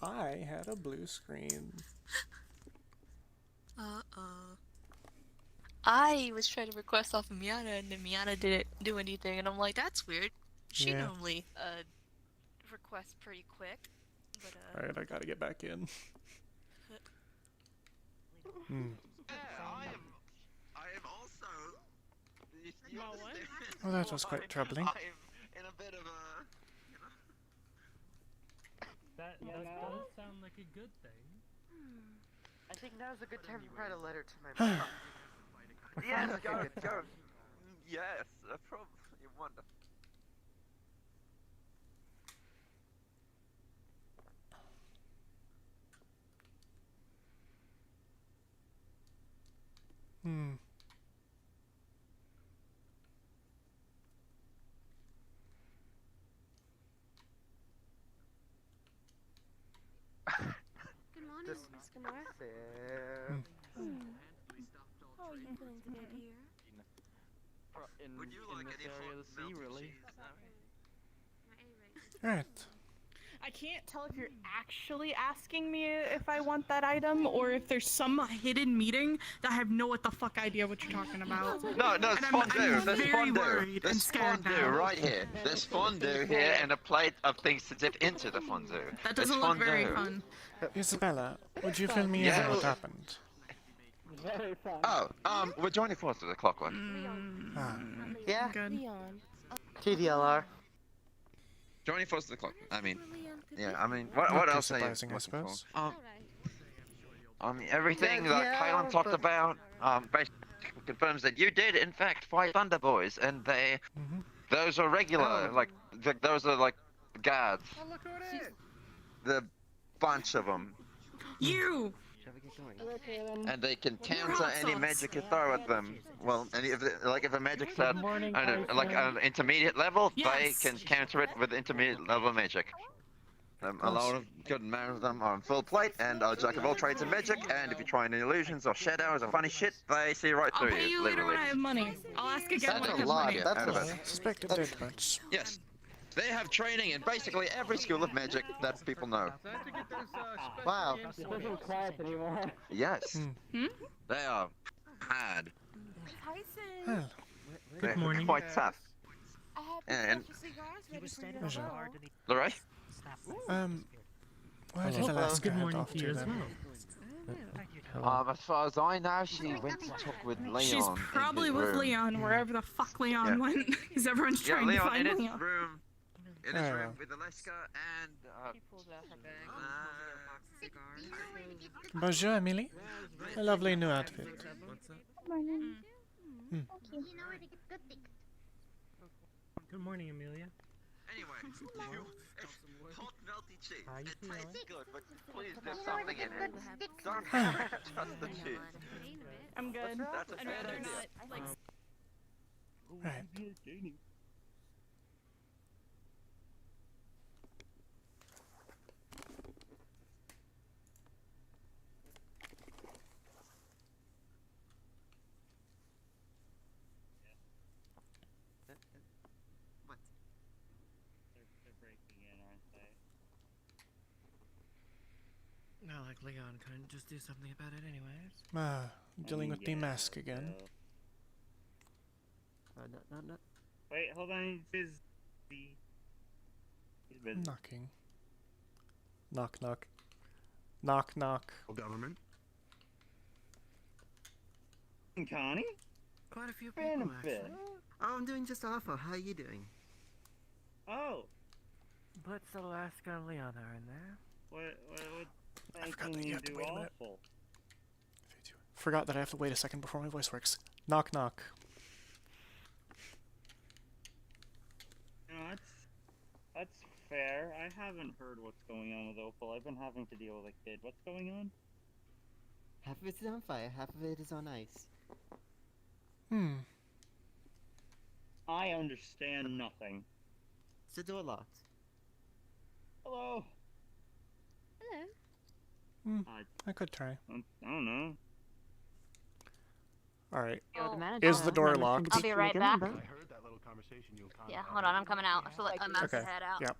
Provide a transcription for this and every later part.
I had a blue screen. I was trying to request off of Miata, and then Miata didn't do anything, and I'm like, that's weird. She normally requests pretty quick. But Alright, I gotta get back in. I am also. Oh, that was quite troubling. I'm in a bit of a. That does sound like a good thing. I think now's a good time to write a letter to my mom. Yes, go. Yes, probably wonderful. Good morning, Miss Gamora. How are you feeling today, dear? Would you like any area of the sea, really? Right. I can't tell if you're actually asking me if I want that item or if there's some hidden meeting that I have no fuck idea what you're talking about. No, it's fondue. I'm very worried and scared now. Right here. There's fondue here and a plate of things to dip into the fondue. That doesn't look very fun. Isabella, would you fill me in on what happened? Very fun. Oh, we're joining forces with the clockwork. Yeah. Good. TDLR. Joining forces with the clock. I mean, what else are you surprising, I suppose. Everything that Kylan talked about, basically confirms that you did, in fact, fight Thunder Boys, and those are regular, those are like guards. Oh, look who it is! The bunch of them. You! And they can counter any magic you throw at them. Well, if a magic's at an intermediate level, they can counter it with intermediate level magic. A lot of good amount of them are on full plate and are jack of all trades in magic. And if you try any illusions or shadows or funny shit, they see right through you. I'll pay you later when I have money. I'll ask again when I have money. Suspected dead much. Yes. They have training in basically every school of magic that people know. Wow. This isn't quiet anymore. Yes. They are hard. Well, Good morning. Quite tough. And Lorraine? where did Alaska Good head morning off to you to as then? well. As far as I know, she went to talk with Leon. She's probably in his with room. Leon, wherever the fuck Leon went. Because everyone's Yeah, trying to Leon find in his Leon. room. In his room with Alaska and. She pulls out her bag. Bonjour, Emily. A lovely new outfit. Good morning, Amelia. Anyway, hot melty cheese. How you It feeling? tastes good, but please there's something in it. Don't trust the cheese. I'm good. That's a I'd bad rather idea. not, like, Right. What? They're breaking in, aren't they? Not like Leon couldn't just do something about it anyways. Dealing with the mask again. No. Wait, hold on. He's busy. He's busy. Knocking. Knock, knock. Knock, knock. Government? Connie? Quite a few people Benefit. actually. Oh, I'm doing just awful. How are you doing? Oh, What's Alaska and Leon are in there? what I forgot making that you you have to do wait a minute. awful? Forgot that I have to wait a second before my voice works. Knock, knock. You know, that's fair. I haven't heard what's going on with Opal. I've been having to deal with a kid. What's going on? Half of it is on fire, half of it is on ice. I understand nothing. So do a lot. Hello. Hello. I could try. I don't know. Alright. Oh, Is the door locked? I'll be right back. I heard that little conversation you and Connor Yeah, had. hold on, I'm coming out. So I'm about to Okay. head out. Yep.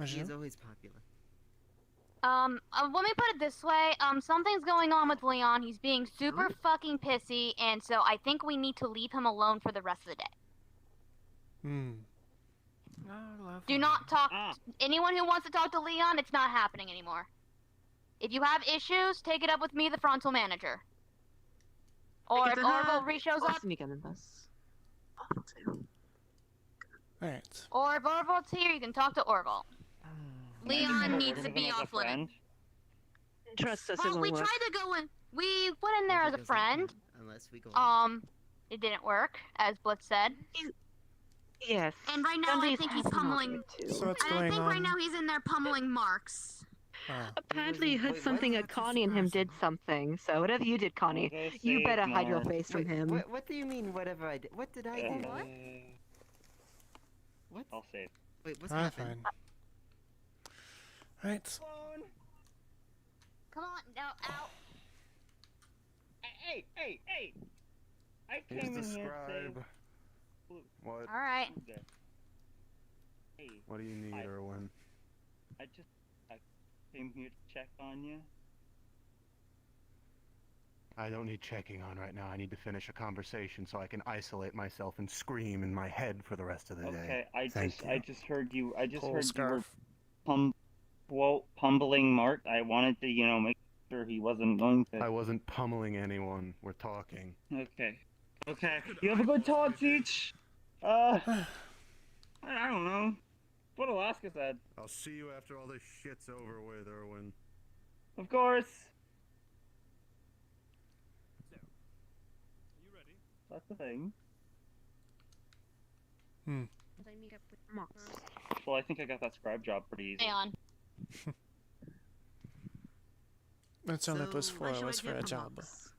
He is always popular. Let me put it this way. Something's going on with Leon. He's being super fucking pissy, and so I think we need to leave him alone for the rest of the day. Do not talk. Anyone who wants to talk to Leon, it's not happening anymore. If you have issues, take it up with me, the frontal manager. Or if Orville re-shows up. Alright. Or if Orville's here, you can talk to Orville. Leon needs to be off limit. Trust us. Well, we tried to go in. We went in there as a friend. Unless we go. It didn't work, as Blitz said. Yes. And right now, I think he's pummeling. So what's And going I think on? right now he's in there pummeling Marks. Apparently, you heard something that Connie and him did something. So whatever you did, Connie, you better hide your face from him. What do you mean, whatever I did? What did I do? What? I'll save. Wait, what's I'm happened? fine. Right. Come on, no, out. Hey! I Here's came the in here to scribe. say... What? Alright. Hey, What do you need, Erwin? I came here to check on you. I don't need checking on right now. I need to finish a conversation so I can isolate myself and scream in my head for the rest of the day. Okay, I just heard you. I just Pull heard scarf. you were humbling Mark. I wanted to, make sure he wasn't going to. I wasn't pummeling anyone. We're talking. Okay. You have a good talk, Teach. I don't know. What Alaska said. I'll see you after all this shit's over with, Erwin. Of course. That's the thing. As I meet up with Mox. Well, I think I got that scribe job pretty easy. Stay on. It's only So, plus 4 where should hours I for get a the job. box?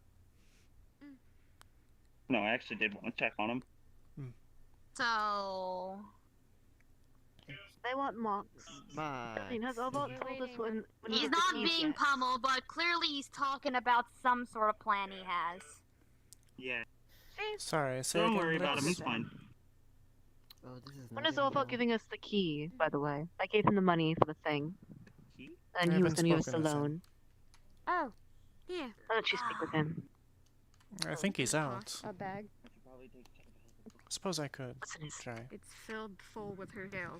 No, I actually did want to check on him. So... They want Mox. My. Has Orville told us when He's he not being pummeled, but clearly he's talking about some sort of plan he has. Yeah. Sorry, say Don't again, worry about him. Blitz. He's fine. Oh, this is When not is gonna Orville go. giving us the key, by the way? I gave him the money for the thing. Key? And I he was haven't going to give us the spoken with him. loan. Oh, yeah. Why don't you speak with him? I think he's out. A bag. I should probably take care of it. Suppose I could What's in his... try. It's filled full with her hair.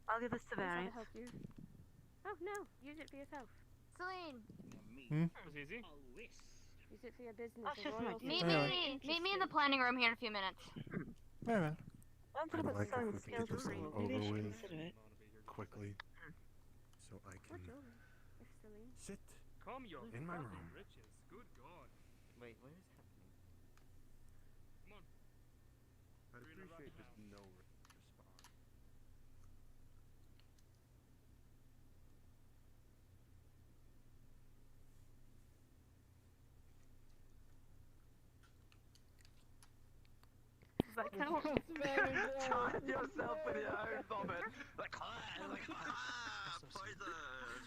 I'll give this to Barry. help you. Oh no, use it for yourself. Celine, Was easy? Use it for your business. That's just my meet Alright. me in the planning room here in a few minutes. Very well. I'm thinking about I'd like selling if the we could scales get this for all Maybe I over should with consider it. quickly, so I can sit in my room. Wait, what is happening? I'd appreciate just no response. That count? Charge yourself with your own vomit. Like, poison.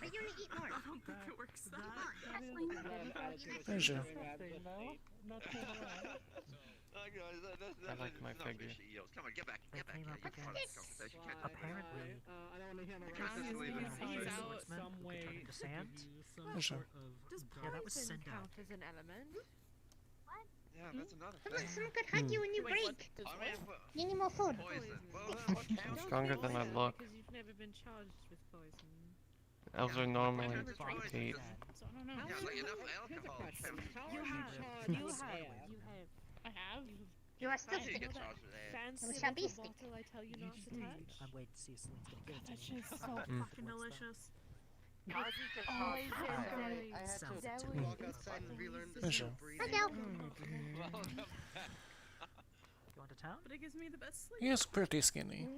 Are you gonna eat more? I don't think it works that There's you. I like my figure. Come on, get back. I came up against. Apparently. I don't want to hear He's out some way. Sand? There's you. Yeah, that was sent out. count as an element? Yeah, that's another Come on, thing. someone could hug you when you break. I mean, You need more food. poison. Well, what counts? Stronger than I look. Because you've never been charged with poison. Elves are normally That's right. petite. So I don't know. Yeah, like enough alcohol. You have. I have. You are still How do you get charged with that? Fancy shall be stick. I tell you not to touch. I'm waiting to see if Celine's gonna give it to That's me. just so fucking delicious. Oh, I had Sells to it to me. walk outside and relearn There's you. Hello. You want to town? But it gives me the best sleep. He is pretty skinny.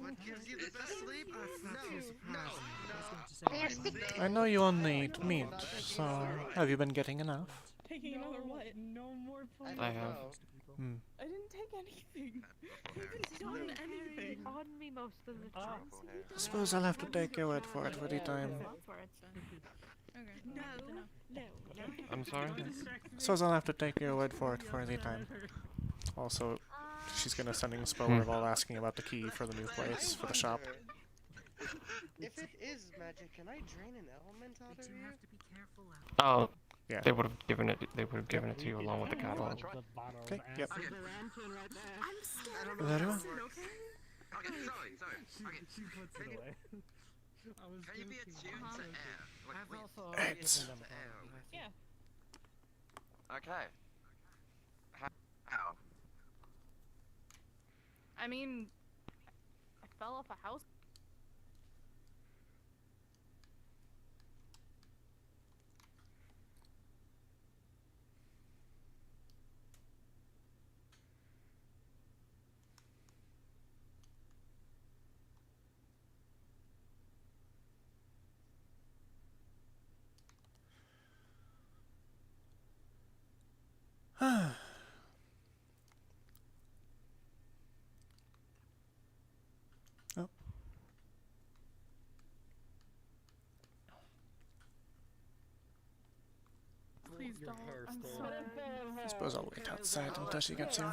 What gives you the best sleep? They are sick. I know you only eat meat, so have you been getting enough? Taking another what? No more poison. I have. I didn't take anything. I haven't done anything. On me most of the time. Suppose I'll have to take your word for it for the time. No. I'm sorry? Suppose I'll have to take your word for it for the time. Also, she's gonna send a spoiler while asking about the key for the new place, for the shop. If it is magic, can I drain an element out of here? Oh, yeah. They would have given it. They would have given it to you along with the catalog. Okay. Yep. I'm scared of Is that acid, everyone? okay? Okay, sorry. Okay. She puts it away. I was Can you be attuned to air? Like, I've wait, also can you be given attuned them to a air? bottle, I think. Yeah. Okay. How? I mean, I fell off a house. Oh. Please don't. I'm so I suppose I'll wait outside until she gets here.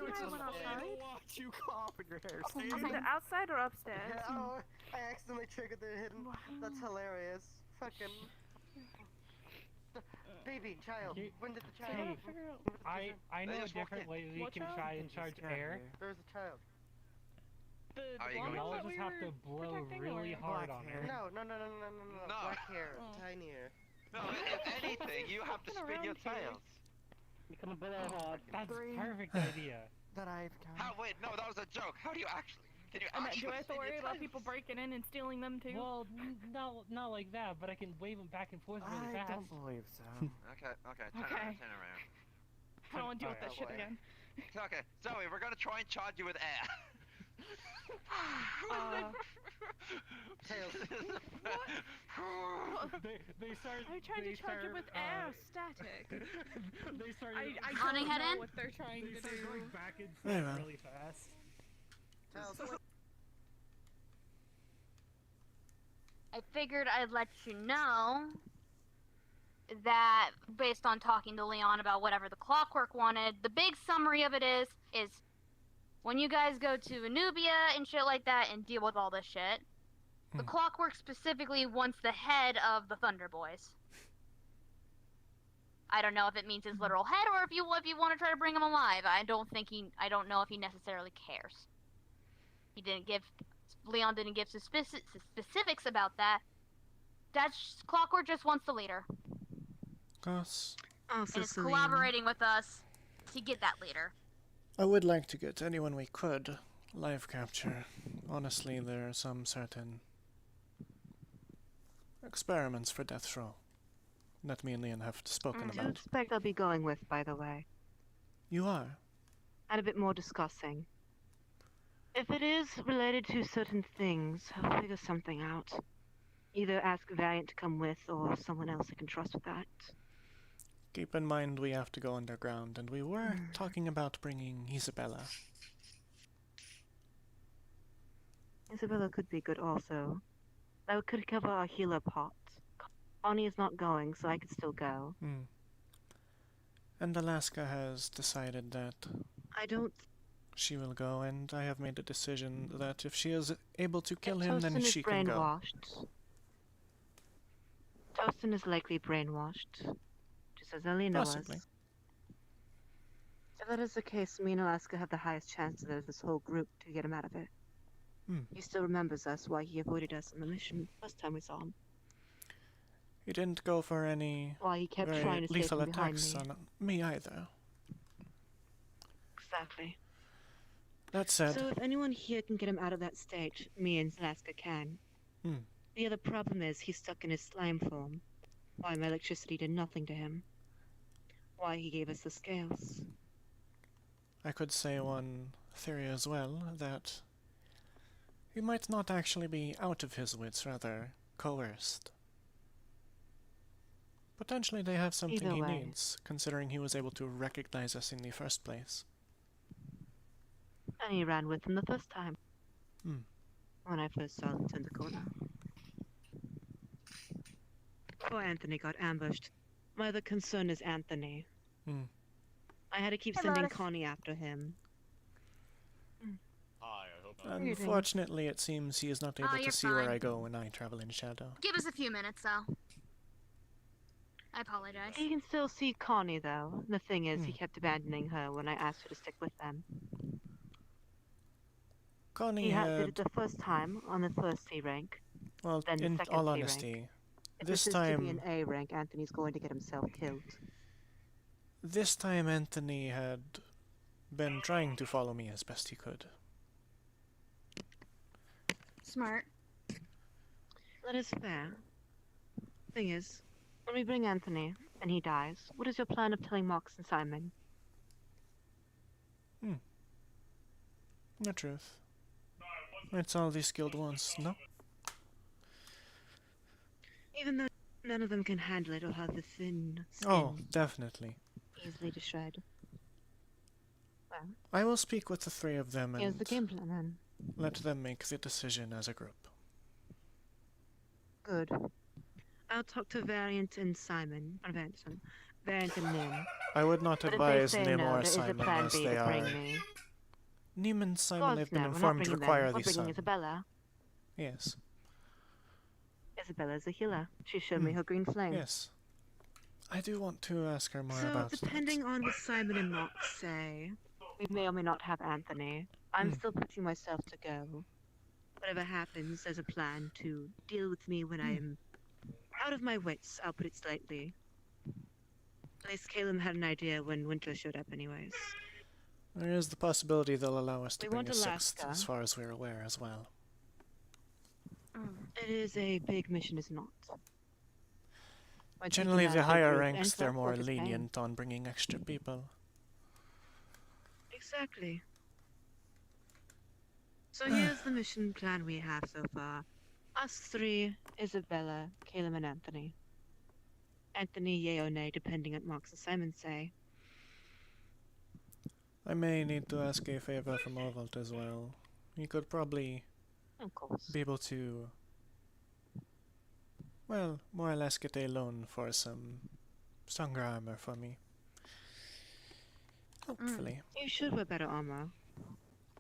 Watch you cough in your hair. Is it outside or upstairs? Oh, I accidentally triggered the hidden. That's hilarious. Fucking. Baby, child. When did the child? Hey, I know a different way we can try and charge air. There's a child. The Are you blonde going one to- that we I'll just have were to blow protecting, really or- hard on her. No. No. Black hair, Oh. tinier. No, if anything, you have to spin your tails. Become a bit hot. That's a perfect idea. That I've How? Wait, no, that was a joke. How do you actually? Can you And actually do I have to spin your worry about tails? people breaking in and stealing them too? Well, not like that, but I can wave them back and forth really fast. believe so. Okay, turn Okay. around, turn around. I don't want to deal with that shit Alright. again. Okay, Zoe, we're gonna try and charge you with air. Tails. They start. I tried to charge it with air, static. They start. I Connie, don't head know in? what they're trying to do. going back and Very forth well. really fast. I figured I'd let you know that based on talking to Leon about whatever the Clockwork wanted, the big summary of it is when you guys go to Anubia and shit like that and deal with all this shit, the Clockwork specifically wants the head of the Thunder Boys. I don't know if it means his literal head or if you want to try to bring him alive. I don't know if he necessarily cares. Leon didn't give specifics about that. Clockwork just wants the leader. Gus, And is collaborating with us to get that leader. I would like to get anyone we could live capture. Honestly, there are some certain experiments for death row that me and Leon have spoken I do about. expect I'll be going with, by the way. You are? And a bit more discussing. If it is related to certain things, I'll figure something out. Either ask Valiant to come with, or someone else I can trust with that. Keep in mind we have to go underground, and we were talking about bringing Isabella. Isabella could be good also. That could cover our healer pot. Connie is not going, so I could still go. And Alaska has decided that I don't... she will go, and I have made a decision that if she is able to kill If him, then Tosin is she can go. brainwashed. Tosin is likely brainwashed. Just as Elena Possibly. was. If that is the case, me and Alaska have the highest chance of this whole group to get him out of it. He still remembers us, why he avoided us on the mission first time we saw him. He didn't go for any Why he kept very trying to stay lethal from behind attacks me. on me either. Exactly. That said, So if anyone here can get him out of that state, me and Alaska can. The other problem is he's stuck in his slime form. Why my electricity did nothing to him. Why he gave us the scales. I could say one theory as well, that he might not actually be out of his wits, rather coerced. Potentially they have something Either he way. needs, considering he was able to recognize us in the first place. And he ran with him the first time. Hmm. When I first saw him turn the corner. Poor Anthony got ambushed. My other concern is Anthony. I had to keep Hey, sending Lotus. Connie after him. Hi, I hope Unfortunately, it seems he is not able to you're see where fine. I go when I travel in shadow. Give us a few minutes, though. I apologize. You can still see Connie, though. The thing is, he kept abandoning her when I asked her to stick with them. Connie He had... did it the first time on the first C rank. Well, then the in second all C honesty, rank. If this is to be time... an A rank, Anthony's going to get himself killed. This time Anthony had been trying to follow me as best he could. Smart. That is fair. Thing is, when we bring Anthony, and he dies, what is your plan of telling Mox and Simon? The truth. It's all these skilled ones, no? Even though none of them can handle it or have the thin skin Oh, definitely. easily to shred. Well, I will speak with the three of them here's and the game plan then. let them make the decision as a group. Good. I'll talk to Variant and Simon. Or Variant and Nim. I would not But advise if they say Nim no, or there is a Simon plan as B they to are... bring me. Nim and Simon Of have course, been no, we're not informed bringing require them. We're the bringing sun. Isabella. Yes. Isabella's a healer. She showed me her green flame. Yes. I do want to ask her more So, about depending on what Simon and Mox say, we may or may not have Anthony. I'm still putting myself to go. Whatever happens, there's a plan to deal with me when I'm out of my wits, I'll put it slightly. At least Caleb had an idea when Winter showed up anyways. There is the possibility they'll allow us to We bring want a sixth, Alaska. as far as we're aware as well. It is a big mission, is not. By taking Generally, out the a higher group, ranks, and they're more Southport is paying. lenient on bringing extra people. Exactly. So here's the mission plan we have so far. Us three, Isabella, Caleb and Anthony. Anthony, yay or nay, depending on Mox and Simon say. I may need to ask a favor from Orvalt as well. He could probably Of course. be able to, well, more or less get a loan for some stronger armor for me. Hopefully. You should wear better armor.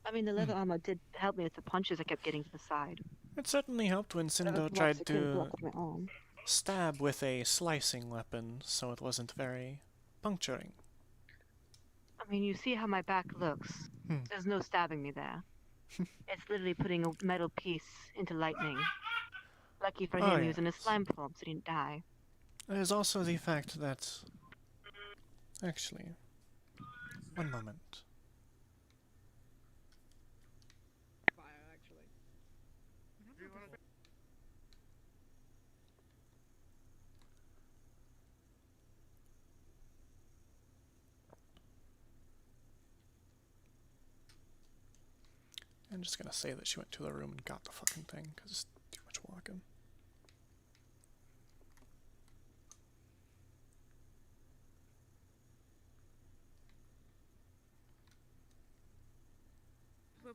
I mean, the leather armor did help me with the punches I kept getting to the side. It certainly helped when Cindo Blocks tried that couldn't to block my arm. stab with a slicing weapon, so it wasn't very puncturing. I mean, you see how my back looks. There's no stabbing me there. It's literally putting a metal piece into lightning. Lucky for him, he was in a slime form, so he didn't die. There's also the fact that... Actually... One moment. I'm just gonna say that she went to the room and got the fucking thing, because it's too much walking.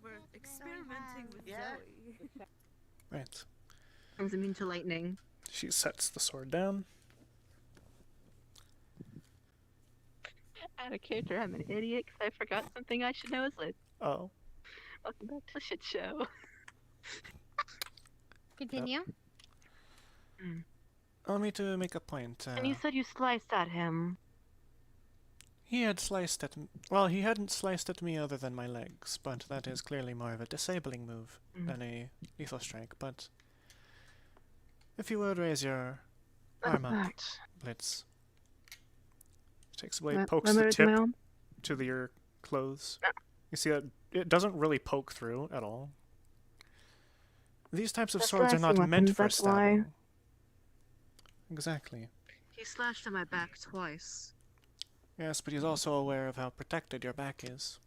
We're experimenting with Zoe. Right. I'm immune to lightning. She sets the sword down. Out of character, I'm an idiot because I forgot something I should know as Liz. Oh. Welcome back to the shit show. Continue. Allow me to make a point. And you said you sliced at him. He had sliced at me. Well, he hadn't sliced at me other than my legs, but that is clearly more of a disabling move than a lethal strike. But if you would raise your arm up, Blitz. Takes away, pokes the tip to your clothes. You see that it doesn't really poke through at all. These types of swords are not meant for stabbing. Exactly. He slashed at my back twice. Yes, but he's also aware of how protected your back is.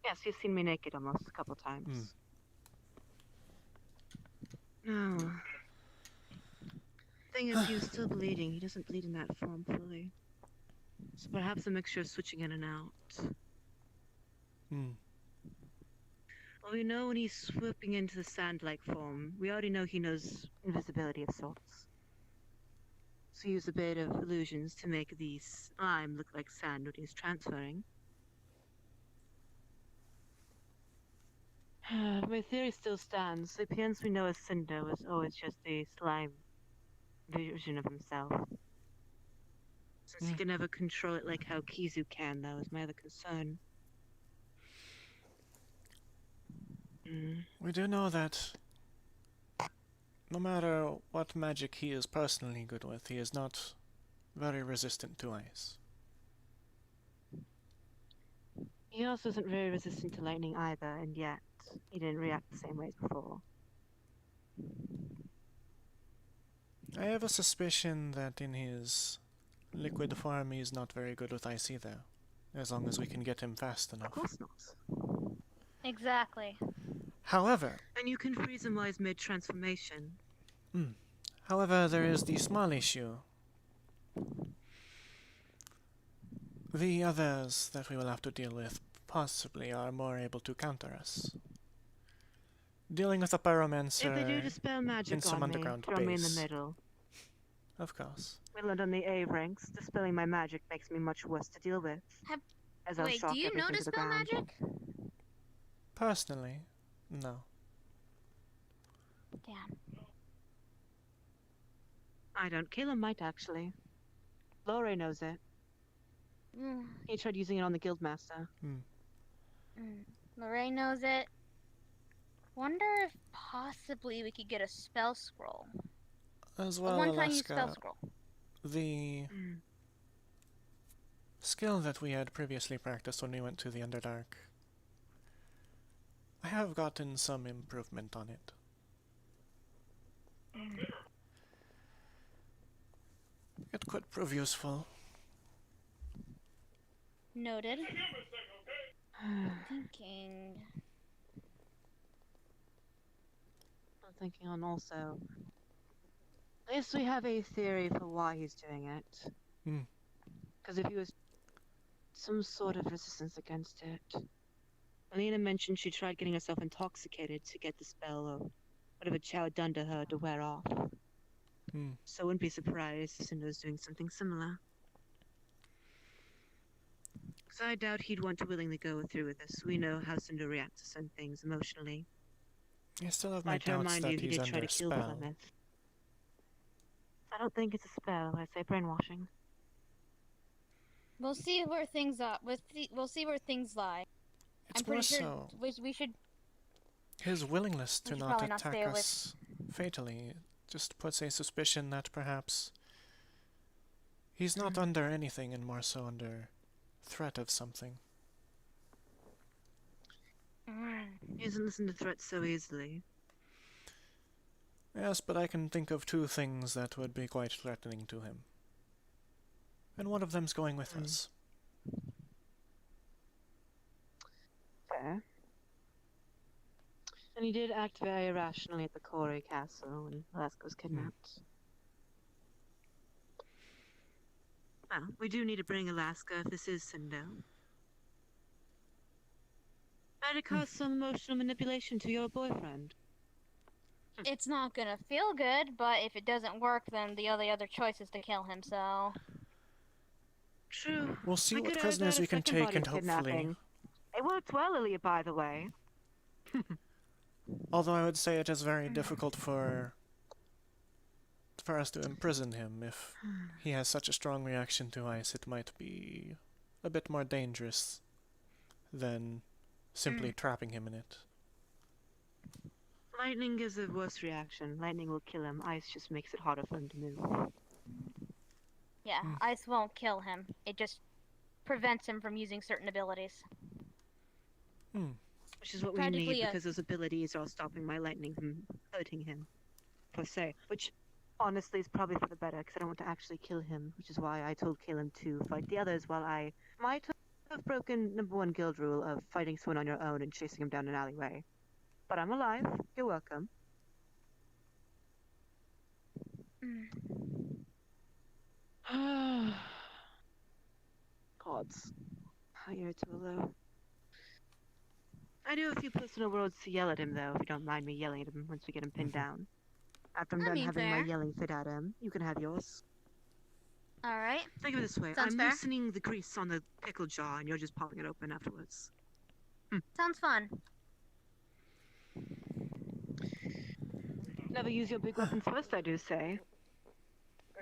Yes, he's seen me naked almost a couple times. No. Thing is, he was still bleeding. He doesn't bleed in that form fully. So perhaps a mixture of switching in and out. Well, we know when he's swooping into the sand-like form. We already know he knows invisibility of sorts. also use a bit of illusions to make the slime look like sand when he's transferring. My theory still stands. The appearance we know as Cinder was always just a slime version of himself. Since he can never control it like how Kizu can, that was my other concern. We do know that no matter what magic he is personally good with, he is not very resistant to ice. He also isn't very resistant to lightning either, and yet he didn't react the same way as before. I have a suspicion that in his liquid form he is not very good with ice either, as long as we can get him fast enough. Of course not. Exactly. However... And you can freeze him while he's mid-transformation. However, there is the small issue. The others that we will have to deal with possibly are more able to counter us. Dealing with a pyromancer if they do dispel magic in some on underground me, throw me in the base. middle. Of course. We learned on the A ranks, dispelling my magic makes me much worse to deal with. As I'll Wait, shock do you know everything to the dispel ground. magic? Personally, no. Damn. I don't. Caleb might actually. Lore knows it. He tried using it on the guildmaster. Lorraine knows it. Wonder if possibly we could get a spell scroll. As well, a one-time use spell Alaska, scroll. the skill that we had previously practiced when we went to the Underdark, I have gotten some improvement on it. It could prove useful. Noted. Thinking. I'm thinking on also. At least we have a theory for why he's doing it. Because if he was some sort of resistance against it. Alina mentioned she tried getting herself intoxicated to get the spell or whatever Chow had done to her to wear off. So I wouldn't be surprised if Cinder's doing something similar. Because I doubt he'd want to willingly go through with this. We know how Cinder reacts to certain things emotionally. I still have my Like to doubts remind that you, he he's did try under to a kill spell. Plymouth. I don't think it's a spell. I say brainwashing. We'll see where things are. We'll see where things lie. It's I'm pretty sure more so we should. his willingness to should not probably not attack stay with- us fatally just puts a suspicion that perhaps he's not under anything and more so under threat of something. He doesn't listen to threats so easily. Yes, but I can think of two things that would be quite threatening to him. And one of them's going with us. Fair. And he did act very irrationally at the Corey Castle when Alaska was kidnapped. Well, we do need to bring Alaska if this is Cinder. Might it cause some emotional manipulation to your boyfriend? It's not gonna feel good, but if it doesn't work, then the other choice is to kill him. So. True. We'll see We what could add prisoners that we a can second take body and hopefully... kidnapping. It worked well, Lilia, by the way. Although I would say it is very difficult for us to imprison him. If he has such a strong reaction to ice, it might be a bit more dangerous than simply trapping him in it. Lightning gives a worse reaction. Lightning will kill him. Ice just makes it harder for him to move. Yeah, ice won't kill him. It just prevents him from using certain abilities. Which is what we Practically need a- because those abilities are stopping my lightning from hurting him, per se. Which, honestly, is probably for the better because I don't want to actually kill him. Which is why I told Caleb to fight the others while I might have broken #1 guild rule of fighting someone on your own and chasing him down an alleyway. But I'm alive. You're welcome. Gods. How irritable, though. I do have a few personal words to yell at him, though, if you don't mind me yelling at him once we get him pinned down. After I'm I done mean, having my fair. yelling fit at him, you can have yours. All right. Think of it this way. Sounds I'm fair. loosening the grease on the pickle jar, and you're just popping it open afterwards. Sounds fun. Never use your big weapons first, I do say.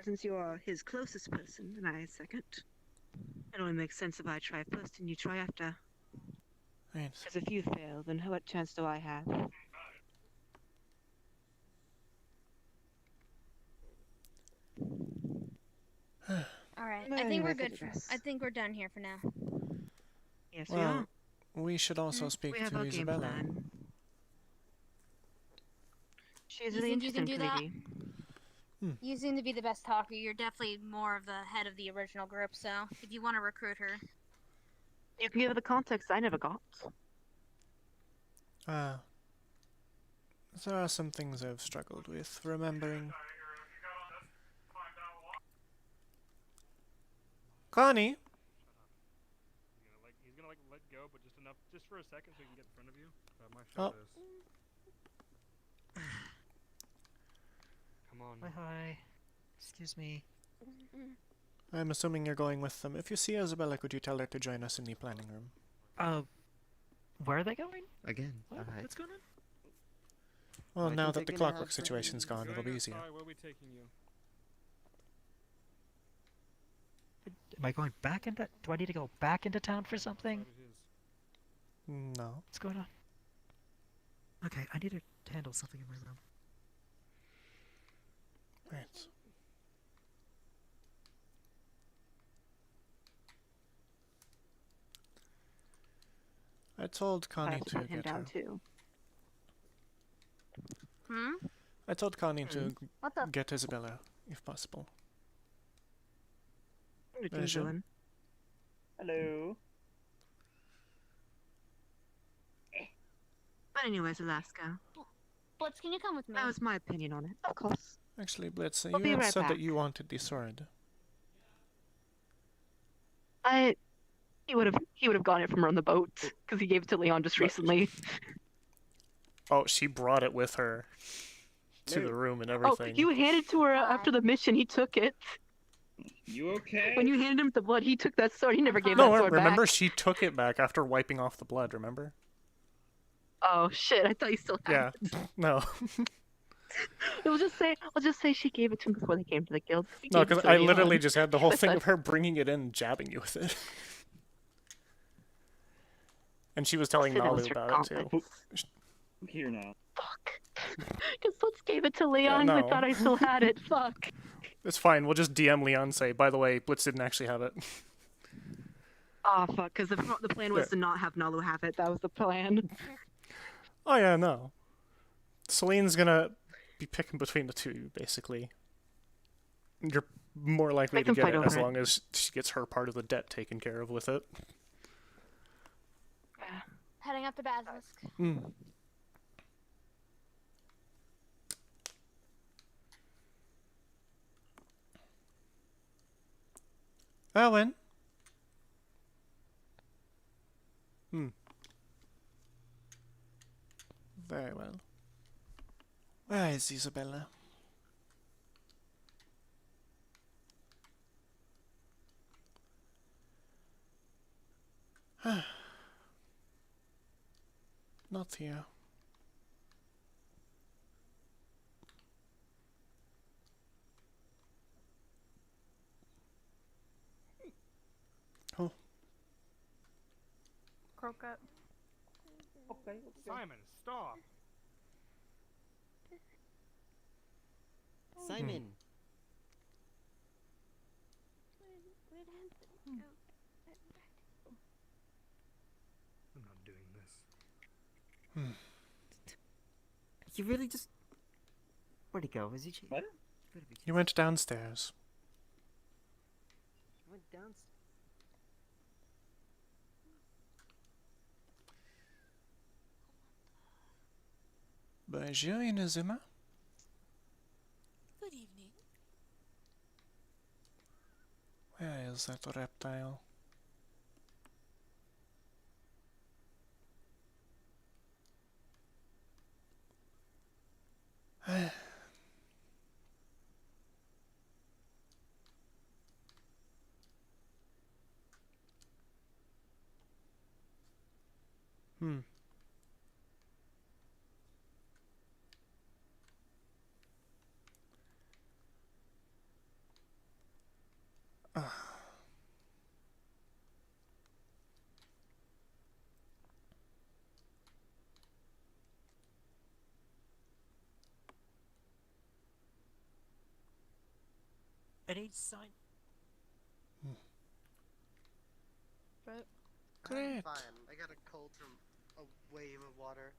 Since you are his closest person, and I second. It only makes sense if I try first and you try after. Right. Because if you fail, then what chance do I have? All right. No, I think anyway, we're think good. of this. I think we're done here for now. Yes, we Well, are. we should also speak We have to our game Isabella. plan. She's You really think you can interesting do that? lady. You seem to be the best talker. You're definitely more of the head of the original group, so if you want to recruit her. You can give her the context I never got. There are some things I've struggled with remembering. Connie? He's gonna let go, but just enough, just for a second, so he can get in front of you. My Oh. shot is. Come on. Hi. Excuse me. I'm assuming you're going with them. If you see Isabella, could you tell her to join us in the planning room? Where are they going? Again. What's going on? Well, I now think that the they're gonna clockwork have situation's gone, it'll be easier. Where are we taking you? Am I going back into... Do I need to go back into town for something? No. What's going on? Okay, I need to handle something in my room. Right. I told Connie to him get down her. too. I told Connie to What the? get Isabella, if possible. What are you Bonjour. doing? Hello. But anyways, Alaska. Blitz, can you come with me? That was my opinion on it. Of course. Actually, Blitz, I'll you be had right said back. that you wanted the sword. He would have gotten it from her on the boat because he gave it to Leon just recently. Oh, she brought it with her to the room and Oh, everything. you handed to her after the mission. He took it. You okay? When you handed him the blood, he took that sword. He never gave No, that sword remember, back. she took it back after wiping off the blood, remember? Oh shit! I thought you still had Yeah, it. no. I'll just say she gave it to him before they came to the guild. He No, gave it because to I Leon. literally just had the whole I thing thought- of her bringing it in and jabbing you with it. And she was telling Sit down, Nalu Mr. about it too. Complex. I'm here now. Because Let's gave it to Leon. no. I thought I still had it. Fuck. It's fine, we'll just DM Leon, say, by the way, Blitz didn't actually have it. Oh fuck! Because the plan was Yeah. to not have Nalu have it. That was the plan. Oh yeah, no. Celine's gonna be picking between the two, basically. You're more likely Make to them get fight it over as it. long as she gets her part of the debt taken care of with it. Heading up to Basilisk. Owen? Very well. Where is Isabella? Not here. Oh. Croquet. Okay. Simon, stop. Simon. I'm not doing this. You really just... Where'd he go? Is he... What? You went downstairs. Went downstairs. Bonjour, Inazuma. Good evening. Where is that reptile? Hmm. Any sign? But Great. I'm fine. I got a cold from a wave of water.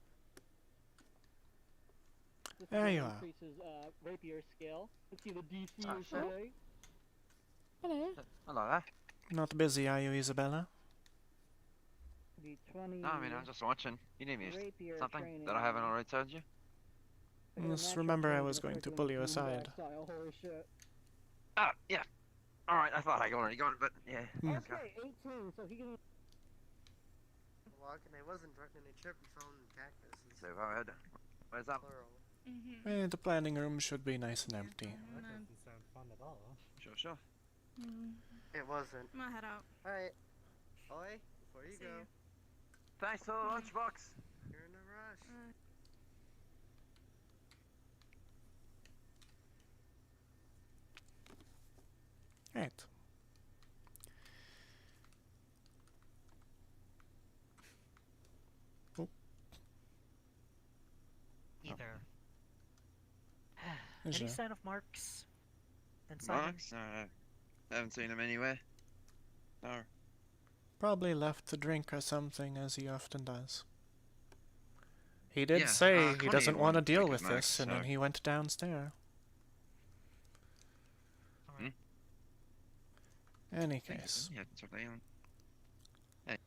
There you are. Increases rapier skill. Let's see the DC Oh, is shit. today. hello. Hello there. Not busy, are you, Isabella? The 20. No, I mean, I'm just watching. You need me rapier something training. that I haven't already told you? Just remember I was going to pull you aside. Holy shit. Ah, yeah. Alright, I thought I already got it, but yeah. Let's go. Okay, 18, so he can. Walking, I wasn't driving a trip and phone cactuses. So, go ahead. Where's up? Plural. The planning room should be nice and empty. That doesn't sound fun at all. Sure, sure. It wasn't. I'm gonna head out. Alright. Oi, before you See go. you. Thanks for the lunchbox. You're in a rush. Right. Oh. Either. Is Any there? sign of marks? And Simon? Marks? No, I haven't seen him anywhere. No. Probably left to drink or something, as he often does. He did Yeah, say he Connie doesn't want to wanted to deal pick with his mark, this, and so- then he went downstairs. Any case, Yeah, it's okay. Hey.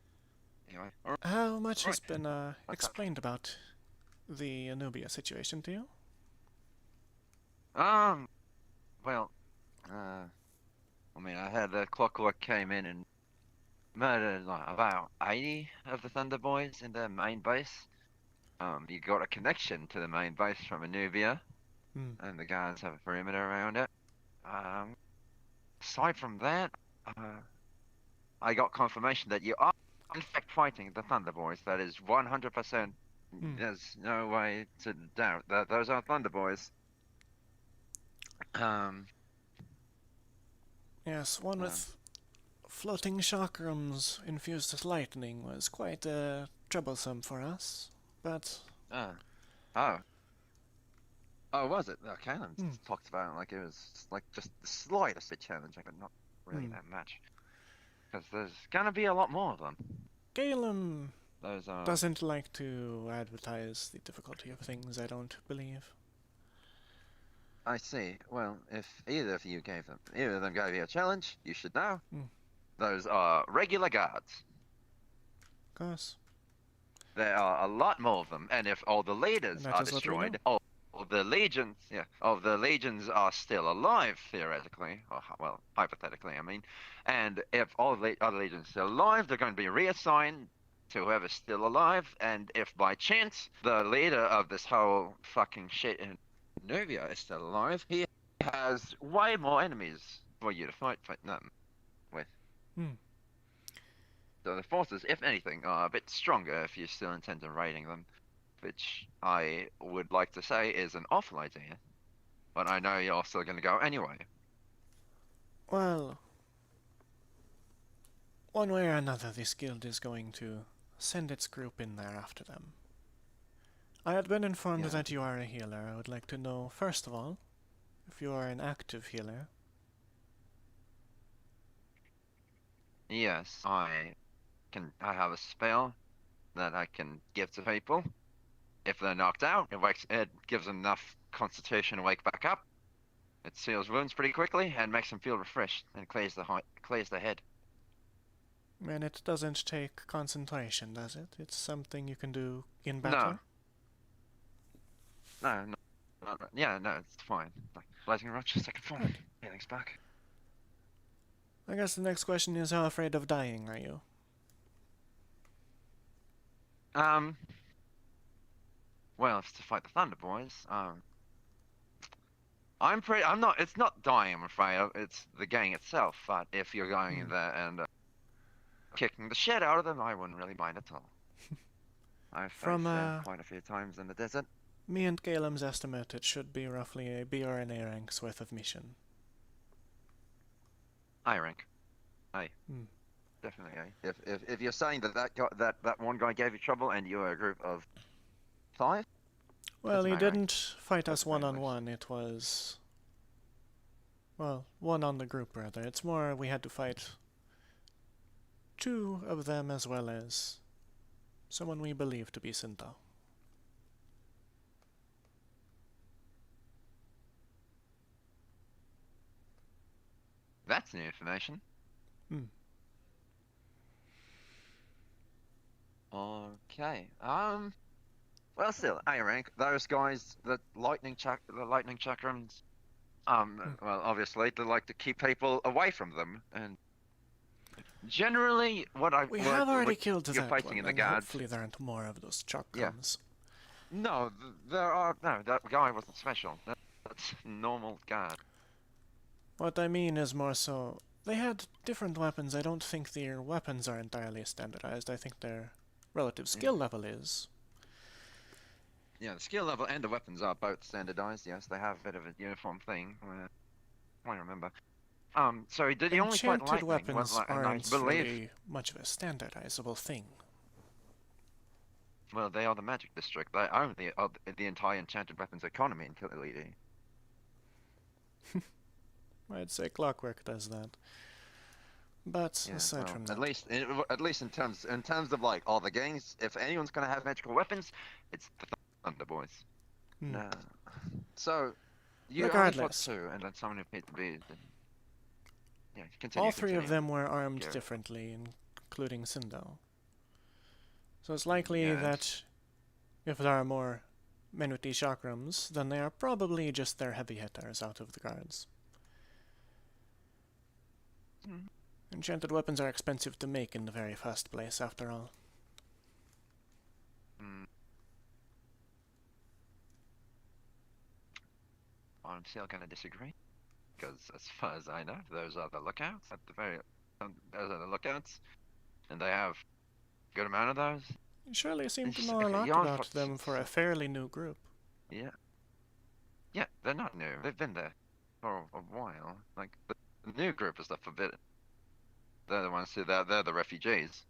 Anyway. Alright. how much has Right. been What's up? explained about the Anubia situation to you? Well, I mean, I had the Clockwork came in and murdered like about 80 of the Thunder Boys in their main base. You got a connection to the main base from Anubia, and the guards have a perimeter around it. Aside from that, I got confirmation that you are in fact fighting the Thunder Boys. That is 100%. There's no way to doubt that those are Thunder Boys. Yes, one with floating chakrams infused with lightning was quite troublesome for us, but... Oh, was it? Okay, I talked about it like it was like just the slightest bit challenging, but not really that much. Because there's gonna be a lot more of them. Galen Those are... doesn't like to advertise the difficulty of things, I don't believe. I see. Well, if either of them gave you a challenge, you should know. Those are regular guards. Of course. There are a lot more of them, and if all the leaders And that are is what we destroyed, all the legions are still alive, theoretically, or well, hypothetically, I mean. And if all the other legions are still alive, they're going to be reassigned to whoever's still alive. And if by chance the leader of this whole fucking shit in Nubia is still alive, he has way more enemies for you to fight them with. So the forces, if anything, are a bit stronger if you still intend on raiding them, which I would like to say is an awful idea, but I know you're still going to go anyway. Well, one way or another, this guild is going to send its group in there after them. I had been informed that you are a healer. I would like to know, first of all, if you are an active healer. Yes, I have a spell that I can give to people. If they're knocked out, it gives them enough constitution to wake back up. It seals wounds pretty quickly and makes them feel refreshed and clears the head. And it doesn't take concentration, does it? It's something you can do in battle? No, it's fine. Like Blazing Rush, second form. Healing's back. I guess the next question is, how afraid of dying are you? Well, if it's to fight the Thunder Boys, it's not dying, I'm afraid of, it's the gang itself, but if you're going in there and kicking the shit out of them, I wouldn't really mind at all. I've From, faced them quite a few times in the desert. Me and Galem's estimate, it should be roughly a B or an A rank's worth of mission. I rank. Aye. Definitely aye. If you're saying that one guy gave you trouble and you're a group of 5. Well, he didn't fight us one-on-one, it was... Well, one on the group, rather. It's more we had to fight 2 of them as well as someone we believe to be Sinto. That's new information. Okay. Well, still, A rank. Those guys, the lightning chakrams. Well, obviously, they like to keep people away from them, and generally, We have already killed you're that fighting one, in the and guards. hopefully there aren't more of those chakrams. No, there are. No, that guy wasn't special. That's normal guard. What I mean is more so, they had different weapons. I don't think their weapons are entirely standardized. I think their relative skill level is. Yeah, the skill level and the weapons are both standardized. Yes, they have a bit of a uniform thing. I remember. So did he only fight Enchanted lightning? weapons Well, and I aren't believe. really much of a standardizable thing. Well, they are the magic district. They own the entire enchanted weapons economy in Kilidi. I'd say Clockwork does that. But aside from that, at least in terms of like all the games, if anyone's gonna have magical weapons, it's the Thunder Boys. No. So you only fought 2, and then someone who paid to be. Yeah, continue. all 3 of them were armed differently, including Sindo. So it's likely that if there are more Menuti chakrams, then they are probably just their heavy hitters out of the guards. Enchanted weapons are expensive to make in the very first place, after all. I'm still gonna disagree, because as far as I know, those are the lookouts at the very. Those are the lookouts, and they have a good amount of those. You surely seem to know a lot about them for a fairly new group. Yeah. Yeah, they're not new. They've been there for a while. Like the new group is the Forbidden. They're the ones who they're the refugees.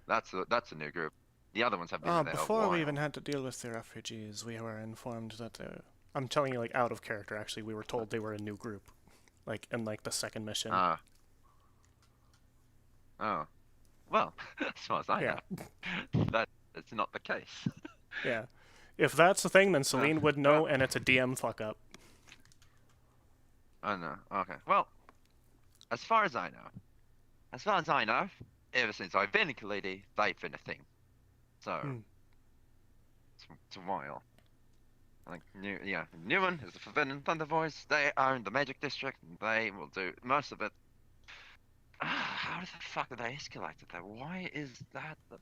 That's a new group. The other ones have been there before a while. we even had to deal with the refugees, we were informed that I'm telling you, like, out of character, actually, we were told they were a new group. Like, in, like, the second mission. Oh. Well, as far as I know, that it's not the case. Yeah. If that's the thing, then Seline would know, and it's a DM fuck-up. I know. Okay. Well, as far as I know, ever since I've been in Kalidi, they've been a thing. So, it's a while. Like, new one is the Forbidden Thunder Boys. They own the Magic District, and they will do most of it. How the fuck did they escalate it though? Why is that the...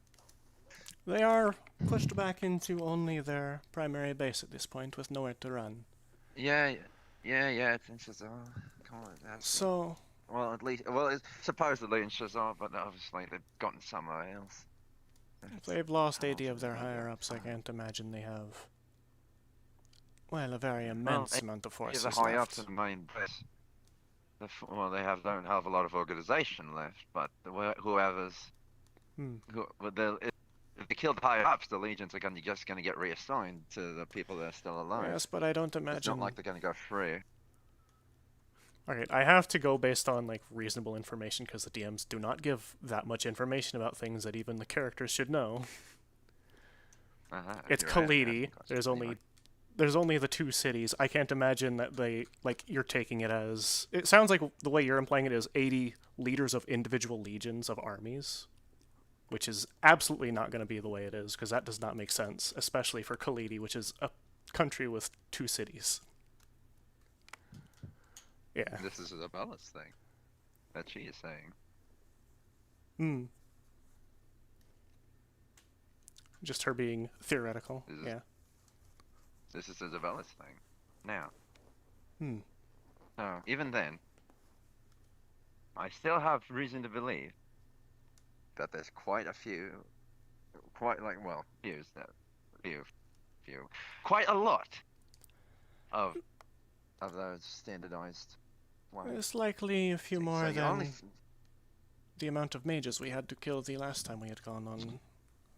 They are pushed back into only their primary base at this point, with nowhere to run. Yeah, it's in Shazar. So... Well, at least, it's supposedly in Shazar, but obviously they've gotten somewhere else. If they've lost 80 of their higher-ups, I can't imagine they have... Well, a very immense amount of forces left. The high-ups in the main base. Well, they don't have a lot of organization left, but whoever's... If they kill the higher-ups, the legions are just going to get reassigned to the people that are still alive. Yes, but I don't imagine... It's not like they're going to go free. Okay, I have to go based on, like, reasonable information, because the DMs do not give that much information about things that even the characters should know. It's Kalidi. There's only the 2 cities. I can't imagine that they, like, you're taking it as... It sounds like the way you're implying it is 80 leaders of individual legions of armies, which is absolutely not going to be the way it is, because that does not make sense, especially for Kalidi, which is a country with 2 cities. Yeah. This is Isabella's thing that she is saying. Just her being theoretical, yeah. This is Isabella's thing. Now. So, even then, I still have reason to believe that there's quite a few quite like, well, quite a lot of those standardized ones. It's likely a few So more you than only the amount of mages we had to kill the last time we had gone on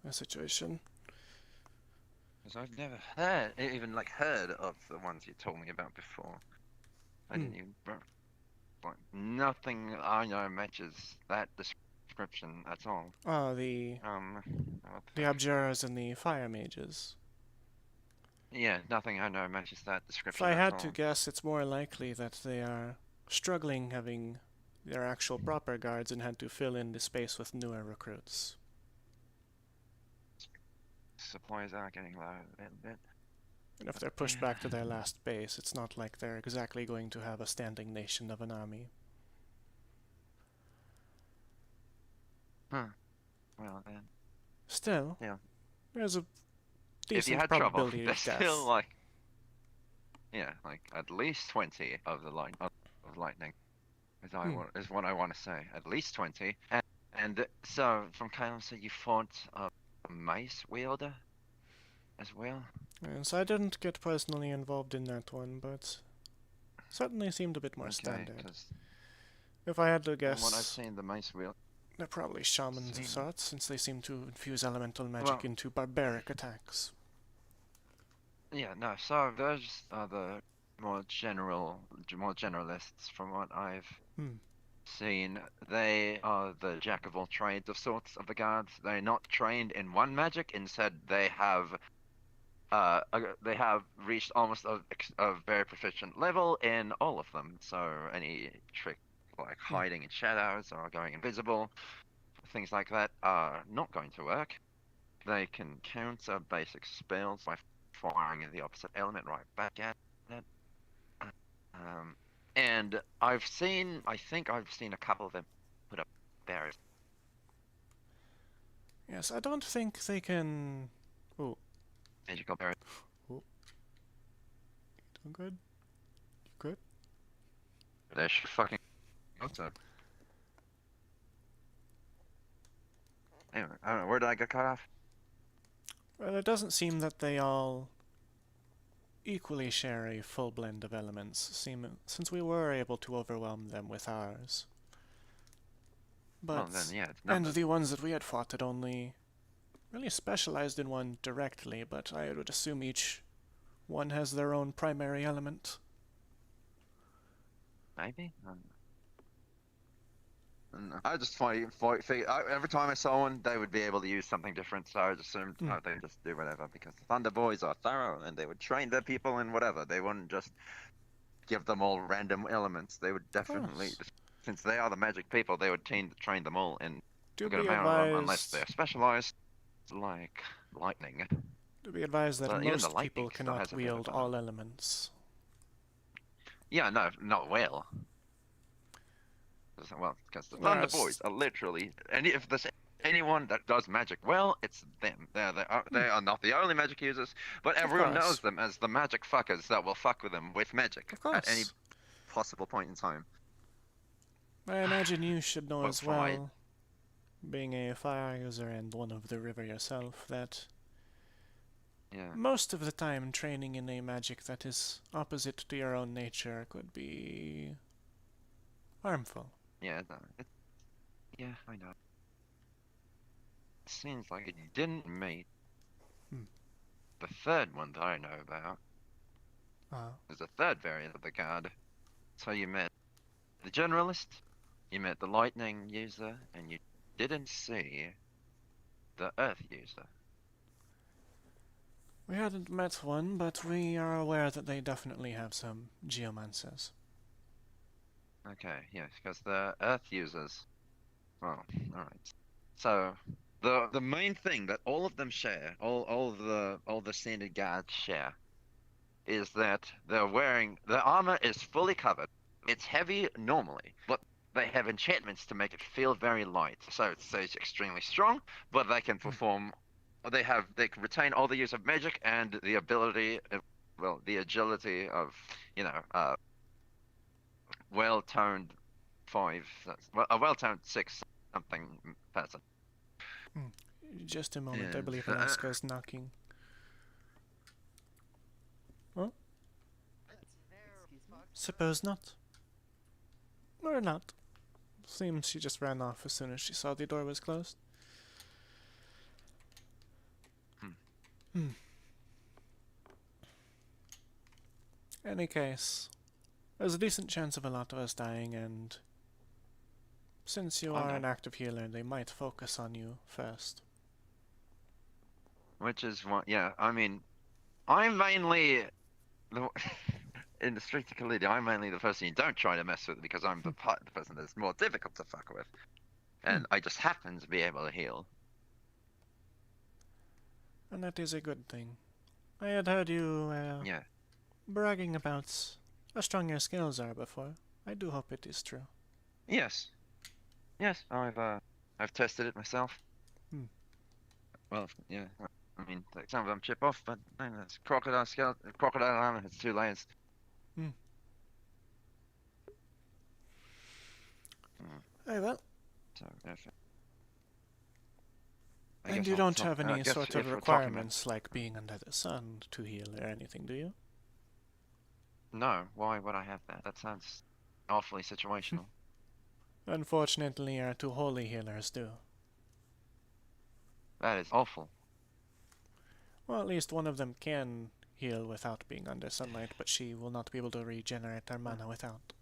a situation. Because I've never heard, even like heard of the ones you told me about before. I didn't even, like, nothing I know matches that description at all. Oh, the abjurers and the fire mages. Yeah, nothing I know matches that description If I at had all. to guess, it's more likely that they are struggling having their actual proper guards and had to fill in the space with newer recruits. Supplies are getting low a little bit. And if they're pushed back to their last base, it's not like they're exactly going to have a standing nation of an army. Huh. Well then. Still, yeah. There's a if you decent had trouble, probability there's of death. still like, yeah, like at least 20 of the lightning, is what I want to say. At least 20. And so from Caleb, so you fought a mace wielder as well. Yes, I didn't get personally involved in that one, but certainly seemed a bit more standard. If I had to guess, From what I've seen, the mace wielder. They're probably shamans of sorts, since they seem to infuse elemental magic into barbaric attacks. Yeah, no, so those are the more generalists from what I've seen. They are the jack of all trades of sorts of the guards. They're not trained in one magic, instead they have reached almost a very proficient level in all of them. So any trick like hiding in shadows or going invisible, things like that are not going to work. They can counter basic spells by firing the opposite element right back at it. And I think I've seen a couple of them put up barriers. Yes, I don't think they can... Oh. Magical barriers. Oh. Doing good? You good? They should fucking outside. Anyway, I don't know, where did I get cut off? Well, it doesn't seem that they all equally share a full blend of elements, since we were able to overwhelm them with ours. But, well, then, yeah, and the ones that we had fought had only really specialized in one directly, but I would assume each one has their own primary element. Maybe? I just figure every time I saw one, they would be able to use something different, so I just assumed they'd just do whatever, because the Thunder Boys are thorough, and they would train their people in whatever. They wouldn't just give them all random elements. They would definitely, since they are the magic people, they would train them all in a good amount of them, unless they're specialized, like lightning. To be advised that Well, most people cannot wield all elements. Yeah, no, not well. Well, because the Thunder Boys are literally, and if there's anyone that does magic well, it's them. They are not the only magic users, but everyone knows them as the magic fuckers that will fuck with them with magic at any possible point in time. I imagine you should know as well, being a fire user and one of the river yourself, that most of the time training in a magic that is opposite to your own nature could be harmful. Yeah, yeah, I know. It seems like it didn't meet the third one that I know about. There's a third variant of the guard. So you met the generalist, you met the lightning user, and you didn't see the earth user. We hadn't met one, but we are aware that they definitely have some geomancers. Okay, yes, because the earth users... Well, alright. So, the main thing that all of them share, all the standard guards share, is that they're wearing... Their armor is fully covered. It's heavy normally, but they have enchantments to make it feel very light. So it's extremely strong, but they can perform... They can retain all the use of magic and the ability... Well, the agility of, well-toned 5, a well-toned 6 something person. Just a moment, I Yeah, believe Alaska's knocking. Oh? Suppose not. Or not. Seems she just ran off as soon as she saw the door was closed. Any case, there's a decent chance of a lot of us dying, and since you are an active healer, they might focus on you first. Which is what, yeah, I mean, I'm mainly, in the strict equality, I'm mainly the person you don't try to mess with because I'm the person that's more difficult to fuck with. And I just happen to be able to heal. And that is a good thing. I had heard you, bragging about how strong your skills are before. I do hope it is true. Yes. Yes, I've tested it myself. Well, yeah, I mean, some of them chip off, but it's crocodile armor, it's 2 layers. Hey, well. So, And you don't have any sort of requirements like being under the sun to heal or anything, do you? No, why would I have that? That sounds awfully situational. Unfortunately, our 2 holy healers do. That is awful. Well, at least one of them can heal without being under sunlight, but she will not be able to regenerate her mana without.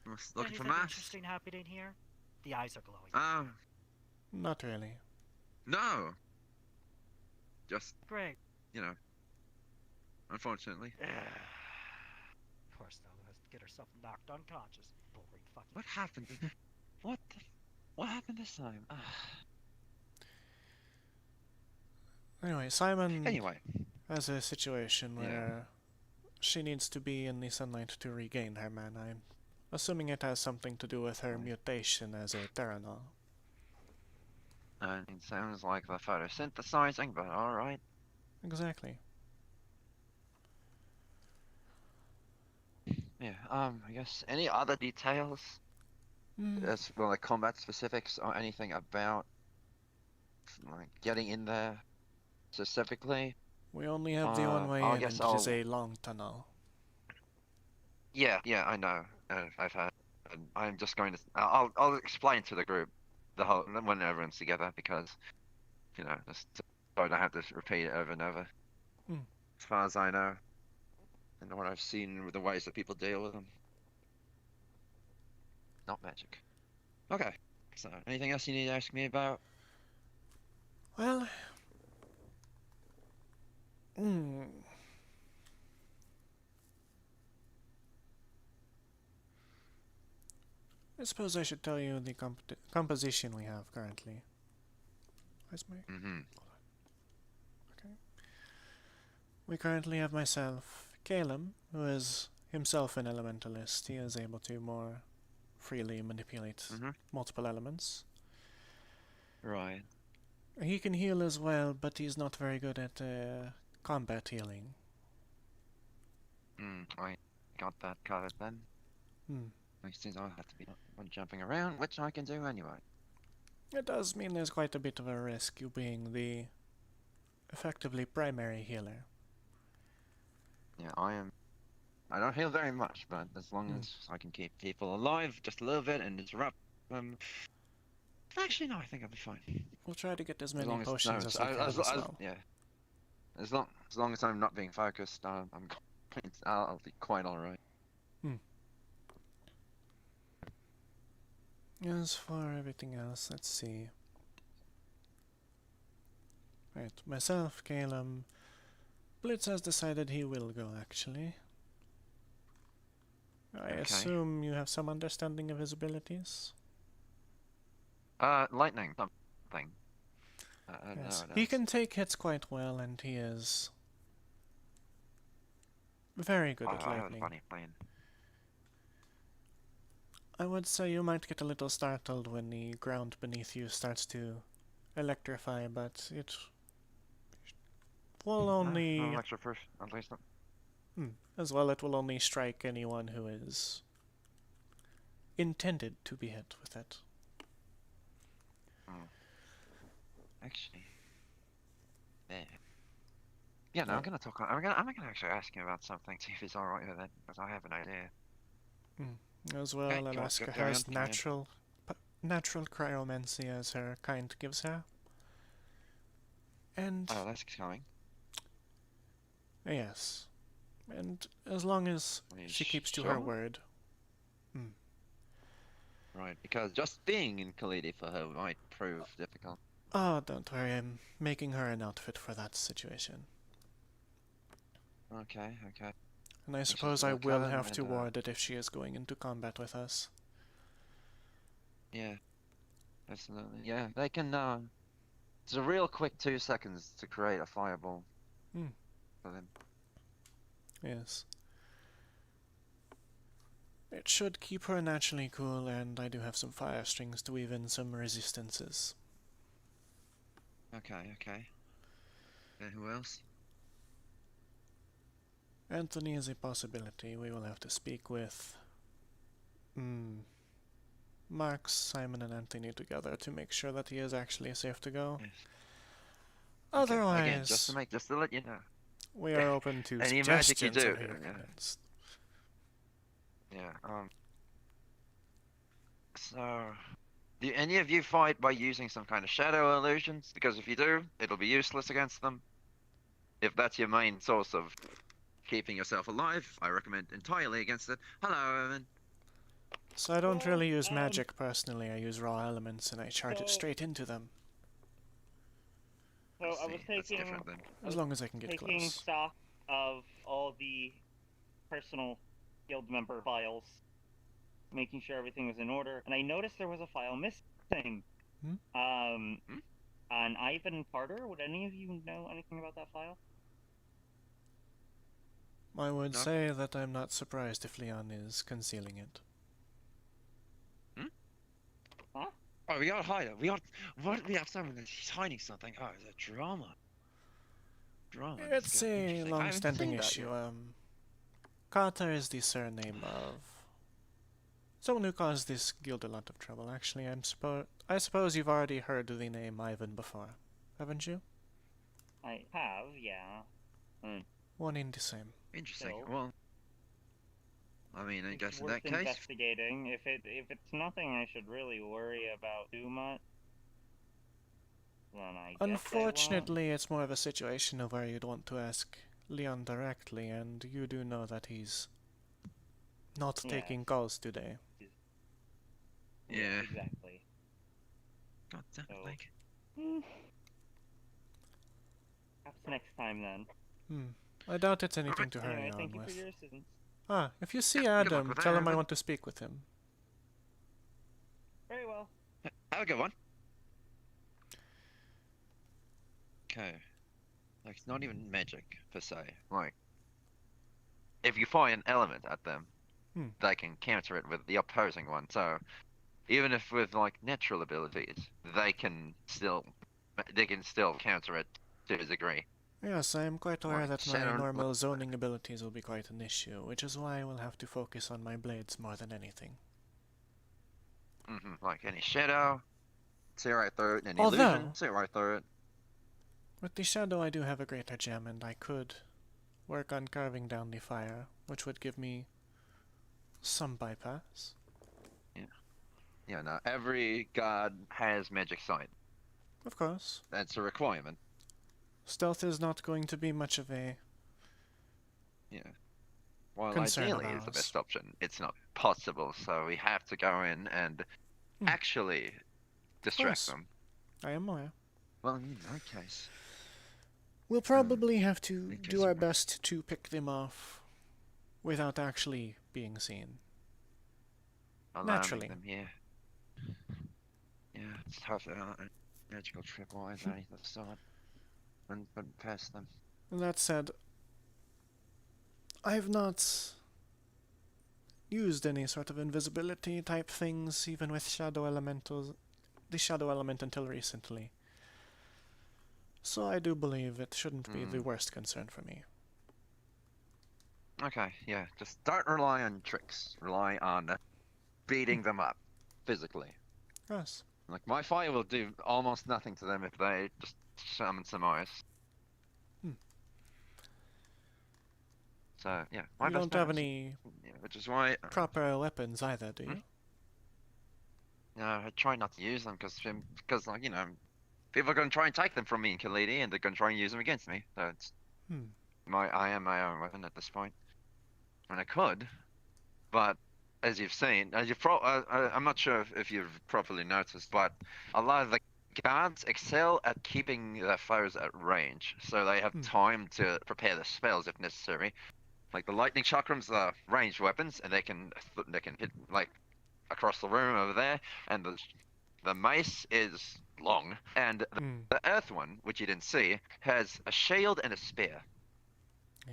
Looking for Anything mass? interesting happening here? The eyes are glowing. Not really. No! Just, Great. you know, unfortunately. Poor Stella has to get herself knocked unconscious. Boring fucking. What happened? What happened this time? Anyway, Simon has a situation where she needs to be in the sunlight to regain her mana. I'm assuming it has something to do with her mutation as a Terranol. It sounds like the photosynthesizing, but alright. Exactly. Yeah, I guess any other details? As well, like combat specifics or anything about like getting in there specifically? We only have the one way in, and it is a long tunnel. Yeah, I know. I've heard. I'm just going to. I'll explain to the group the whole when everyone's together because, you know, just so I don't have to repeat it over and over. As far as I know, and what I've seen with the ways that people deal with them. Not magic. Okay. So, anything else you need to ask me about? Well, I suppose I should tell you the composition we have currently. Where's my... Okay. We currently have myself, Caleb, who is himself an elementalist. He is able to more freely manipulate multiple elements. Right. He can heal as well, but he's not very good at combat healing. I got that covered then. Since I'll have to be jumping around, which I can do anyway. It does mean there's quite a bit of a risk, you being the effectively primary healer. Yeah, I don't heal very much, but as long as I can keep people alive just a little bit and interrupt them... Actually, no, I think I'll be fine. We'll try to get as many potions as we can as well. Yeah. As long as I'm not being focused, I'll be quite alright. As for everything else, let's see. Right, myself, Caleb. Blitz has decided he will go, actually. I assume you have some understanding of his abilities? Lightning, something. Yes. He can take hits quite well, and he is very good at lightning. I would say you might get a little startled when the ground beneath you starts to electrify, but it will only... As well, it will only strike anyone who is intended to be hit with it. actually. Yeah. Yeah, no, I'm gonna talk. I'm gonna actually ask him about something. See if he's all right with it, because I have an idea. As well, Okay, go on, Alaska carry has on, carry on. natural cryomancy as her kind gives her. And Oh, that's coming. yes, and as long as she keeps to her sure? word. Right, because just being in Khalidi for her might prove difficult. Oh, don't worry, I'm making her an outfit for that situation. Okay. And I suppose I will have to ward it if she is going into combat with us. Yeah. Absolutely. Yeah, they can, it's a real quick 2 seconds to create a fireball. For them. Yes. It should keep her naturally cool, and I do have some fire strings to weave in some resistances. Okay. And who else? Anthony is a possibility. We will have to speak with Max, Simon, and Anthony together to make sure that he is actually safe to go. Yes. Otherwise, again, just to let you know, we are open to any magic you suggestions do. of who you're convinced. Yeah. So, do any of you fight by using some kind of shadow illusions? Because if you do, it'll be useless against them. If that's your main source of keeping yourself alive, I recommend entirely against it. Hello, Evan. So I don't really use magic personally. I use raw elements and I charge it straight into them. So I was taking, as long as I can get taking close. stock of all the personal guild member files, making sure everything was in order, and I noticed there was a file missing. On Ivan Carter. Would any of you know anything about that file? I would say that I'm not surprised if Leon is concealing it. Huh? Oh, we gotta hide it. We have someone that's hiding something. Oh, it's a drama. It's a long-standing issue. Carter is the surname of someone who caused this guild a lot of trouble. Actually, I suppose you've already heard the name Ivan before, haven't you? I have, yeah. One in the same. Interesting. Still, Well, I mean, I guess it's in worth that case, investigating. If it's nothing I should really worry about too much, then I guess Unfortunately, it's more of a situation of where you'd want to ask Leon directly, and you do know that he's not taking calls today. Yeah. Exactly. God damn it, Mike. Perhaps next time then. I doubt it's anything to hurry Anyway, on thank you with. for your assistance. If you see Good luck Adam, with tell that, him I Adam. want to speak with him. Very well. Have a good one. Okay. Like, it's not even magic, per se. Like, if you fire an element at them, they can counter it with the opposing one. So, even if with, like, natural abilities, they can still counter it to a degree. Yes, I am quite aware Like that my shadow- normal zoning abilities will be quite an issue, which is why I will have to focus on my blades more than anything. Like any shadow, see right through it, any Although- illusion, see right through it. With the shadow I do have a greater gem, and I could work on carving down the fire, which would give me some bypass. Yeah, no, every god has magic sight. Of course. That's a requirement. Stealth is not going to be much of a Yeah. While concern of ideally is the ours. best option, it's not possible, so we have to go in and actually distract course. them. I am aware. Well, in that case, We'll probably have to do our best to pick them off without actually being seen. alarming Naturally. them, yeah. Yeah, it's tough. Magical tripwires, anything of the sort. And past them. That said, I have not used any sort of invisibility type things, even with shadow elementals, the shadow element until recently. So I do believe it shouldn't be the worst concern for me. Okay, yeah, just don't rely on tricks. Rely on beating them up physically. Yes. Like, my fire will do almost nothing to them if they just summon some ice. So, yeah. You don't have any yeah, which is why... proper weapons either, do you? No, I try not to use them because, like, you know, people are going to try and take them from me in Khalidi, and they're going to try and use them against me. So it's I am my own weapon at this point. And I could, but as you've seen, I'm not sure if you've properly noticed, but a lot of the guards excel at keeping their foes at range, so they have time to prepare their spells if necessary. Like the lightning chakrams are ranged weapons, and they can hit like across the room over there, and the mace is long, and the earth one, which you didn't see, has a shield and a spear.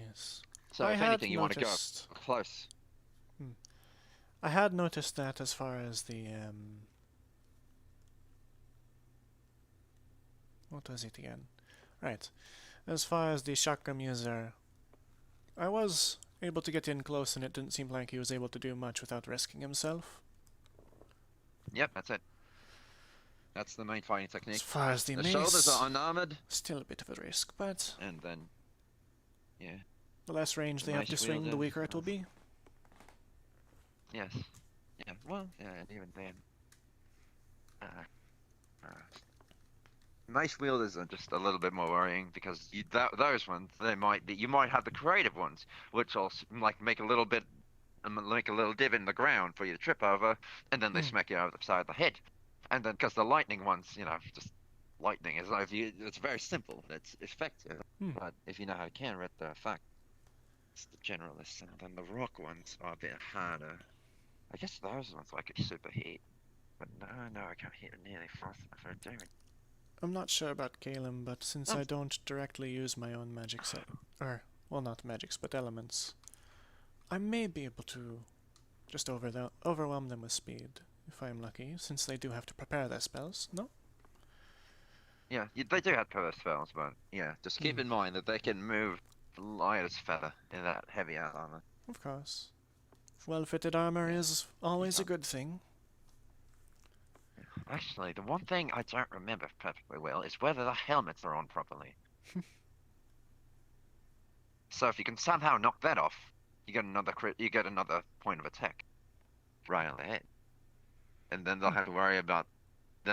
Yes. So if anything, you want to go close. I had noticed that as far as the what was it again? Right. As far as the chakram user, I was able to get in close, and it didn't seem like he was able to do much without risking himself. Yep, that's it. That's the main fighting technique. As far as the mace, shoulders are unarmored. Still a bit of a risk, but... And then, yeah. The less range they have to swing, the weaker it will be. Yes. Yeah, well, yeah, and even then... mace wielders are just a little bit more worrying, because those ones, you might have the creative ones, which will, like, make a little divot in the ground for you to trip over, and then they smack you over the side of the head. And then, because the lightning ones, you know, just lightning is it's very simple, it's effective, but if you know how to counter it, the effect, it's the generalists, and then the rock ones are a bit harder. I guess those ones I could superheat, but no, I can't hit it nearly fast enough for doing it. I'm not sure about Calum, but since I don't directly use my own magics, well, not magics, but elements, I may be able to just overwhelm them with speed, if I'm lucky, since they do have to prepare their spells, no? Yeah, they do have prepare spells, but yeah, just keep in mind that they can move light as feather in that heavy armor. Of course. Well-fitted armor is always a good thing. Actually, the one thing I don't remember perfectly well is whether the helmets are on properly. So if you can somehow knock that off, you get another point of attack right on the head. And then they'll have to worry about they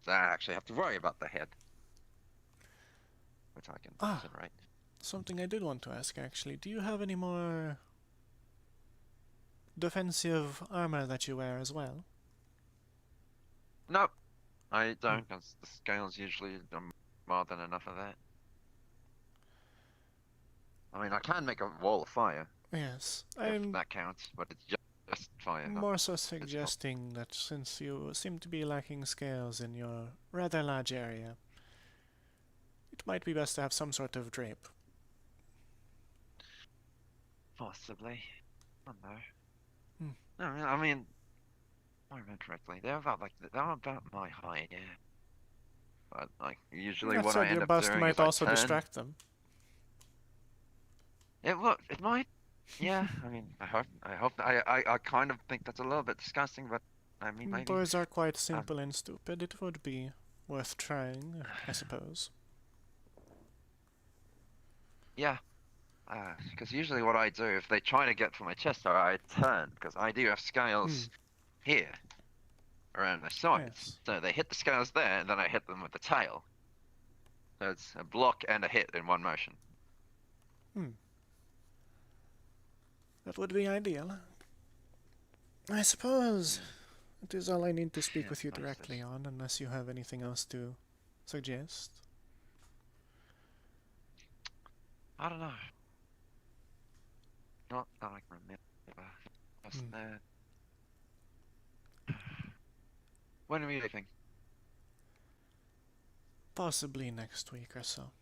actually have to worry about the head. Which I can considerate. Something I did want to ask, actually. Do you have any more defensive armor that you wear as well? No, I don't, because the scales usually are more than enough of that. I mean, I can make a wall of fire. Yes, if that counts, but it's just fire. More so suggesting that since you seem to be lacking scales in your rather large area, it might be best to have some sort of drape. Possibly. I don't know. No, I mean, I remember correctly, they're about my height, yeah. But like usually what I end up doing is your bust might also distract them. It might. Yeah, I mean, I kind of think that's a little bit disgusting, but I mean, maybe. Boys are quite simple and stupid. It would be worth trying, I suppose. Yeah. Because usually what I do, if they try to get for my chest, I turn, because I do have scales here, around my sides. Yes. So they hit the scales there, and then I hit them with the tail. So it's a block and a hit in one motion. That would be ideal. I suppose it is all I need to speak with you directly on, unless you have anything else to suggest. I don't know. Not that I can remember. Just that. When are we leaving? Possibly next week or so.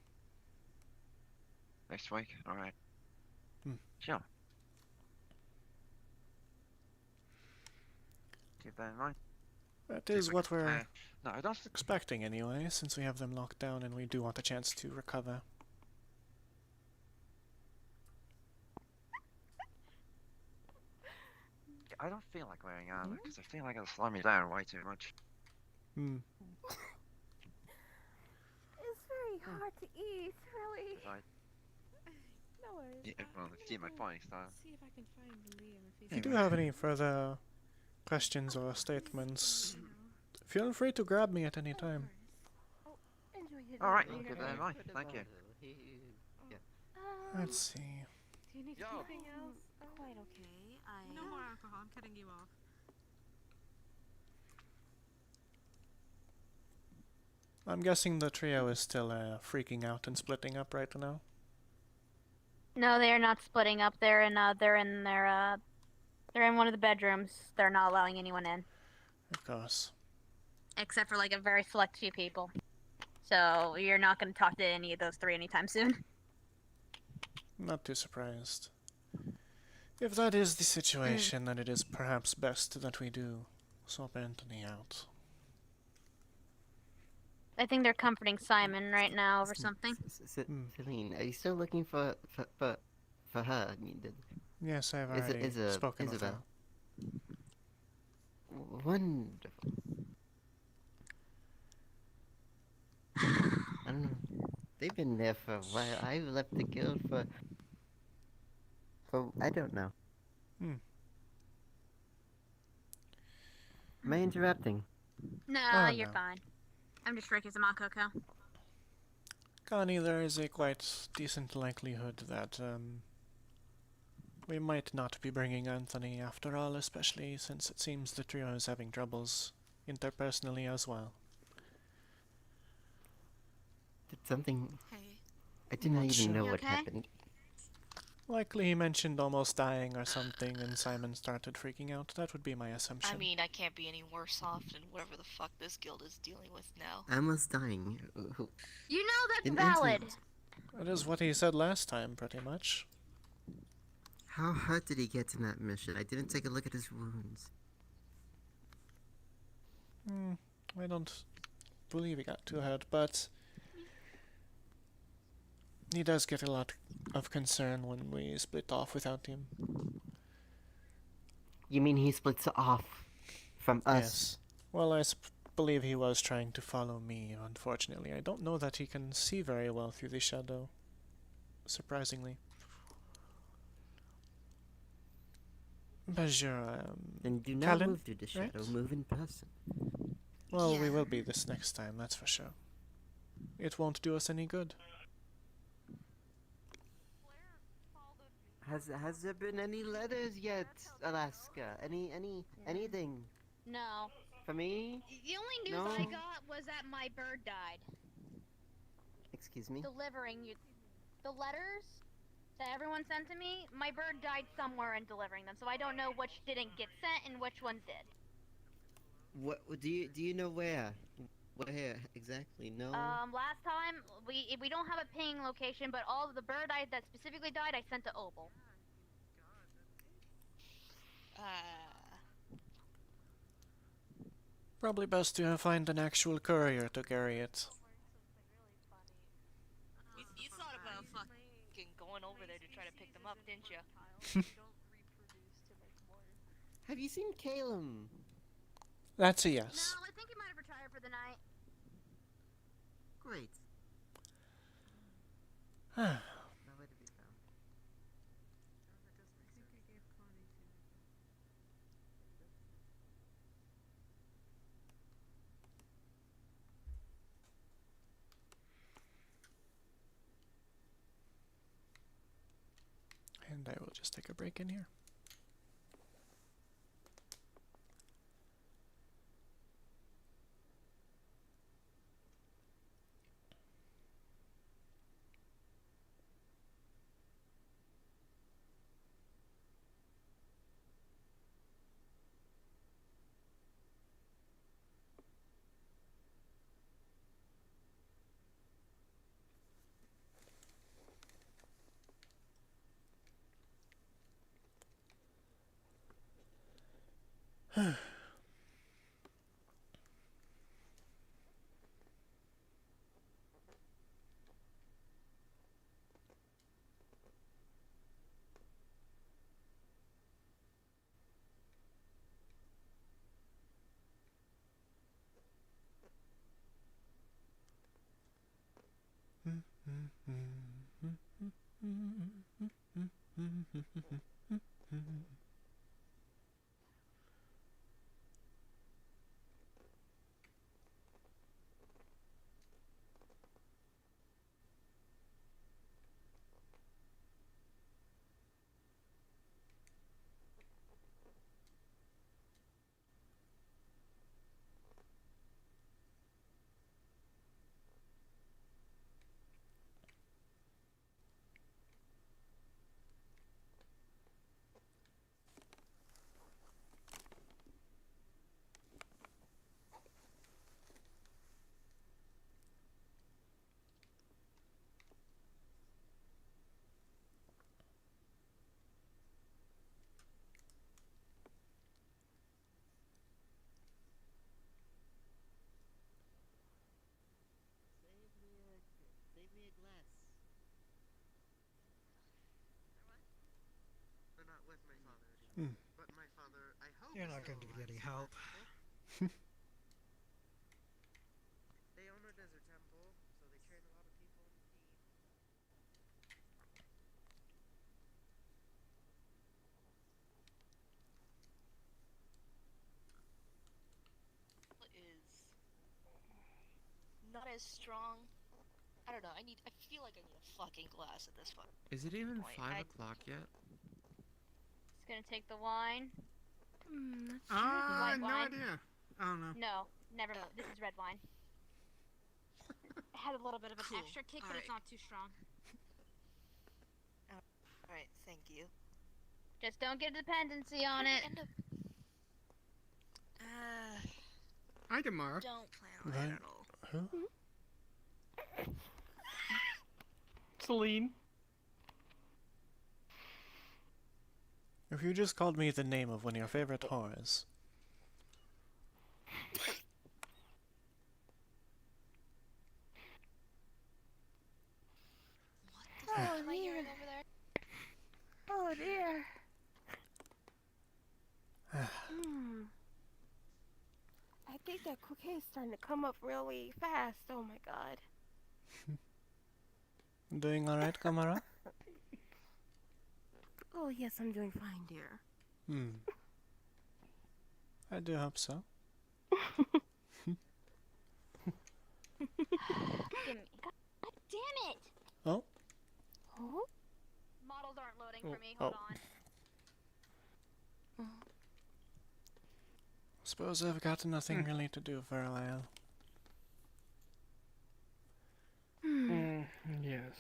Next week? Alright. Sure. Keep that in mind. That is what we're no, I don't expecting anyway, since we have them locked down and we do want a chance to recover. I don't feel like wearing armor, because I feel like it'll slow me down way too much. Hmm. It's very hard to eat, really. Right. No worries. Yeah, well, see my fighting style. See if I can find Liam if If you do have any further questions or statements, feel free to grab me at any time. Alright, I'll keep that in mind. Thank you. Let's see. Do you need Yo. anything else? Quite okay. No more alcohol. I'm cutting you off. I'm guessing the trio is still freaking out and splitting up right now. No, they are not splitting up. They're in one of the bedrooms. They're not allowing anyone in. Of course. Except for like a very select few people. So you're not going to talk to any of those three anytime soon. Not too surprised. If that is the situation, then it is perhaps best that we do swap Anthony out. I think they're comforting Simon right now over something. Seline, are you still looking for her? I mean, Yes, I've already spoken with her. Wonderful. I don't know. They've been there for a while. I left the guild for I don't know. Am I interrupting? No, you're fine. I'm just drinking some hot cocoa. Connie, there is a quite decent likelihood that we might not be bringing Anthony after all, especially since it seems the trio is having troubles interpersonally as well. Did something... I didn't even know what happened. Likely he mentioned almost dying or something and Simon started freaking out. That would be my assumption. I mean, I can't be any worse off than whatever the fuck this guild is dealing with now. I'm almost dying. You know that's Didn't valid. That is what he said last time, pretty much. How hurt did he get in that mission? I didn't take a look at his wounds. I don't believe he got too hurt, but he does get a lot of concern when we split off without him. You mean he splits off from us? Yes. Well, I believe he was trying to follow me, unfortunately. I don't know that he can see very well through the shadow, surprisingly. Bonjour, Then do not Callan, move through the shadow, right? move in person. Well, we will be this next time, that's for sure. It won't do us any good. Has there been any letters yet, Alaska? Anything? No. For me? The only news No. I got was that my bird died. Excuse me? Delivering you the letters that everyone sent to me. My bird died somewhere in delivering them, so I don't know which didn't get sent and which one did. What do you know where? Where exactly? No. Last time we don't have a ping location, but all of the bird that specifically died, I sent to Opal. Probably best to find an actual courier to carry it. You thought about fucking going over there to try to pick them up, didn't you? Have you seen Calum? That's a yes. No, I think he might have retired for the night. Great. Nowhere to be found. And I will just take a break in here. Save me a glass. They're not with my father anymore. But my father, I hope. You're not going to get any help. They own a desert temple, so they train a lot of people in the Is not as strong. I don't know. I feel like I need a fucking glass at this point. Is it even point. 5 o'clock yet? It's gonna take the wine. Ah, White no wine. idea. I don't know. No, never. This is red wine. It had a little bit of an Cool. extra kick, but Alright. it's not too strong. Alright, thank you. Just don't get dependency on it. Hi, Gamara. Don't plan on that at all. Who? Seline. If you just called me the name of one of your favorite horrors. What the fuck am I hearing over there? Oh dear. I think that cocaine's starting to come up really fast. Oh my god. Doing alright, Kamara? Oh yes, I'm doing fine, dear. I do hope so. Give me. God damn it! Oh? Oh? Models aren't loading Oh, for me. Hold oh. on. Suppose I've got nothing really to do for a while. Yes.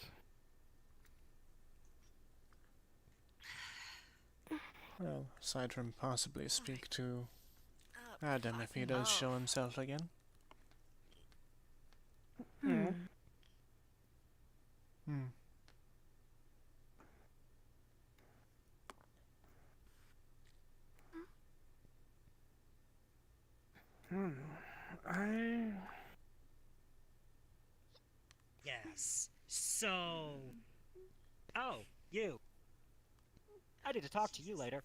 Well, aside from possibly speak to Adam if he does show himself again. Yes. So. Oh, you. I need to talk to you later.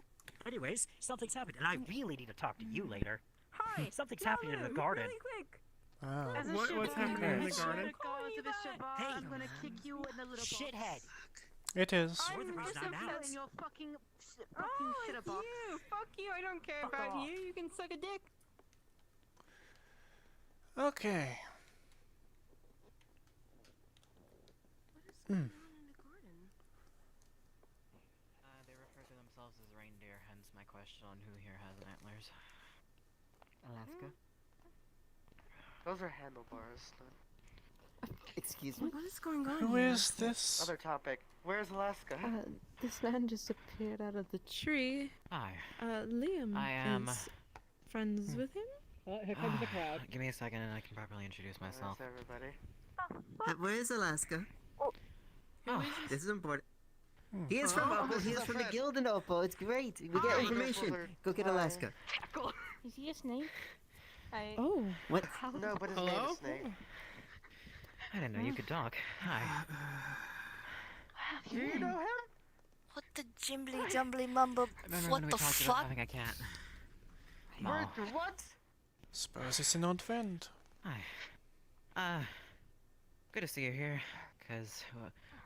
Anyways, something's happened, and I really need to talk to you later. Hi. Something's happening in the garden. Really quick. Ah. As a What's Shabbat, happening in the garden? Regardless of a Shabbat, Hey, I'm gonna kick you in the little shithead. It is. You're the reason I'm out. telling your fucking shitter box. You. Fuck you. I don't care Fuck about off. you. You can suck a dick. Okay. What is going on in the garden? They refer to themselves as reindeer, hence my question on who here has antlers. Alaska? Those are handlebars. Excuse me? What is going on Who here? is this? Other topic. Where's Alaska? This man just appeared out of the tree. Hi. Liam I am. is friends with him? Here comes the crowd. Give me a second and I can properly introduce myself. Where's everybody? Where is Alaska? Oh, This is important. He is from Opal. this He is is a from the friend. guild in Opal. It's great. We get information. Go get Alaska. Is he a snake? Oh. What? No, but his name Hello? is Snake. I didn't know you could talk. Hi. Do you know him? What the jimbly jumbly mumble? No, What we the talked about fuck? having a cat. No. What? Suppose it's an old friend. Hi. Good to see you here, because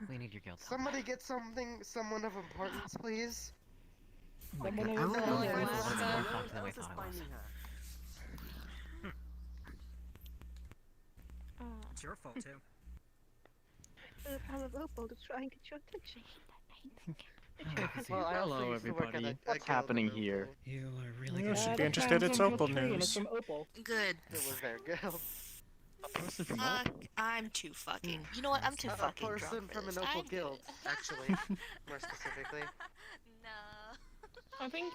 we need your guild help. Somebody get someone of importance, please. Okay. Someone Oh, of well, importance. it's a lot more fucked than we thought it was. It's your fault, too. The power of Opal to try and get your attention. Well, I also Hello, used to work at everybody. a What's guild happening in here? You are really You good. should be interested. It's Opal news. Good. It was their guild. Fuck, I'm too fucking. You know what? I'm too A fucking person drunk for from an this. Opal guild, actually, more specifically. I think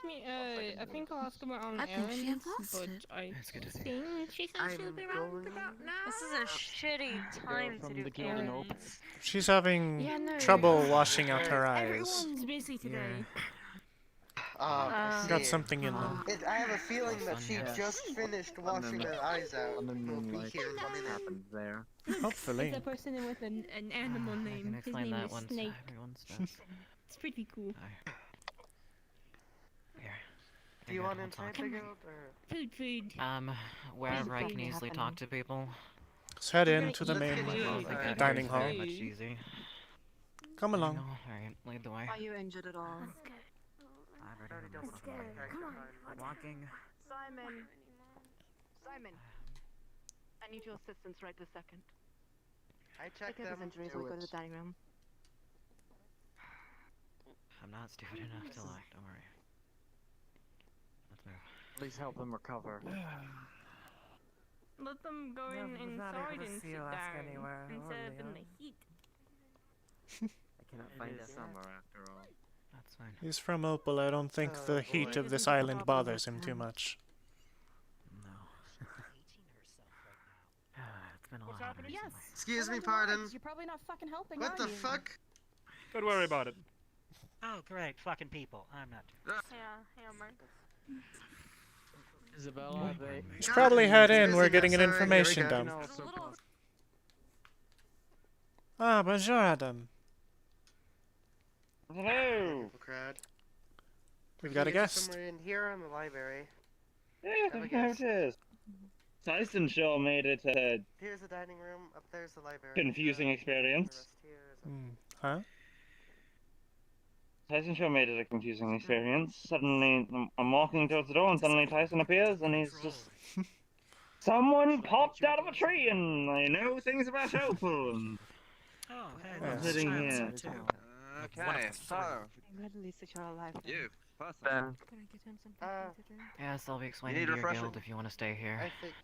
I'll ask about on I think she errands, has but it. I It's good to see think she said she'll be around about now. This is a shitty time to do errands. She's having Yeah, no. trouble washing out her eyes. Everyone's busy today. Got something in them. I have a feeling that she just finished washing her eyes out. We'll be here in a minute. Happens there. Hopefully. It's a person with an animal name. I can His explain name that is once Snake. everyone's done. It's pretty cool. Here. Do you want to I'll inside talk. the guild, or? Food. Wherever I can easily talk to people. Let's head into the Let's main get you inside. dining hall. Much easy. Come along. Alright, lead the way. Are you injured at all? I've already done this. Come on. Walking. Simon, I need your assistance right this second. I checked Take care of them. his injuries. We'll go to the dining room. I'm not stupid enough to lie, don't worry. Let's move. Please help him recover. Let them go inside and sit down instead of in the heat. I cannot find summer after all. That's fine. He's from Opal. I don't think the heat of this island bothers him too much. No. It's been a lot hotter Yes. recently. Excuse me, pardon. You're probably not fucking helping. What are the you? fuck? Don't worry about it. Oh, great, fucking people. I'm not. Yeah, Marcus. Isabella, He's probably head in. Busy We're getting an now, sorry, here we information go. dump. Ah, bonjour, Adam. Hello. Crowd. We've got a guest. Somewhere in here in the library. Yeah, Have a I've guest. noticed. Tyson Shaw made it a Here's the dining room. Up there's the library. confusing experience. Huh? Tyson Shaw made it a confusing experience. Suddenly, I'm walking towards the door, and suddenly Tyson appears, and he's just... Someone popped out of a tree, and I know things about Opal. And Oh, hey, Yeah. I'm sitting here. Okay, so I'm glad at least that you're alive. you, person. Can I get him something to drink? Yes, I'll be explaining need to your refreshing? guild if you want to stay here. I think.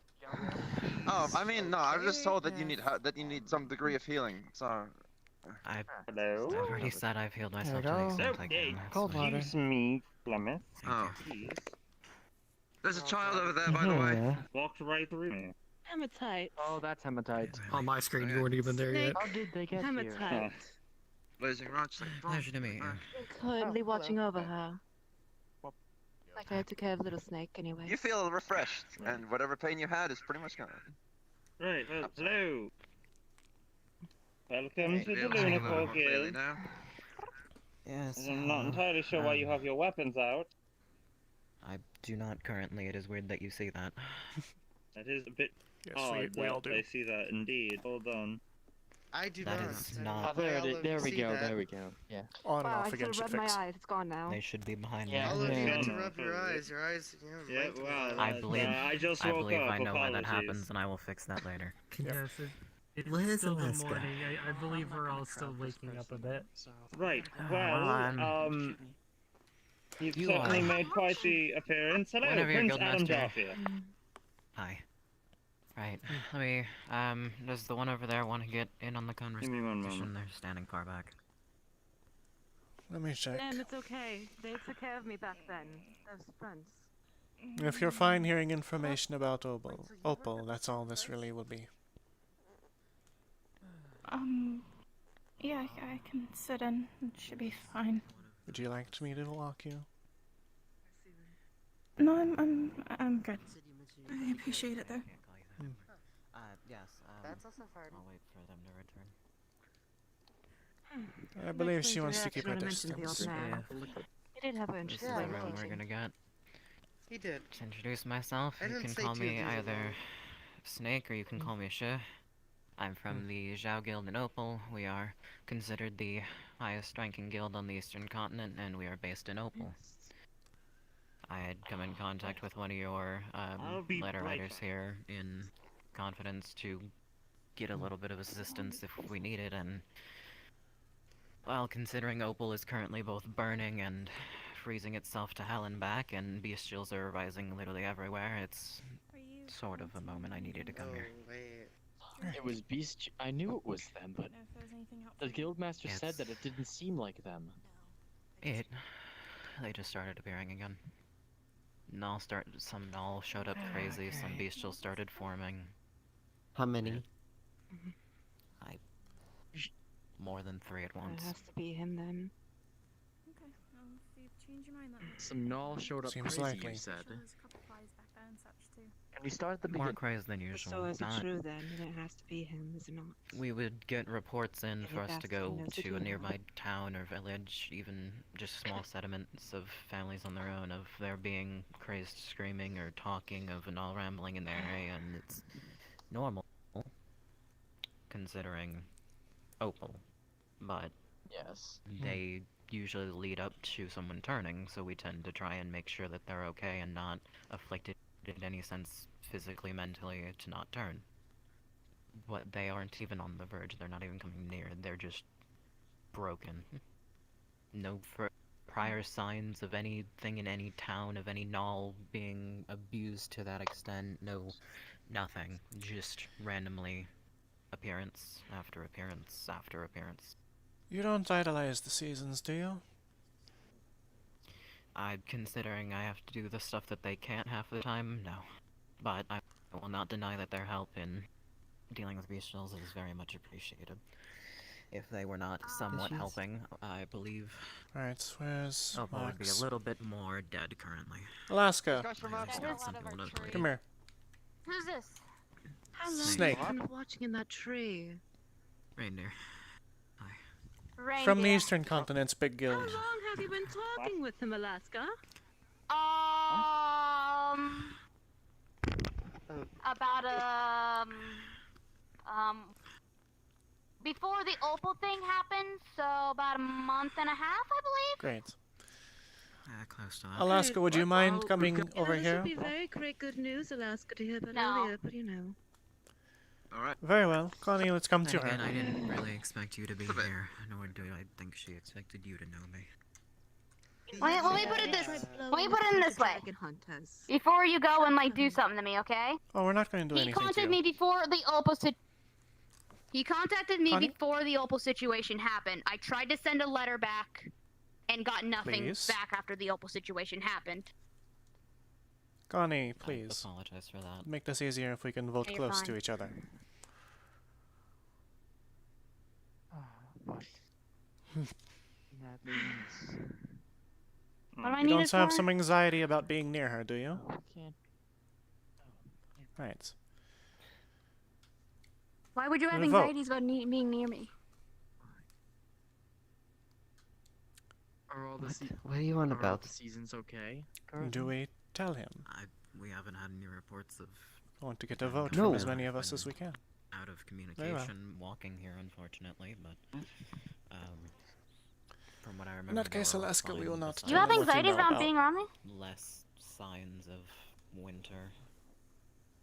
Oh, I mean, no, I was just told that you need some degree of healing. So, I've Hello? already said I've healed myself to There the we go. extent I Okay, can. That's Cold fine. water. excuse me, Plymouth. oh, there's a child over there, by the way. Walked right through me. Hematite. Oh, that's hematite. On my screen, you weren't even there yet. How did they get here? Hematite. Blazing Ranch. Pleasure to meet you. Currently watching hello. over her. Like I took care of Little Snake anyway. You feel refreshed, and whatever pain you had is pretty much gone. Right, well, hello. Welcome to the Feel Lunacore really Guild. now. Yes. I'm not entirely sure why you have your weapons out. I do not currently. It is weird that you say that. That is a bit Yes, odd we all that do. I see that, indeed. Hold on. I do That not. is I not- don't know why all of There you we see go, that. there we go. Yeah. On and Wow, off I again should should have rubbed fix. my eyes. It's gone now. They should be behind Yeah. All me. of you Yeah. had to rub your eyes. Your eyes, Yeah, might be well, bad. I believe. I just I woke believe up. I know why that Apologies. happens, and I will fix that later. Yes, it's Where's still the Alaska? morning. I believe we're all still waking up a bit. So. Right, well, I'm- you've You certainly are. made quite the appearance. Hello, Whenever your Prince Adam guildmaster- Jarfia. Hi. Right. Let me. Does the one over there want to get in on the conversation? Give me 1 moment. They're standing far back. Let me check. It's okay. They took care of me back then. As friends. If you're fine hearing information about Opal, that's all this really will be. Yeah, I can sit in. It should be fine. Would you like me to walk you? No, I'm good. I appreciate it though. Yes. That's also fine. I'll wait for them to return. I believe she wants to Direction keep her when I mentioned the old distance. man. He did have her This is interested the in room we're teaching. gonna get. He did. To introduce myself, I you didn't can say call two of me these either alone. Snake or you can call me Sha. I'm from the Zhao Guild in Opal. We are considered the highest ranking guild on the Eastern Continent, and we are based in Opal. I had come in contact with one of your letter writers here in confidence to get a little bit of assistance if we need it, and well, considering Opal is currently both burning and freezing itself to hell and back, and bestials are rising literally everywhere, it's sort of a moment I needed to come here. It was beast. I knew it was them, but the guildmaster said that it didn't seem like them. They just started appearing again. Some all showed up crazy, some bestials started forming. How many? More than 3 at once. It has to be him then. Okay, if you change your mind, let me Some Null showed up Seems crazy, likely. you said. There's a couple flies back there and such too. Can we start at the More beginning? crazy than usual. So is it Not- true then? It has to be him, is it not? We would get reports in for us to bastard go knows to to do a that. nearby town or village, even just small settlements of families on their own, of there being crazed screaming or talking of an all rambling in their area, and it's normal, considering Opal. But yes, they usually lead up to someone turning, so we tend to try and make sure that they're okay and not afflicted in any sense, physically, mentally, to not turn. But they aren't even on the verge, they're not even coming near, they're just broken. No prior signs of anything in any town, of any Null being abused to that extent, nothing. Just randomly appearance after appearance after appearance. You don't idolize the seasons, do you? Considering I have to do the stuff that they can't half the time, no. But I will not deny that their help in dealing with bestials is very much appreciated. If they were not somewhat helping, I believe Alright, where's Opal would be a Max? little bit more dead currently. Alaska! Come here. Who's this? How long Snake. have you been watching in that tree? Reindeer. From the Eastern Continent's big guild. How long have you been talking with him, Alaska? About before the Opal thing happened, so about a month and a half, I believe. Great. Close to that. Alaska, would you mind coming over This here? would be very great good news, Alaska, to hear about No. earlier, but you know. Alright. Very well. Connie, let's come to And again, her. I didn't really expect you to be here, nor did I think she expected you to know me. Let me put it this way. Before you go and like do something to me, okay? Oh, we're not going to do He anything to contacted you. me before the Opal He contacted me Connie? before the Opal situation happened. I tried to send a letter back and got nothing Please? back after the Opal situation happened. Connie, please. I apologize for that. Make this easier if we can vote You're close fine. to each other. That means... What do I You need don't it have for? some anxiety about being near her, do you? Can't. Right. Why would you have Wanna vote? anxieties about being near me? Are all the What are you on Are all about? the seasons okay? Do we tell him? We haven't had any reports of I want to get a vote No. from as many of us as we can. out of Very well. communication walking here, unfortunately, but from what I remember, In that they case, were all Alaska, we fine will not besides You have tell them what anxiety know about about. being around me? less signs of winter.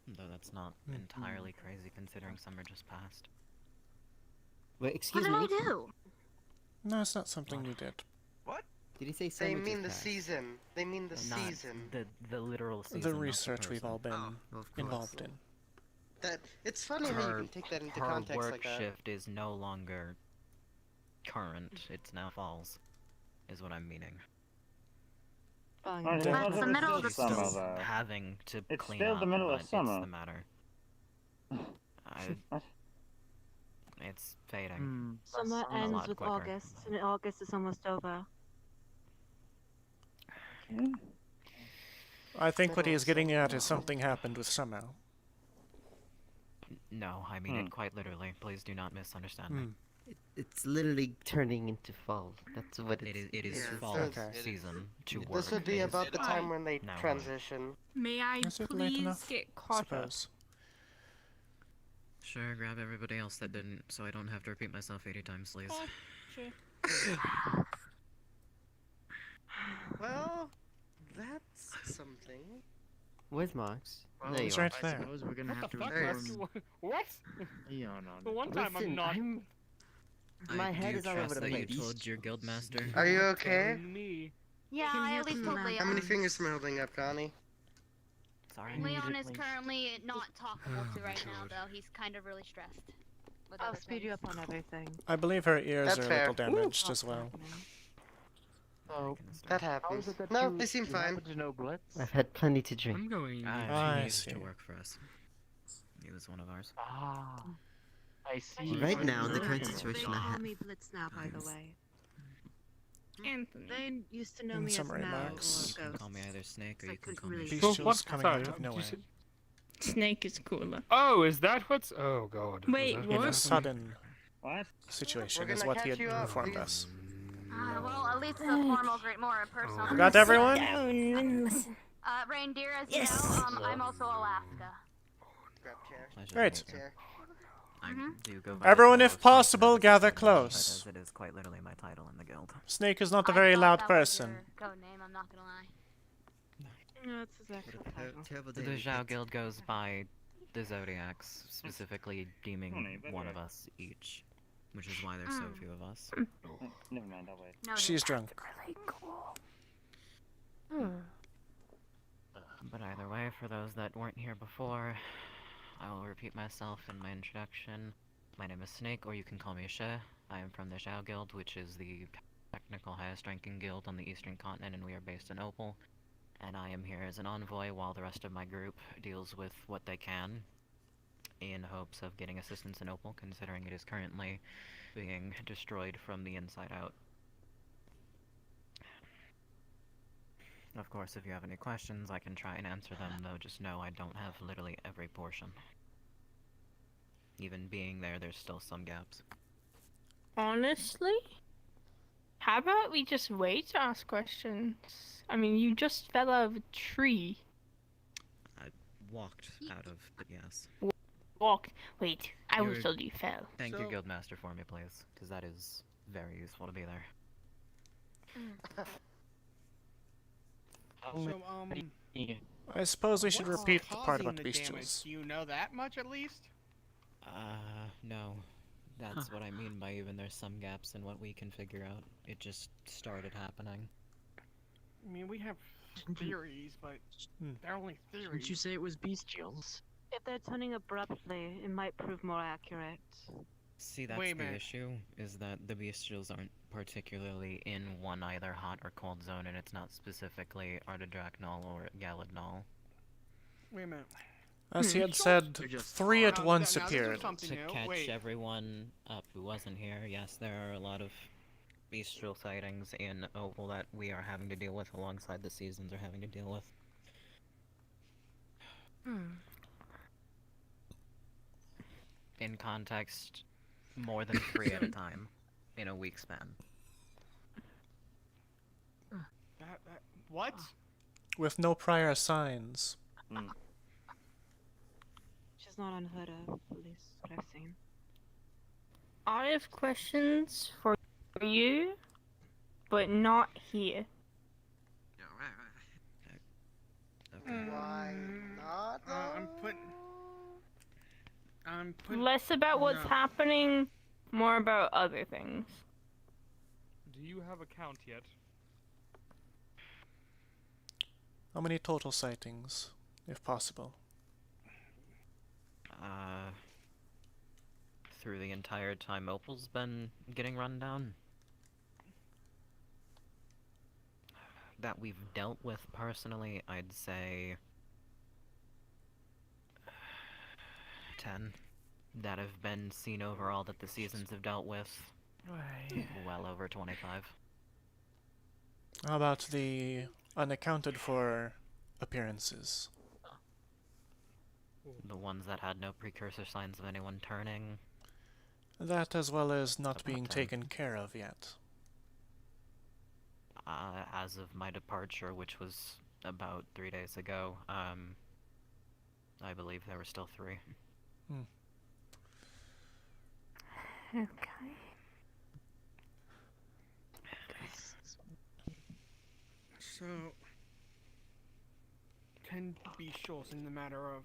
Though that's not entirely crazy considering summer just passed. Wait, What excuse did me. I do? No, it's not something you did. Did you say They summer mean just the passed? season. They mean the Not season. the literal season. The not research we've person. all been Of course. involved in. That it's funny how you can take that into her context work like that. shift is no longer current. It's now falls, is what I'm meaning. Alright, Then- well, That's the it's middle of still the summer, Still though. having to It's clean still up, the middle of but summer. It's the matter. It's fading. Summer a ends lot with quicker. August, and August is almost over. I think what he is getting at is something happened with summer. No, I mean it quite literally. Please do not misunderstand me. It's literally turning into fall. That's what It it's... is Yeah, fall okay. season to work. This would be phase. about the time when they Now, transition. May I Is it late please enough? get caught up? Suppose. Sure, grab everybody else that didn't, so I don't have to repeat myself 80 times, please. Sure. Well, that's something. Where's Marks? Well, There you He's are. right I there. suppose we're gonna have to fuck, reform. What? Leon on For it. one time, Listen, I'm not. My head do is all over trust the that place. you told your guildmaster. Are you okay? Telling me. Yeah, I at least told How Leon. many fingers am I holding up, Connie? Sorry. Leon is currently not talkable to right now, though. He's kind of really stressed. With I'll other speed you things. up on everything. I believe her ears That's are a fair. little damaged as well. So, That how happens. is it that No, you, they seem you fine. happen to know Blitz? I've had plenty to drink. I'm going. I He used see. to work for us. He was one of ours. Ah, I see. Right now, the current They situation I call have. me Blitz now, by the way. Anthony. They used to know In me as summary, Mal or Max. You can Ghost. call me either Snake or So I you can couldn't call me really- Shit. Bestials coming Sorry, out of did you nowhere. say- Snake is cooler. Oh, is that what's? Oh god. Wait, Was that In a what? sudden What? situation We're is gonna what he catch had you up, informed please. us. Well, at least it's a formal, more personal. We got everyone? Reindeer, as you know, I'm also Alaska. Grab chair. Pleasure Great. to meet you. Chair. I Mhm. do go by Everyone, the if title of Snake possible, Services gather Admin, close. but as it is quite literally my title in the guild. Snake is not a I very thought loud that was person. your code name, I'm not gonna lie. No, it's his actual title. Terrible day. The we Zhao picked. Guild goes by the Zodiacs, specifically deeming one of us each, which is why there's so few of us. Never mind, I'll wait. No, She's drunk. really cool. But either way, for those that weren't here before, I will repeat myself in my introduction. My name is Snake, or you can call me She. I am from the Zhao Guild, which is the technical highest ranking guild on the eastern continent, and we are based in Opal. And I am here as an envoy while the rest of my group deals with what they can, in hopes of getting assistance in Opal, considering it is currently being destroyed from the inside out. Of course, if you have any questions, I can try and answer them, though just know I don't have literally every portion. Even being there, there's still some gaps. Honestly, how about we just wait to ask questions? I mean, you just fell out of a tree. I walked out of, but yes. Walked. Wait, I You're- was told you fell. Thank your So- guildmaster for me, please, because that is very useful to be there. So, I suppose we should what's repeat the part causing about the bestials. damage? Do you know that much at least? No. That's what I mean by even there's some gaps in what we can figure out. It just started happening. I mean, we have theories, but they're only theories. Didn't you say it was bestials? If they're turning abruptly, it might prove more accurate. See, that's Wait a the minute. issue, is that the bestials aren't particularly in one either hot or cold zone, and it's not specifically Artidraknol or Galadnol. Wait a minute. As he had Bestials? said, They're just- 3 at Now, once now this is appeared. something To new. catch Wait. everyone up who wasn't here, yes, there are a lot of bestial sightings in Opal that we are having to deal with alongside the seasons are having to deal with. In context, more than 3 at a time in a week span. What? With no prior signs. She's not unheard of, at least what I've seen. I have questions for you, but not here. Why not? I'm putting. Less about what's No. happening, more about other things. Do you have a count yet? How many total sightings, if possible? Through the entire time Opal's been getting run down. That we've dealt with personally, I'd say 10 that have been seen overall that the seasons have dealt with. Well over 25. How about the unaccounted for appearances? The ones that had no precursor signs of anyone turning. That as well as not About being 10. taken care of yet. As of my departure, which was about 3 days ago, I believe there were still 3. Okay. So, 10 bestials in the matter of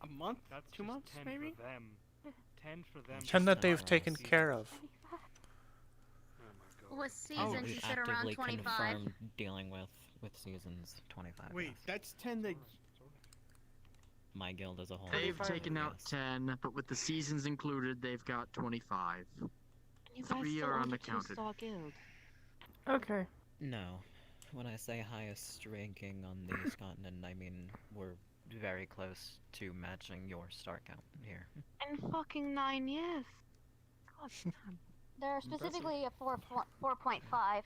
a month? That's 2 just months, 10 maybe? for them. 10 for them. 10 that they've Nice. taken care of. With seasons, We've you said around actively 25. confirmed dealing with seasons 25. Wait, yes. that's 10 that... My guild as a whole. They've taken out yes. 10, but with the seasons included, they've got 25. You guys 3 still are own the unaccounted. two-star guild. Okay. No. When I say highest ranking on the continent, I mean we're very close to matching your star count here. In fucking 9 years. God damn. They're specifically a 4.5. Fuck.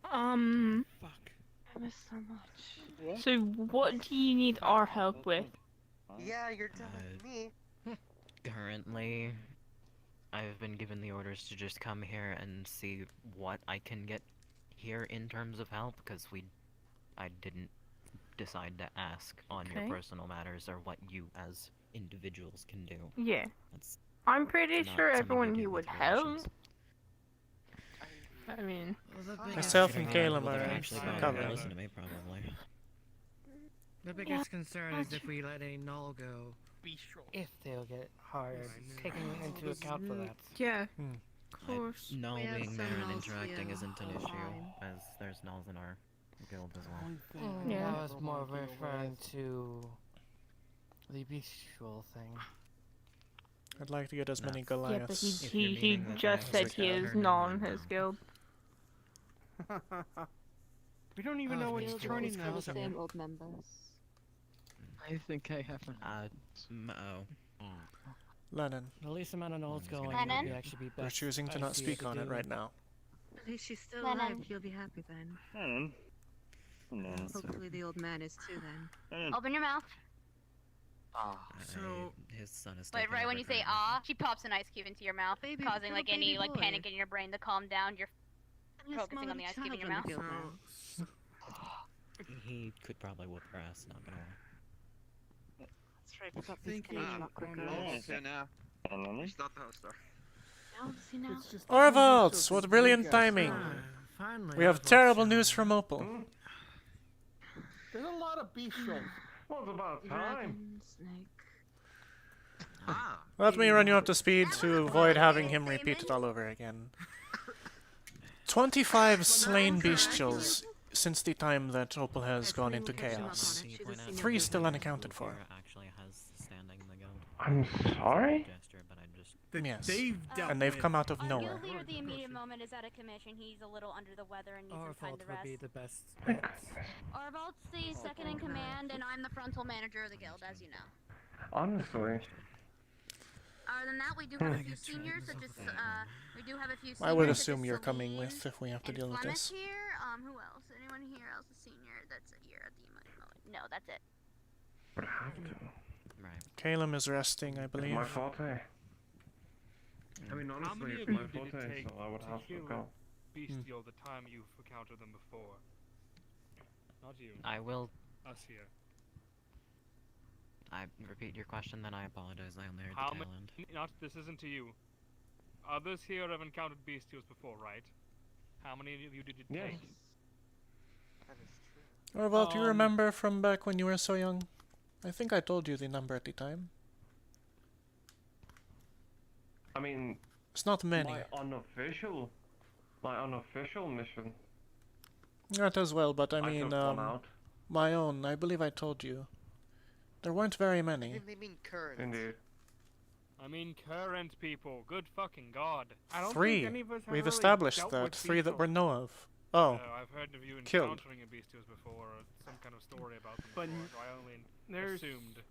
I miss so much. So what do you need our help with? Yeah, you're telling me. Currently, I've been given the orders to just come here and see what I can get here in terms of help, because I didn't decide to ask on your Okay. personal matters or what you as individuals can do. Yeah. That's I'm pretty not sure something everyone we do here with would help. relations. I mean, Myself and Yeah, Caleb well, are they're actually going to covered. listen to me, probably. The biggest concern is if we let a null go, if they'll get hired, taking into account for that. yeah. Of course. Null We have being some there and nulls interacting here isn't an all the issue, time. as there's nulls in our guild as well. Yeah. I was more referring to the bestial thing. I'd like to get as many Yeah, but Goliaths. If you're he meaning that just that's said he like is turning not them in his down. guild. We don't even know what's Guild turning is them. full of same old members. I think I have Lennon, The least amount of nulls going Lennon? would actually be best. we're choosing to I not see speak to on it do. right now. At least she's still Lennon. alive. You'll be happy then. No. Hopefully the old man is too then. Open your mouth. So- His son is But taking right over when you say currently. ah, she pops an ice cube into your mouth, Baby, causing little like any baby like boy. panic in your brain to calm down. You're And you're focusing smaller on the than ice cube in child your on mouth. the guild now. He could probably whoop her ass, not gonna lie. That's right, pick up these Thank you. Canadian awkward Oh, girls. So now, you start the host star. Now, see now? It's just Orvalds, two what bestials brilliant that you timing! guys- Finally. We have terrible news from Opal. There's a lot of bestials. Well, it's about time. Dragon, snake. Ah. Let me run you up to speed to avoid having him repeat it all over again. 25 slain bestials since the time that Opal has gone into chaos. 3 still unaccounted for. Actually has standing in the guild. I'm sorry? Gesture, but I just Yes. dealt And they've with. come out of Our nowhere. guild leader at the immediate moment is out of commission. He's a little under the weather and needs to find Orvald the would rest. be the best. Orvald's the second in command, and I'm the frontal manager of the guild, as you know. Honestly. Other than that, we do have a few seniors, such as we do have a few. I would seniors, such assume as you're coming Seline with if we have to and deal with Flemish this. here. Who else? Anyone here else a senior? That's a year at the moment. No, that's it. Would have to. right. Caleb is resting, I It's believe. my forte. I mean, How honestly, many it's of my you did it forte, take so I would have to kill go. bestial the time you've encountered them before? Not you. I will. Us here. I repeat your question, then I apologize. I only heard How the tail many? end. Not this isn't to you. Others here have encountered bestials before, right? How many of you did it Yes. take? Orvald, do you remember from back when you were so young? I think I told you the number at the time. I mean, It's not many. my unofficial mission. Not as well, but I I mean, took one out. my own, I believe I told you. There weren't very many. They mean current. Indeed. I mean, current people. Good fucking god. I don't 3. think any of us have We've really established dealt that. with 3 that bestials. we know of. Oh, I've heard of you killed. encountering a bestials before, or some kind of story about them But before, so I only there's- assumed.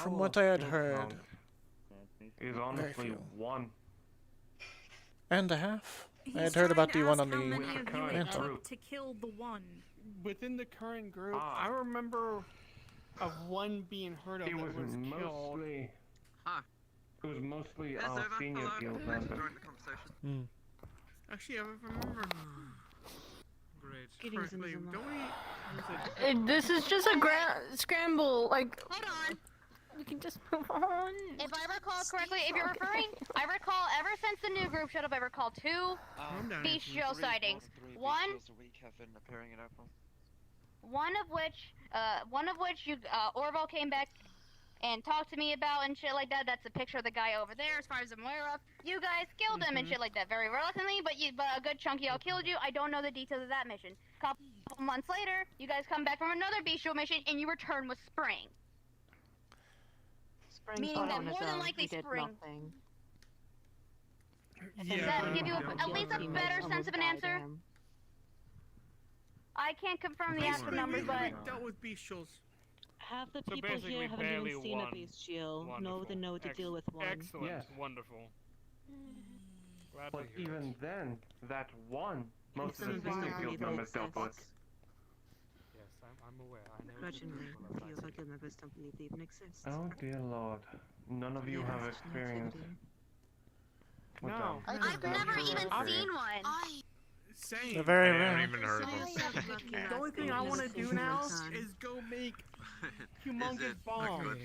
From what I had Our heard, count is honestly few. 1. and a half. I He's had heard trying about to the one ask on how the many of you current it took group. to kill the one. Within the current group, Ah. I remember of one being heard of It that was was killed. mostly. Huh. It was mostly Yes, our over. senior Hello. guild Thanks for members. joining the conversation. Hmm. Actually, I remember Great. correctly. Don't we? was it- This is just a scramble. Like, Hold on. We can just move on. If I recall correctly, if you're referring, I recall ever since the new group showed up, I recall two bestial sightings. One of which you, Orville came back and talked to me about and shit like that. That's a picture of the guy over there, as far as I'm aware of. You guys killed him and shit like that, very reluctantly, but a good chunk of y'all killed you. I don't know the details of that mission. Couple months later, you guys come back from another bestial mission and you return with Spring. Meaning that more than likely Spring. Does that give you at least a better sense of an answer? I can't confirm the actual numbers, but dealt with bestials. Half the So people basically here haven't barely even seen one. a bestial. Know the know to deal with one. Excellent. Yes. Wonderful. Glad But to hear even then, that one, most of the existing guild members dealt with. Yes, I'm aware. I know. Grudgingly, a few of our guild members don't believe they even exist. Oh dear lord. None of you have experience. with No. them. I've never even seen one. Same. They're very I rare. haven't even heard of them. The only thing I want to do now is go make humongous bombs.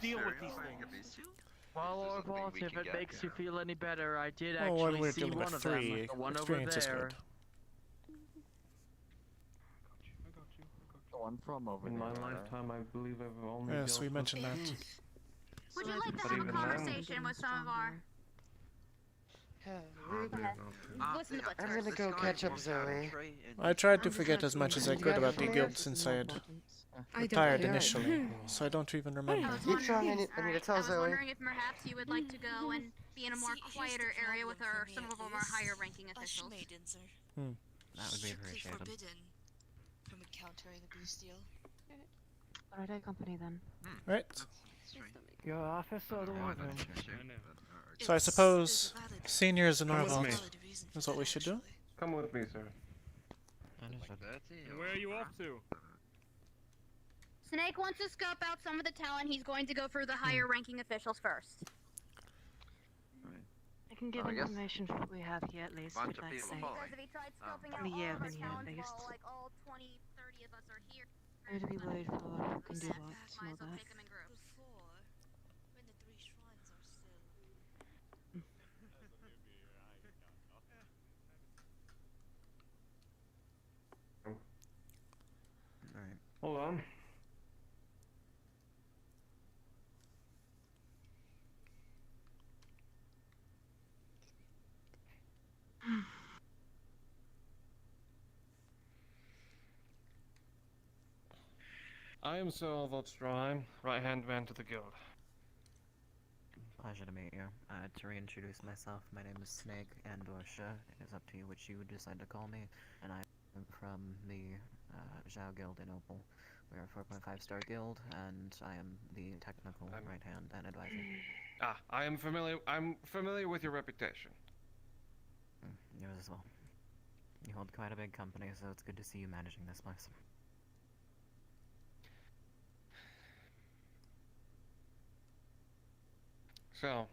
Deal with these things. Well, Orville, if it makes you feel any better, I did Well, when actually we're see dealing one with of three, them, the one over experience is there. good. The one from over In there. my lifetime, I believe I've only Yes, dealt we with mentioned that. Would you like to But have a even conversation with some of our... Listen to what's I'm gonna go catch up Zoe. I tried to forget as much as I could about the guild since I had retired initially, so I don't even remember. Keep trying, I need to tell I was Zoe. wondering if perhaps you would like to go and be in a more quieter area with some of our more higher-ranking officials. That would be appreciated. From encountering a bestial. Alright, I accompany then. Right. Your office or the war room? So I suppose seniors in our vault is what we should do? Come with me, sir. Where are you off to? Snake wants to scope out some of the talent. He's going to go through the higher-ranking officials first. I can give information for what we have here at least, Bunch if of that's people safe. following. Have you tried scoping I out mean, all yeah, of our I've been here talent at least. while, like, all 20, 30 of us are here? I to be worried for who can do what, know Might as well that. take them in groups. When the three shrines are still... Alright. Hold on. I am Sir Orville Strime, right-hand man to the guild. Pleasure to meet you. To reintroduce myself, my name is Snake and Dorsha. It is up to you which you would decide to call me, and I am from the Zhao Guild in Opal. We are a 4.5-star guild, and I am the technical right-hand and advisor. I'm familiar with your reputation. Yours as well. You hold quite a big company, so it's good to see you managing this place. So,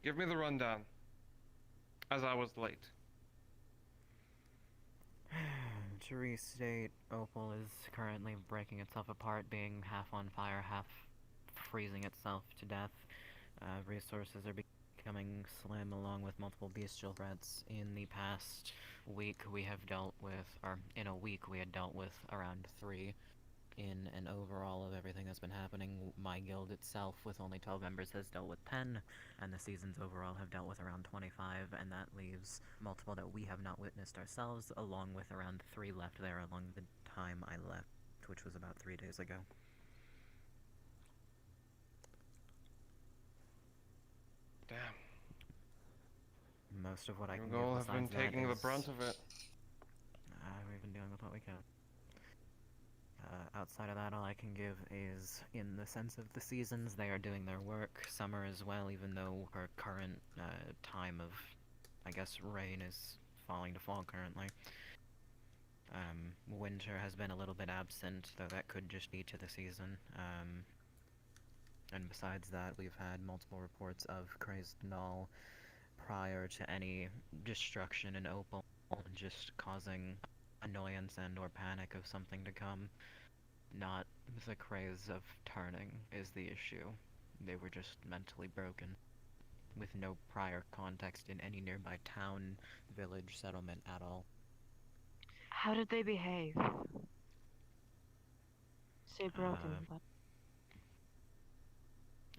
give me the rundown, as I was late. To restate, Opal is currently breaking itself apart, being half on fire, half freezing itself to death. Resources are becoming slim, along with multiple bestial threats. In the past week, we have dealt with, or in a week, we had dealt with around 3. In an overall of everything that's been happening, my guild itself, with only 12 members, has dealt with 10, and the seasons overall have dealt with around 25, and that leaves multiple that we have not witnessed ourselves, along with around 3 left there along the time I left, which was about 3 days ago. Damn. Most of what I can You all give have been besides taking that the is- brunt of it. We've been dealing with what we can. Outside of that, all I can give is, in the sense of the seasons, they are doing their work. Summer as well, even though her current time of, I guess, rain is falling to fall currently. Winter has been a little bit absent, though that could just be to the season. And besides that, we've had multiple reports of crazed null prior to any destruction in Opal, just causing annoyance and or panic of something to come. not the craze of turning is the issue. They were just mentally broken, with no prior context in any nearby town, village, settlement at all. How did they behave? Say broken, but...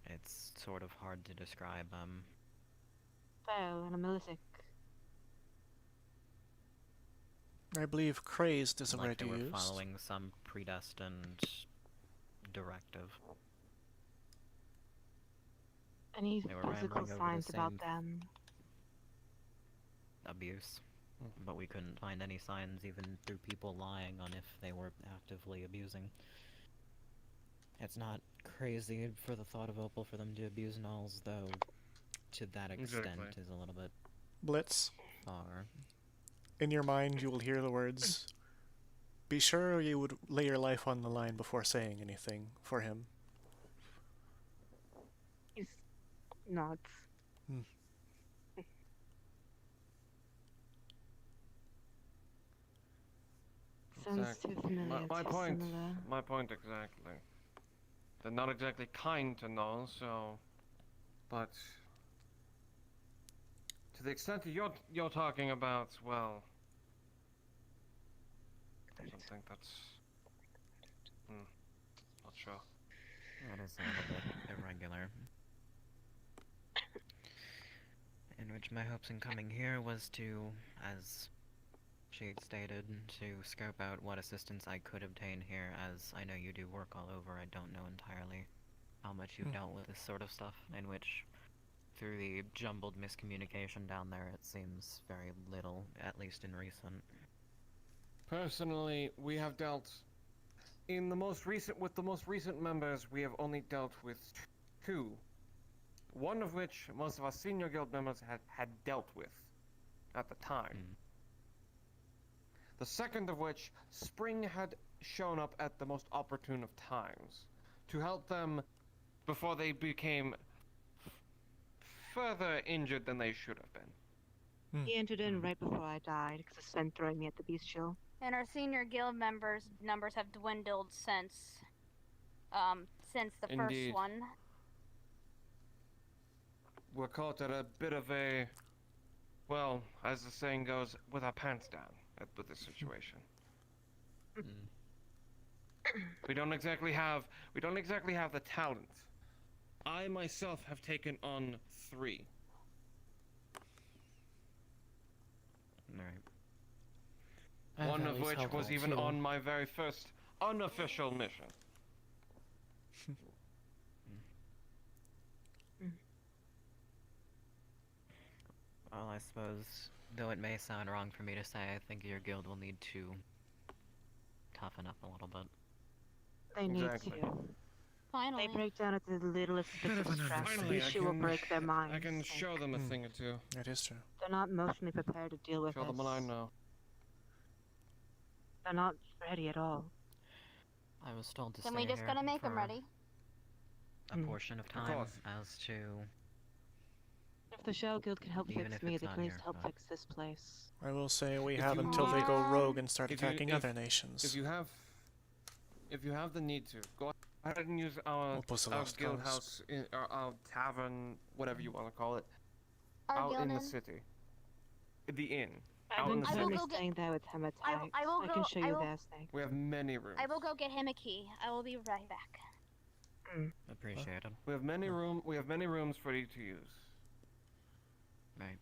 It's sort of hard to describe, Fail and a millisec. I believe crazed is a like word they you were used. following some predestined directive. Any They were physical rambling over the signs about same them? Abuse. But we couldn't find any signs even through people lying on if they were actively abusing. It's not crazy for the thought of Opal for them to abuse Nulls, though to that extent is a little bit Blitz. far. In your mind, you will hear the words, "Be sure you would lay your life on the line before saying anything for him." He's nods. Sounds too familiar, My too point. similar. My point exactly. They're not exactly kind to Null, so, but to the extent that you're talking about, well, I don't think that's. Not sure. That is a little bit irregular. In which my hopes in coming here was to, as she had stated, to scope out what assistance I could obtain here, as I know you do work all over. I don't know entirely how much you've dealt with this sort of stuff, in which, through the jumbled miscommunication down there, it seems very little, at least in recent. Personally, we have dealt with the most recent members. We have only dealt with 2. One of which most of our senior guild members had dealt with at the time. The second of which, Spring had shown up at the most opportune of times to help them before they became further injured than they should have been. He entered in right before I died because of Sven throwing me at the beast show. And our senior guild numbers have dwindled since the Indeed. first one. We're caught at a bit of a, well, as the saying goes, with our pants down with this situation. We don't exactly have the talent. I myself have taken on 3. Right. One of which was even on my very first unofficial mission. Well, I suppose, though it may sound wrong for me to say, I think your guild will need to toughen up a little bit. They need to. Finally. They break down at the littlest bit of stress. The issue will break their minds. I can show them a thing or two. That is true. They're not emotionally prepared to deal with Show them what I know. They're not ready at all. I was told to Then stay we just here gotta make them for ready. a portion of time as to... If the Shell Guild can help Even fix if me, it's they not can here, help but- fix this place. I will say we If have you until they go rogue and start If you- attacking other nations. If you have the need to, go ahead and use our Lost guild cause. house, our tavern, whatever you want to call it, Our out guild in the inn? city. The inn. I've Out in been the currently city. staying there with Hematite. I will I go- can show I you will- their snake. We have many rooms. I will go get him a key. I will be right back. Appreciated. We have many rooms for you to use. Right.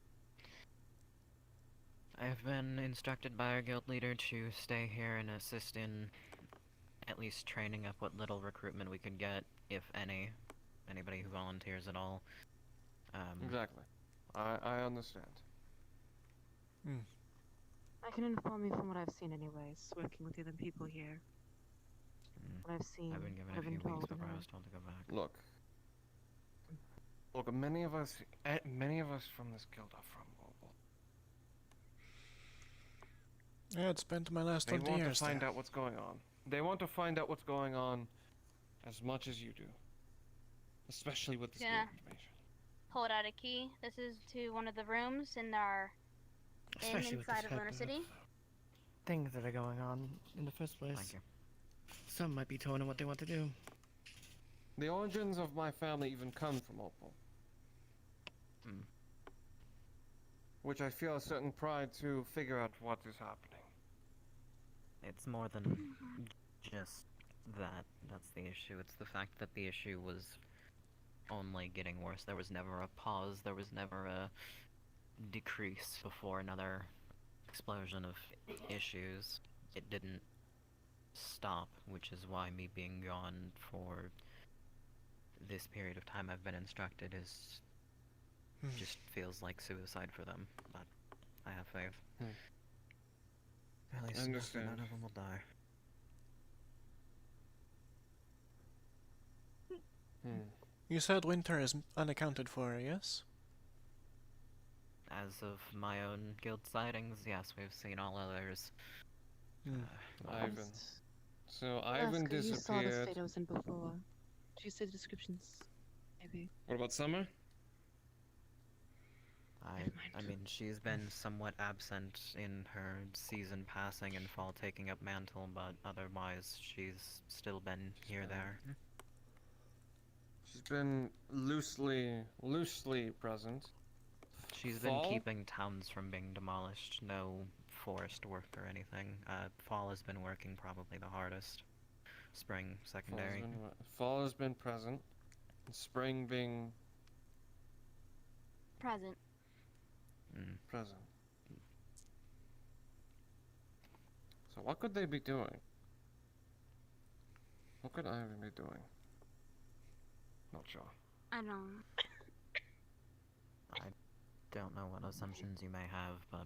I have been instructed by our guild leader to stay here and assist in at least training up what little recruitment we could get, if anybody who volunteers at all. Exactly. I understand. I can inform you from what I've seen anyways, working with the other people here. What I've seen, I've been given what a I've few been weeks told. before I was told to go back. Look, many of us from this guild are from Opal. Yeah, it's spent my last They 20 want years to find there. out what's going on. They want to find out what's going on as much as you do. Especially with this Yeah. guild information. Pull it out a key. This is to one of the rooms in our inn Especially with inside this of Lunar type City. Things that are going on in the first place. Thank you. Some might be torn on what they want to do. The origins of my family even come from Opal. Which I feel a certain pride to figure out what is happening. It's more than just that. That's the issue. It's the fact that the issue was only getting worse. There was never a pause. There was never a decrease before another explosion of issues. It didn't stop, which is why me being gone for this period of time I've been instructed is just feels like suicide for them, but I have faith. At least none of them will die. You said winter is unaccounted for, yes? As of my own guild sightings, yes, we've seen all others. Ivan. So Ivan disappeared. You saw the state I was in before. Did you see the descriptions? Maybe. What about Summer? I mean, she's been somewhat absent in her season passing and fall taking up mantle, but otherwise she's still been here there. She's been loosely present. She's been keeping towns from being demolished, no forest work or anything. Fall has been working probably the hardest. Spring, secondary. Fall has been present. And spring being... Present. Present. So what could they be doing? What could Ivan be doing? Not sure. I don't. I don't know what assumptions you may have, but...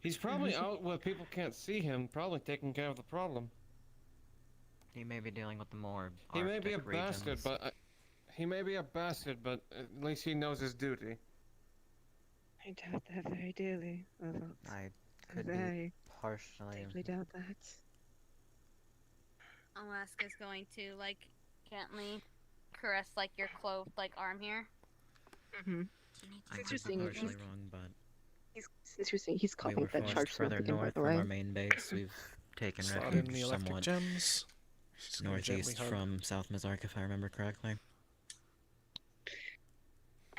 He's probably out where people can't see him, probably taking care of the problem. He may be dealing with the more He may be a Arctic regions. bastard, but... he may be a bastard, but at least he knows his duty. I doubt that very dearly. I could very be partially... deeply doubt that. Alaska's going to, like, gently caress, like, your clothed, like, arm here. I could be partially wrong, but... Since you're saying he's we copying were that forced charge further from north the from way. our main base. We've taken Slot in refuge the electric somewhat gems. She's gonna gently northeast hug. from South Mizark, if I remember correctly.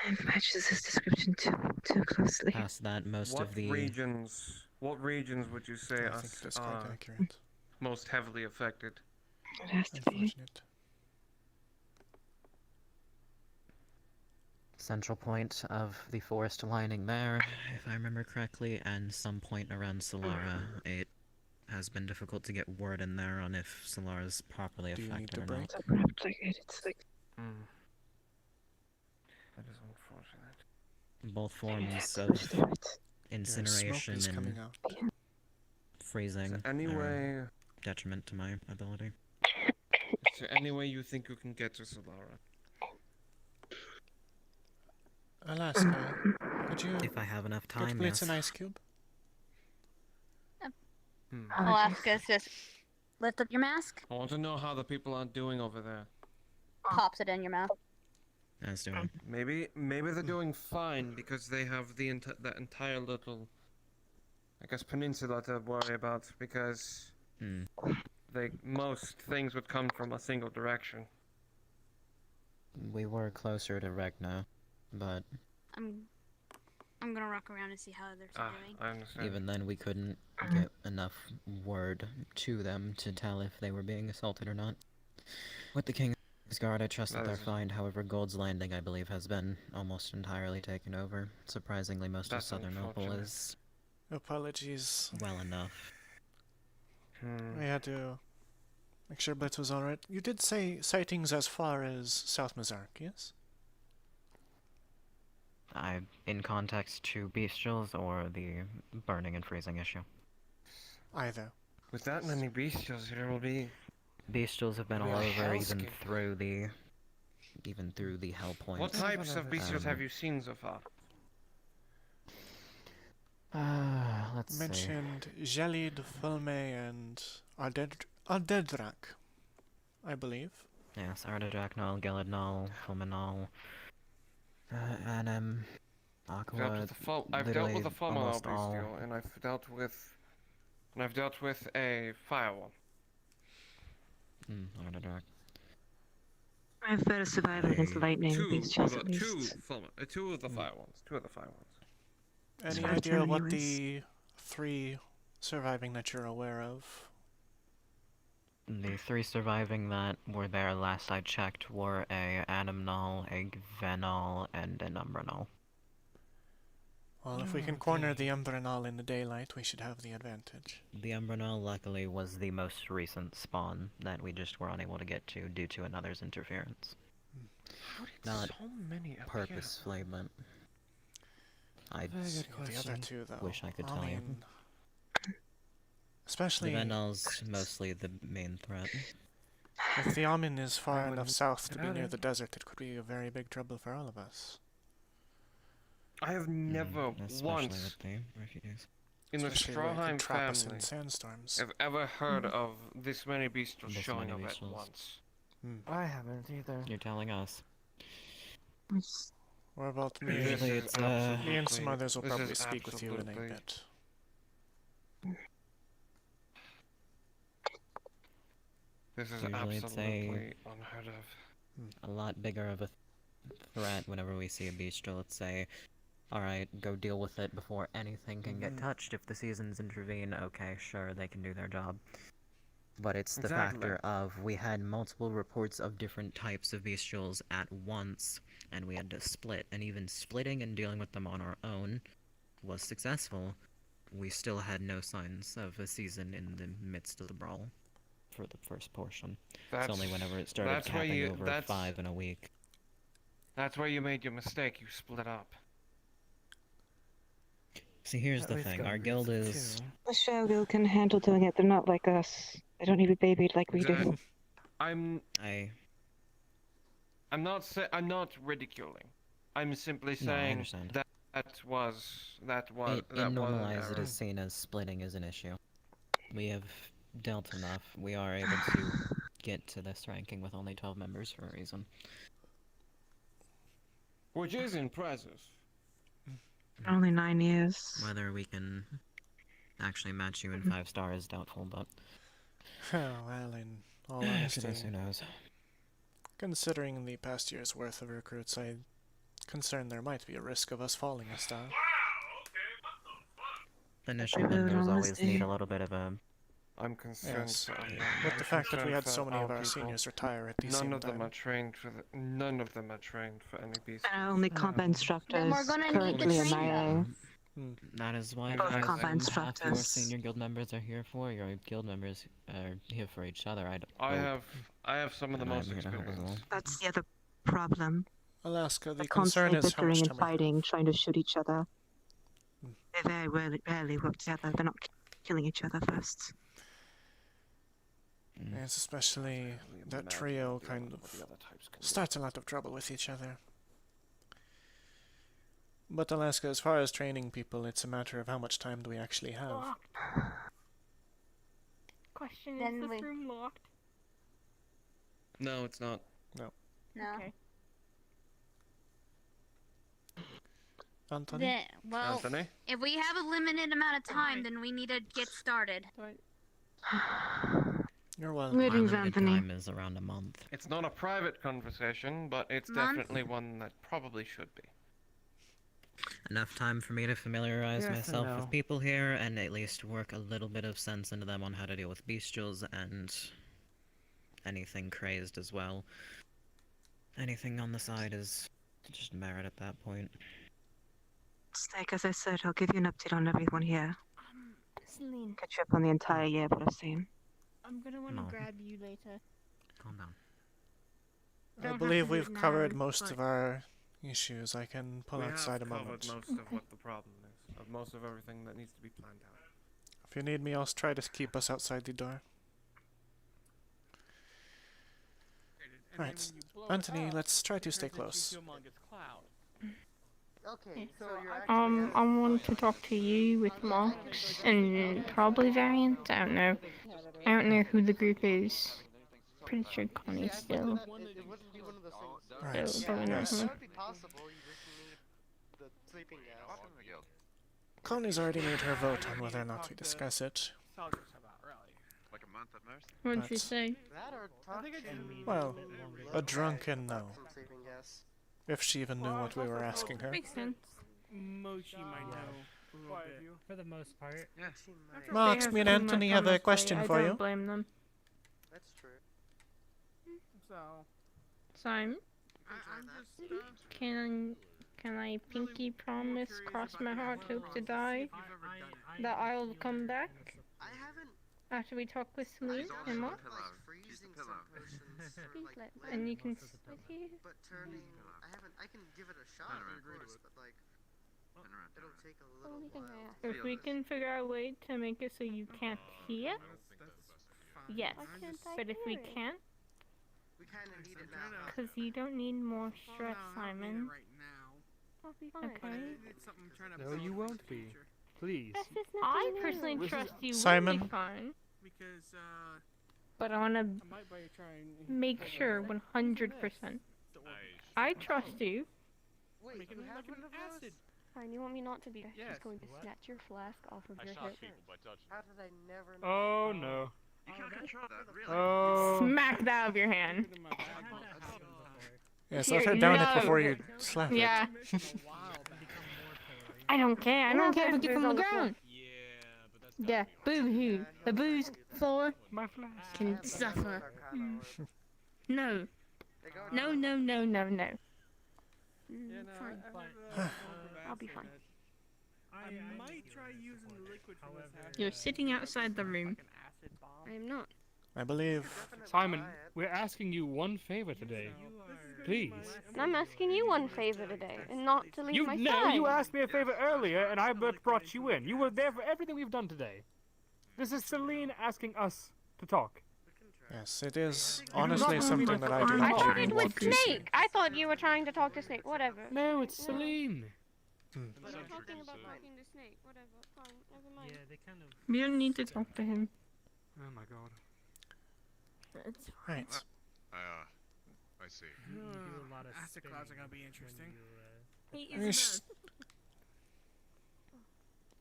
It matches his description too closely. Past that, most of the... What regions would you say I think that's quite accurate. most heavily affected? It has to be. Unfortunate. Central point of the forest lining there, if I remember correctly, and some point around Solara. It has been difficult to get word in there on if Solara's properly Do you need affected to or break? not. It's like... That is unfortunate. Both forms of incineration Smoke is and coming out. freezing Anyway, are detriment to my ability. is there any way you think you can get to Solara? Alaska, could you If I have enough get time, Blitz yes. an ice cube? Alaska says, lift up your mask, I want to know how the people are doing over there. pops it in your mouth. As do I. Maybe they're doing fine because they have that entire little, I guess, peninsula to worry about because most things would come from a single direction. We were closer to Regna, but I'm gonna walk around and see how others are doing. I understand. even then we couldn't get enough word to them to tell if they were being assaulted or not. With the King's Guard, I trust that they're fine. However, Gold's Landing, I believe, has been almost entirely taken over. Surprisingly, most of Southern Opal is Apologies. well enough. I had to make sure Blitz was alright. You did say sightings as far as South Mizark, yes? In context to bestials or the burning and freezing issue? Either. With that many bestials, there will be... Bestials have been all over, even through the hell point. What types of bestials have you seen so far? Let's see. Mentioned Gelid, Fulme, and Ardedrak, I believe. Yes, Ardedraknal, Geladnal, Fulminal, Anem, Aqua. I've dealt with a Fulminal bestial, and I've dealt with a firewall. On a dark. I have better survival against lightning. These chills at least. Two of the fire ones. Two of the fire ones. Any far as idea what anyways. the 3 surviving that you're aware of? The 3 surviving that were there last I checked were a Animal, a Venal, and an Umbranol. Well, if we can corner the Umbranol in the daylight, we should have the advantage. The Umbranol, luckily, was the most recent spawn that we just were unable to get to due to another's interference. Not so many up purposefully, but I The other 2, though. wish I could tell you. Especially... The Venal's mostly the main threat. If the Amin is far enough south to be near the desert, it could be a very big trouble for all of us. I have never Especially once with the refugees. in the Especially where it could Strawheim trap us family in sandstorms. have ever heard of this many beasts showing many up at beasts. once. I haven't either. You're telling us. What about me? This Usually is it's, Me and some absolutely- others will this probably is speak with you in a absolutely- bit. This is Usually it's absolutely unheard of. a lot bigger of a threat whenever we see a bestial. Let's say, alright, go deal with it before anything can get touched. If the seasons intervene, okay, sure, they can do their job. But it's the factor of we had multiple reports of different types of bestials at once, and we had to split. And even splitting and dealing with them on our own was successful. We still had no signs of a season in the midst of the brawl for the first portion. It's only whenever it started capping over 5 in a week. That's where you made your mistake. You split up. See, here's the thing. Our guild is... The Shell Guild can handle doing it. They're not like us. They don't need to be babied like we do. I'm not ridiculing. I'm simply No, I saying understand. that was In normalized, an it error. is seen as splitting is an issue. We have dealt enough. We are able to get to this ranking with only 12 members for a reason. Which is impressive. Only 9 years. Whether we can actually match you in 5 stars is doubtful, but... Well, in all After honesty, this, who knows? considering the past year's worth of recruits, I'm concerned there might be a risk of us falling a star. Initial members always need a little bit of a... I'm concerned. Yes, for- with the fact that we had concerned so for many of our people. seniors retire at the None same of them time. are trained for none of them are trained for any beast. Only combat instructors Then we're gonna need to currently train in my That is why Both half combat your instructors. senior guild members are here for. Your guild members are here for each other. I have some of the And I'm most here to help as experience. well. That's the other problem. Alaska, the They're concern constantly is how bickering much and time we... fighting, trying to shoot each other. They very rarely work together. They're not killing each other first. Yes, especially that trio kind of starts a lot of trouble with each other. But Alaska, as far as training people, it's a matter of how much time do we actually have. Question, Then is this we- room locked? No, it's not. No. No. Okay. Anthony? Well, Anthony? if we have a limited amount of time, then we need to get started. You're welcome. Our Greetings, limited Anthony. time is around a month. It's not a private conversation, but it's Month? definitely one that probably should be. Enough time for me to familiarize Yes and myself no. with people here and at least work a little bit of sense into them on how to deal with bestials and anything crazed as well. Anything on the side is just merit at that point. Like as I said, I'll give you an update on everyone here. Seline, Catch you up on the entire year of what I've seen. I'm gonna want to No. grab you later. Calm down. I Don't have believe to do we've it now, covered most but- of our issues. I can pull We outside have a moment. covered most of what the problem is, of most of everything that needs to be planned out. If you need me, I'll try to keep us outside the door. Right, Anthony, let's try to stay close. Okay, so you're I want to talk to you with Mox and probably Variant. I don't know. I don't know who the group is. Pretty sure Connie's still. It wouldn't be one of those things. Right, So, probably not yes. her. It would be possible. You just need the sleeping gas. Connie's already made her vote on whether or not we discuss it. Soldiers about, really. like a month at most. What'd she say? That or talk to... Well, a drunken no. Some saving gas. If she even knew what we were asking her. Makes sense. Mochi might know a little bit. For the most part. Yeah. Marks, me and Anthony have a question for I you. don't blame them. That's true. So... Simon, I'm just... can I pinky promise, cross my heart, hope to die, that I'll come back I haven't... after we talk with Seline and Mark? Freezing some potions for, like, And you can land, sit here. but turning... I can give it a shot, of course, but like... It'll take a little while. If we can figure out a way to make it so you can't hear, yes. But if we can't, We kind of need it now. because you don't need more stress, Simon. I'll be fine. Okay. No, you won't be. Please. I personally trust you will Simon. be fine, Because, but I want to I might try and... make sure 100%. I trust you. Wait, Make it you look have like one an of those? acid. Fine, you want me not to be? Yes. She's going to snatch your flask off of your hip. How did I never know? Oh no. You can't control that, really. Oh. Smack that out of your hand. Yeah, so her down it before you slap Yeah. it. I don't care. I don't care if we get from the ground. Yeah, boo-hoo. The booze floor My flask. can suffer. No. No, no, no, no, no. Fine. I'll be fine. I might try using the liquid from this acid. You're sitting outside the room. I am not. I believe. Simon, we're asking you one favor today. Please. I'm asking you one favor today, and not to leave my side. You asked me a favor earlier, and I brought you in. You were there for everything we've done today. This is Seline asking us to talk. Yes, it is honestly something that I do I not thought even it was want to see. Snake. I thought you were trying to talk to Snake. Whatever. No, it's Seline. We're talking about talking to Snake. Whatever. Fine. Never mind. Yeah, they kind of... We don't need to talk to him. Oh my god. It's Right. I see. You do a lot of Acid clouds are gonna be interesting. Hey, Ish.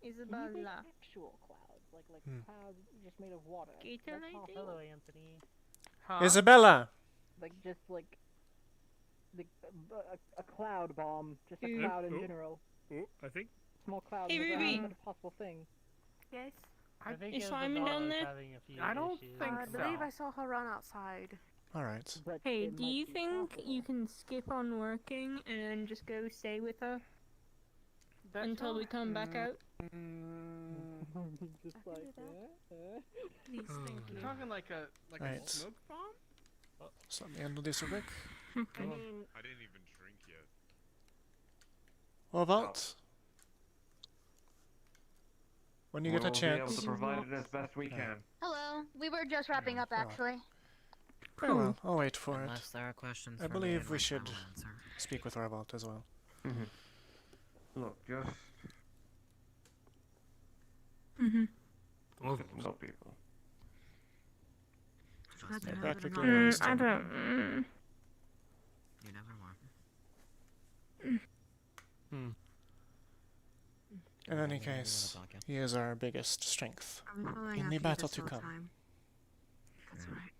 Isabella. Actual clouds, like clouds just made of water. Gator lady? Hello, Anthony. Isabella! Like just like a cloud bomb, just a cloud in general. Oh, I think. Small cloud Hey, is Ruby. not a possible thing. Yes. I think Is Simon down there? I don't think I believe I saw her run outside. Alright. But Hey, it do might you be think possible. you can skip on working and just go stay with her until we come back out? Just like Please, thank You're you. talking like a Right. smoke bomb? So let me handle this real quick. I didn't even drink yet. What about? When you get a We'll be able chance. to provide it as best we can. Hello. We were just wrapping up, actually. Very well, I'll wait for it. Unless there are questions I for me, believe in we which I should will answer. speak with Orvalt as well. Look, just no people. I practically I understand. don't. You never were. In any case, he is our biggest strength in the battle to come. That's right.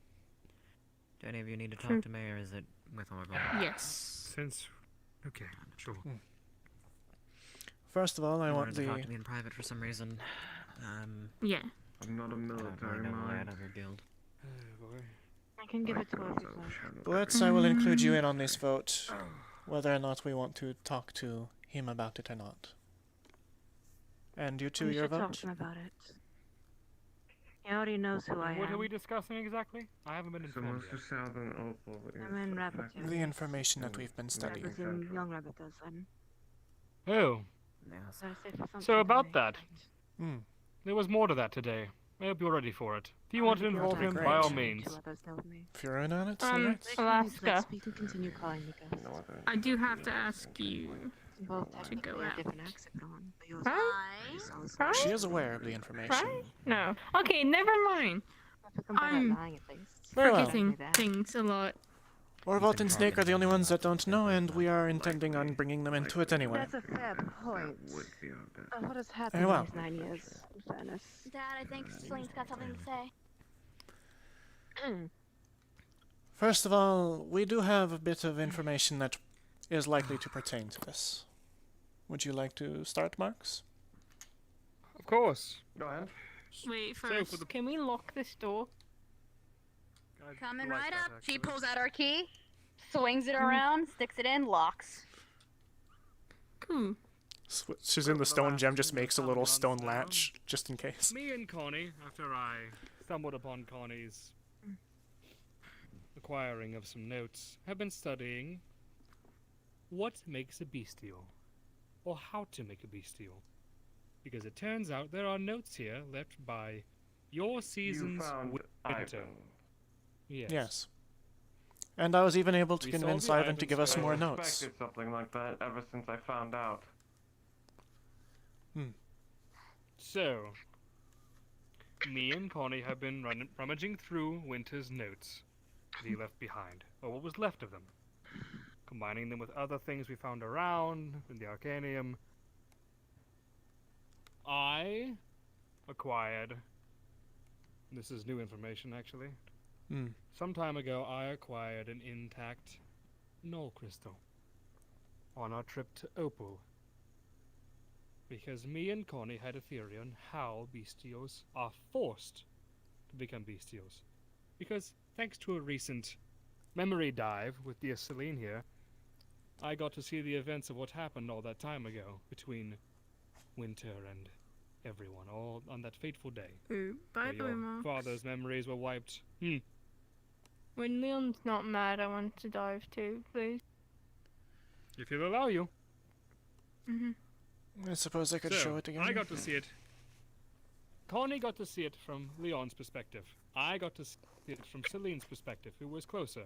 Do any of you need to talk to me, or is it with Orville? Yes. Since... Okay, sure. First of all, I You want wanted to the... talk to me in private for some reason. Yeah. I'm not a I don't military really know why man. out of your guild. Oh boy. I can give it to her if you'd like. Blitz, I will include you in on this vote, whether or not we want to talk to him about it or not. And you two, We your should talk vote? to him about it. He already knows who I am. What are we discussing exactly? I haven't been informed yet. Southern Opal. I'm in Rabbit. The information that we've been studying. Representing Young Rabbit does then. Oh. Gotta say for something So about to me. that. There was more to that today. I hope you're ready for it. If you want to I'd be involve him, great. by all means. To let us know with me. If you're in on it, alright. Alaska. We can continue calling me Ghost. I do have to ask you Both to go technically a out. different accent on. But yours Right? Right? She is aware of the information. Right? No. Okay, never mind. I'm lying at least. Very well. forgetting things a lot. Orvalt and Snake are the only ones that don't know, and we are intending on bringing them into it anyway. That's a fair point. What has happened Very well. in these 9 years, in fairness? Dad, I think Celine's got something to say. First of all, we do have a bit of information that is likely to pertain to this. Would you like to start, Marks? Of course. Go ahead. Wait, So first, for the- can we lock this door? Coming right up. She pulls out our key, swings it around, sticks it in, locks. Cool. She's in the stone gem, just makes a little stone latch, just in case. Me and Connie, after I stumbled upon Connie's acquiring of some notes, have been studying what makes a bestial, or how to make a bestial. Because it turns out there are notes here left by your season's winter. Ivan. Yes. And I was even able to We convince saw the Ivan to give us I more notes. suspected something like that ever since I found out. So, me and Connie have been rummaging through Winter's notes that he left behind, or what was left of them, combining them with other things we found around in the Arcanium. I acquired, this is new information actually, some time ago I acquired an intact null crystal on our trip to Opal. Because me and Connie had a theory on how bestials are forced to become bestials. Because thanks to a recent memory dive with dear Seline here, I got to see the events of what happened all that time ago between Winter and everyone, all on that fateful day. Ooh, by the way, Your Mark. father's memories were wiped. When Leon's not mad, I want to dive too, please. If he'll allow you. I suppose I could show it again. I got to see it. Connie got to see it from Leon's perspective. I got to see it from Celine's perspective, who was closer.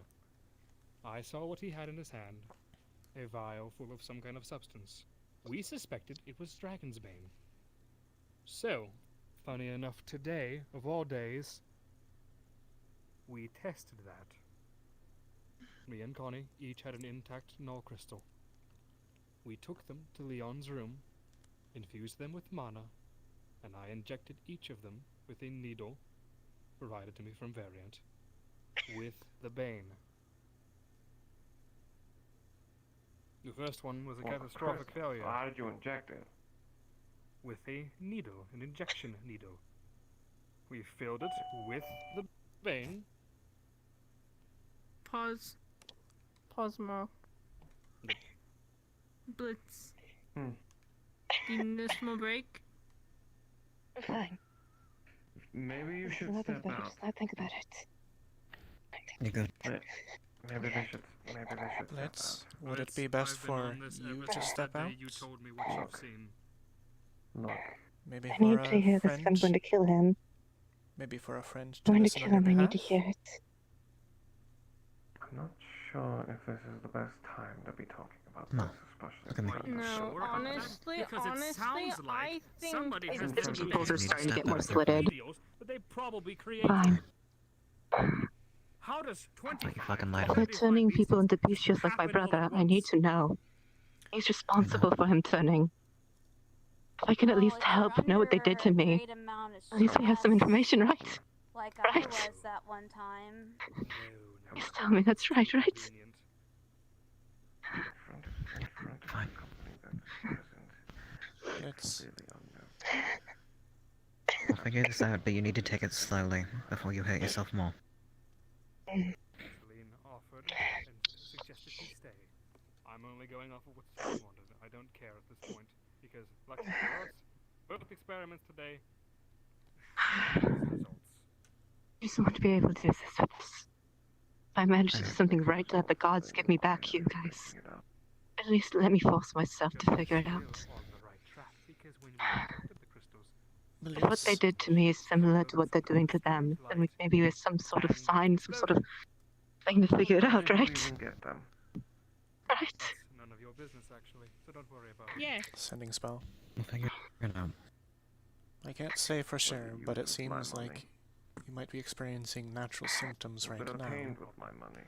I saw what he had in his hand. A vial full of some kind of substance. We suspected it was Dragon's Bane. So, funny enough, today, of all days, we tested that. Me and Connie each had an intact null crystal. We took them to Leon's room, infused them with mana, and I injected each of them with a needle provided to me from Variant, with the Bane. The first one was a catastrophic failure. How did you inject it? With a needle, an injection needle. We filled it with the Bane. Pause. Pause, Mark. Blitz. Do you need a small break? Fine. Maybe you should I'll think step about it. out. I'll think about it. You're good. Maybe they should step Let's. out. Would it be best I've been for on this you ever to since step that day out? You told me what you've seen. Look. Maybe I for need to hear a this if I'm friend? going to kill him. Maybe for a friend If to I'm going to listen kill on him, your I need to behalf? hear it. I'm not sure if this is the best time to be talking about No. this, especially. Look at me. No, honestly, Because it sounds like I think somebody has These been peoples are starting to get more Step out. slitted. videos that they probably created. Fine. How does 20 Like you fucking lied. They're turning people into beasts just like my brother. I need to know. He's responsible for him turning. If I can at least help know what they did to me, at least we have some information, right? Like I Right. was that one time. Please tell me that's right, right? Fine. Let's. We'll figure this out, but you need to take it slowly before you hurt yourself more. Celine offered and suggested he stay. I'm only going off of what Celine wanted. I don't care at this point, because lucky for us, both experiments today results. I just want to be able to assist with this. If I manage to do something right, let the gods give me back you guys. At least let me force myself to figure it out. On the right track, because when we injected the crystals, If what they did to me is similar to what they're doing to them, then maybe there's some sort of sign, some sort of thing to figure it out, right? Get them. Right. that's none of your business actually, so don't worry about it. Yeah. Sending spell. We'll figure it out. I can't say for sure, you but do it with my seems like money? you might be experiencing natural symptoms right Bit of now. pain with my money.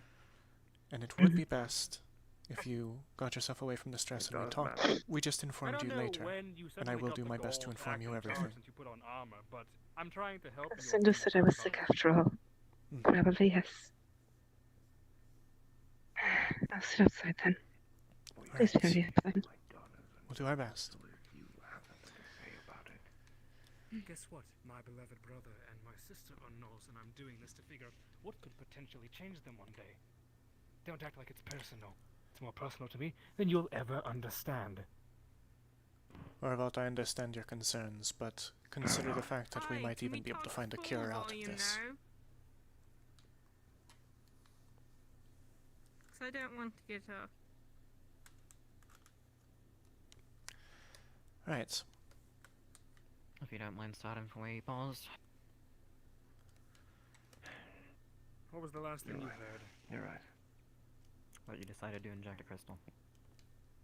And it would be best if you got yourself away from the stress and we does talked. matter. We just I informed don't you know later, when you and I suddenly will got do the my best to gold inform you acting everything. since you put on armor, but I'm trying to help you Cinder said I was sick after all. Probably yes. I'll sit outside then. Please Right. be fine. We'll do our best. Guess what? My beloved brother and my sister are gnolls, and I'm doing this to figure out what could potentially change them one day. Don't act like it's personal. It's more personal to me than you'll ever understand. Or about I understand your concerns, but consider the fact that we might even be able to find a cure out of this. Because I don't want to get up. Right. If you don't mind starting from where you paused. What was the last thing you heard? You're right. What, you decided to inject a crystal?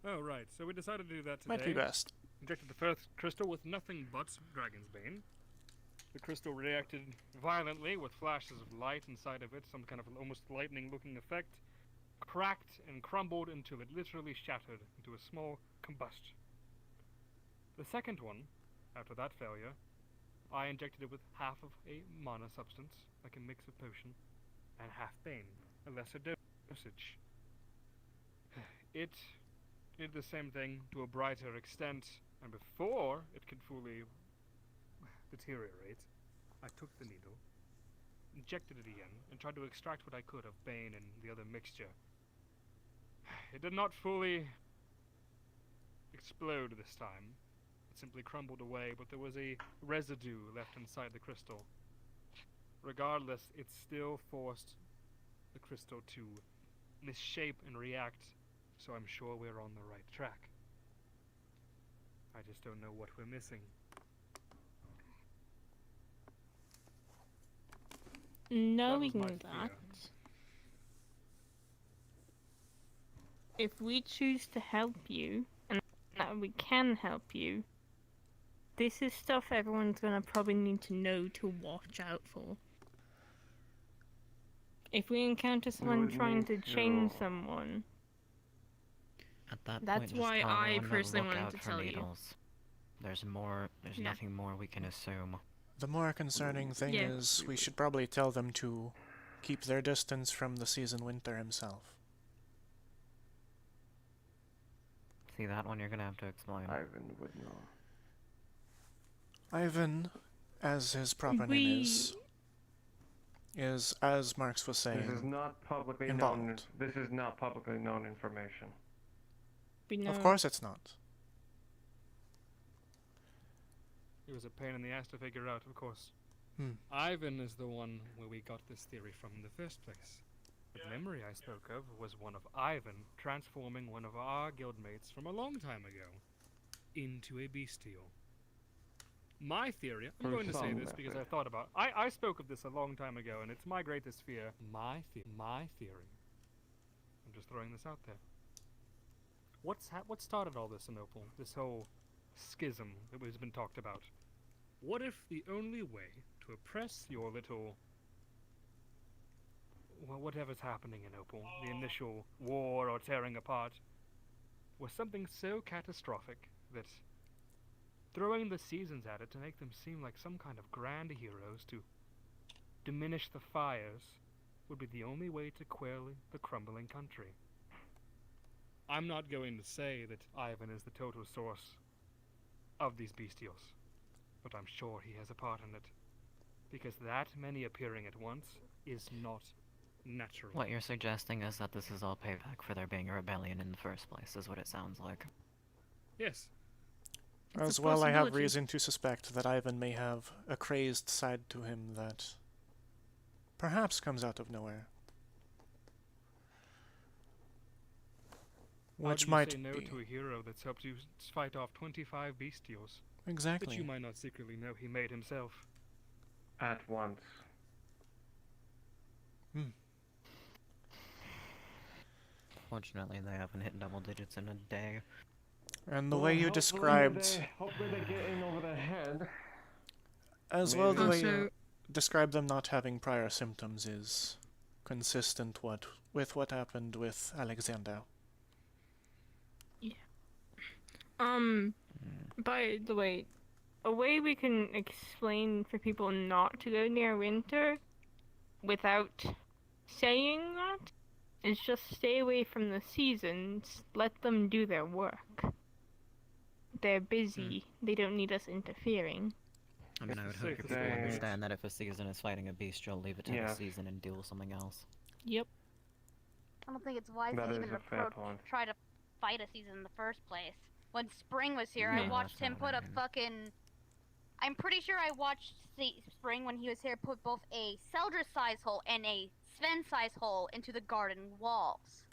Oh, right. So we decided to do that today. Might be best. Injected the first crystal with nothing but Dragon's Bane. The crystal reacted violently with flashes of light inside of it, some kind of almost lightning-looking effect, cracked and crumbled until it literally shattered into a small combustion. The second one, after that failure, I injected it with half of a mana substance, like a mix of potion, and half bane, a lesser dosage. It did the same thing to a brighter extent, and before it could fully deteriorate, I took the needle, injected it again, and tried to extract what I could of bane and the other mixture. It did not fully explode this time. It simply crumbled away, but there was a residue left inside the crystal. Regardless, it still forced the crystal to misshape and react, so I'm sure we're on the right track. I just don't know what we're missing. Knowing that, if we choose to help you, and that we can help you, this is stuff everyone's gonna probably need to know to watch out for. If we encounter someone trying to change someone, At that that's point, just why tell I everyone personally look wanted out to for tell you. needles. There's nothing more we can assume. The more concerning thing Yeah. is we should probably tell them to keep their distance from the Season Winter himself. See, that one you're gonna have to explain. Ivan would know. Ivan, as his proper name is, as Marx was saying, This is not publicly involved. known. This is not publicly known information. Of course it's not. It was a pain in the ass to figure out, of course. Hmm. Ivan is the one where we got this theory from in the first place. The memory I spoke of was one of Ivan transforming one of our guildmates from a long time ago into a bestial. My theory, I'm going to say this because I thought about I spoke of this a long time ago, and it's my greatest fear. My theory. I'm just throwing this out there. What started all this in Opal? This whole schism that has been talked about. What if the only way to oppress your little... well, whatever's happening in Opal, the initial war or tearing apart, was something so catastrophic that throwing the seasons at it to make them seem like some kind of grand heroes to diminish the fires would be the only way to quell the crumbling country. I'm not going to say that Ivan is the total source of these bestials, but I'm sure he has a part in it, because that many appearing at once is not natural. What you're suggesting is that this is all payback for there being a rebellion in the first place, is what it sounds like. Yes. As well, I have reason to suspect that Ivan may have a crazed side to him that perhaps comes out of nowhere. Which How might do you say no be. to a hero that's helped you fight off 25 bestials? Exactly. That you might not secretly know he made himself. At once. Fortunately, they haven't hit double digits in a day. And the way you described... Hopefully they get in over their head. As well, the way you described them not having prior symptoms is consistent with what happened with Alexander. Yeah. By the way, a way we can explain for people not to go near winter, without saying that, is just stay away from the seasons, let them do their work. They're busy, they don't need us interfering. I mean, I would hope people understand that if a season is fighting a beast, you'll leave it to the season and deal with something else. Yep. I don't think it's wise to even try to fight a season in the first place. When Spring was here, I watched him put a fucking... I'm pretty sure I watched Spring when he was here put both a Seldris-size hole and a Sven-size hole into the garden walls.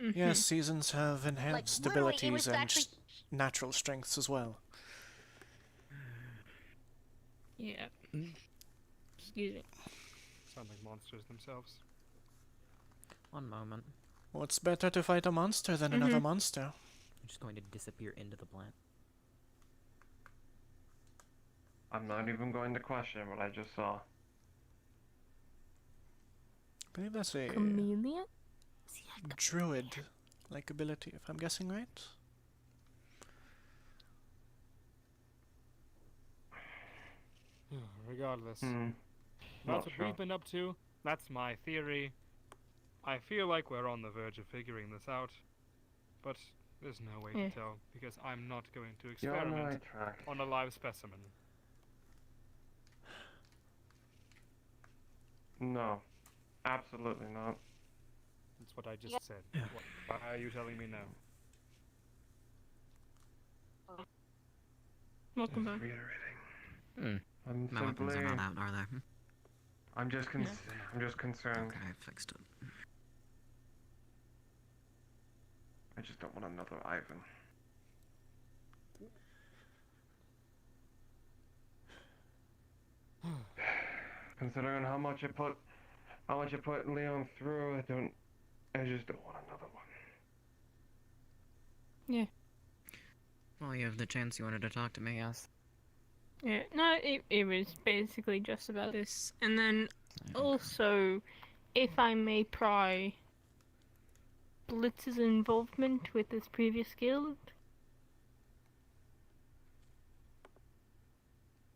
Yes, seasons have enhanced abilities and natural strengths as well. Yeah. Excuse me. Sound like monsters themselves. One moment. What's better to fight a monster than another monster? I'm just going to disappear into the plant. I'm not even going to question what I just saw. I believe that's a chameleon? druid-like ability, if I'm guessing right. Regardless. That's what we've been up to. That's my theory. I feel like we're on the verge of figuring this out. But there's no way to tell, because I'm not going to experiment on a live specimen. No. Absolutely not. That's what I just said. Why are you telling me now? Welcome back. I'm My weapons are not out, are they? I'm just concerned. Okay, I fixed it. I just don't want another Ivan. Considering how much I put Leon through, I just don't want another one. Yeah. Well, you have the chance you wanted to talk to me, yes. Yeah, no, it was basically just about this. And then also, if I may pry, Blitz's involvement with this previous guild.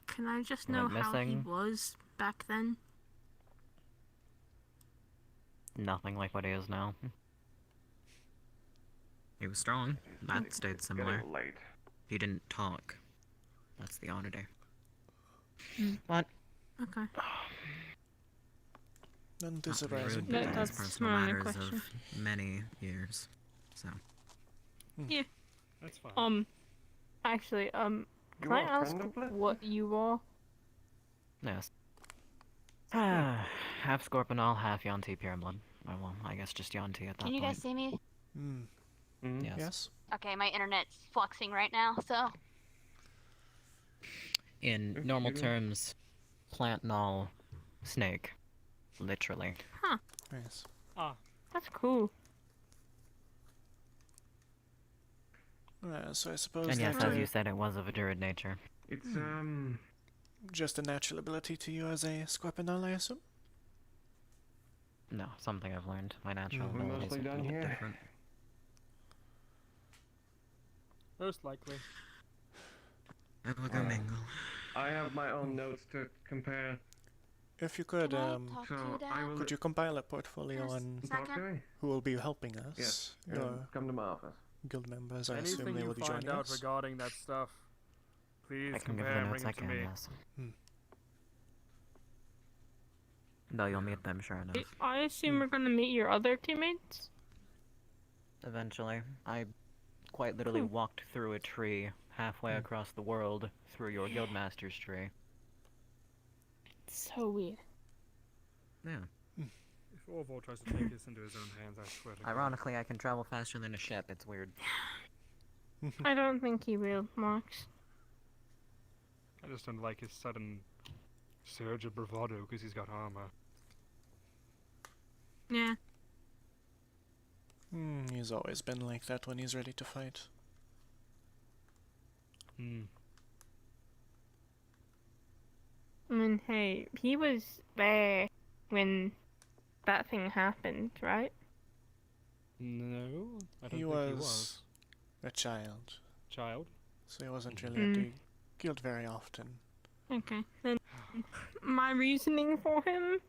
Can I just know how he was back then? Nothing like what he is now. He was strong. That stayed similar. He didn't talk. That's the oddity. But okay. None too not to be rude, surprising. but that's personal matters of many years. So. Yeah. That's fine. Actually, can I ask what you are? Yes. Half Scorponol, half Yanti Pyramid. Well, I guess just Yanti at that point. Can you guys see me? Yes. Okay, my internet's fluxing right now, so... In normal terms, plant null, snake. Literally. Huh. Nice. That's cool. So I suppose and yes, as you said, it was of a druid nature. It's, just a natural ability to you as a Scorponol, I assume? No, something I've learned. My natural abilities are a little bit different. Most likely. I will go mingle. I have my own notes to compare. If you could, could you compile a portfolio on who will be helping us? Yes, Your come to my office. Guild members, I Anything assume they will be joining out us. regarding that stuff, please I can give compare the and notes bring I it to can, me. yes. Though you'll meet them, sure enough. I assume we're gonna meet your other teammates? Eventually. I quite literally walked through a tree halfway across the world through your guildmaster's tree. It's so weird. Yeah. If Orville tries to take this into his own hands, I swear to God. Ironically, I can travel faster than a ship. It's weird. I don't think he will, Marks. I just don't like his sudden surge of bravado because he's got armor. Yeah. He's always been like that when he's ready to fight. I mean, hey, he was there when that thing happened, right? No, I don't think he was. A child. Child? So he wasn't really at the guild very often. Okay, then my reasoning for him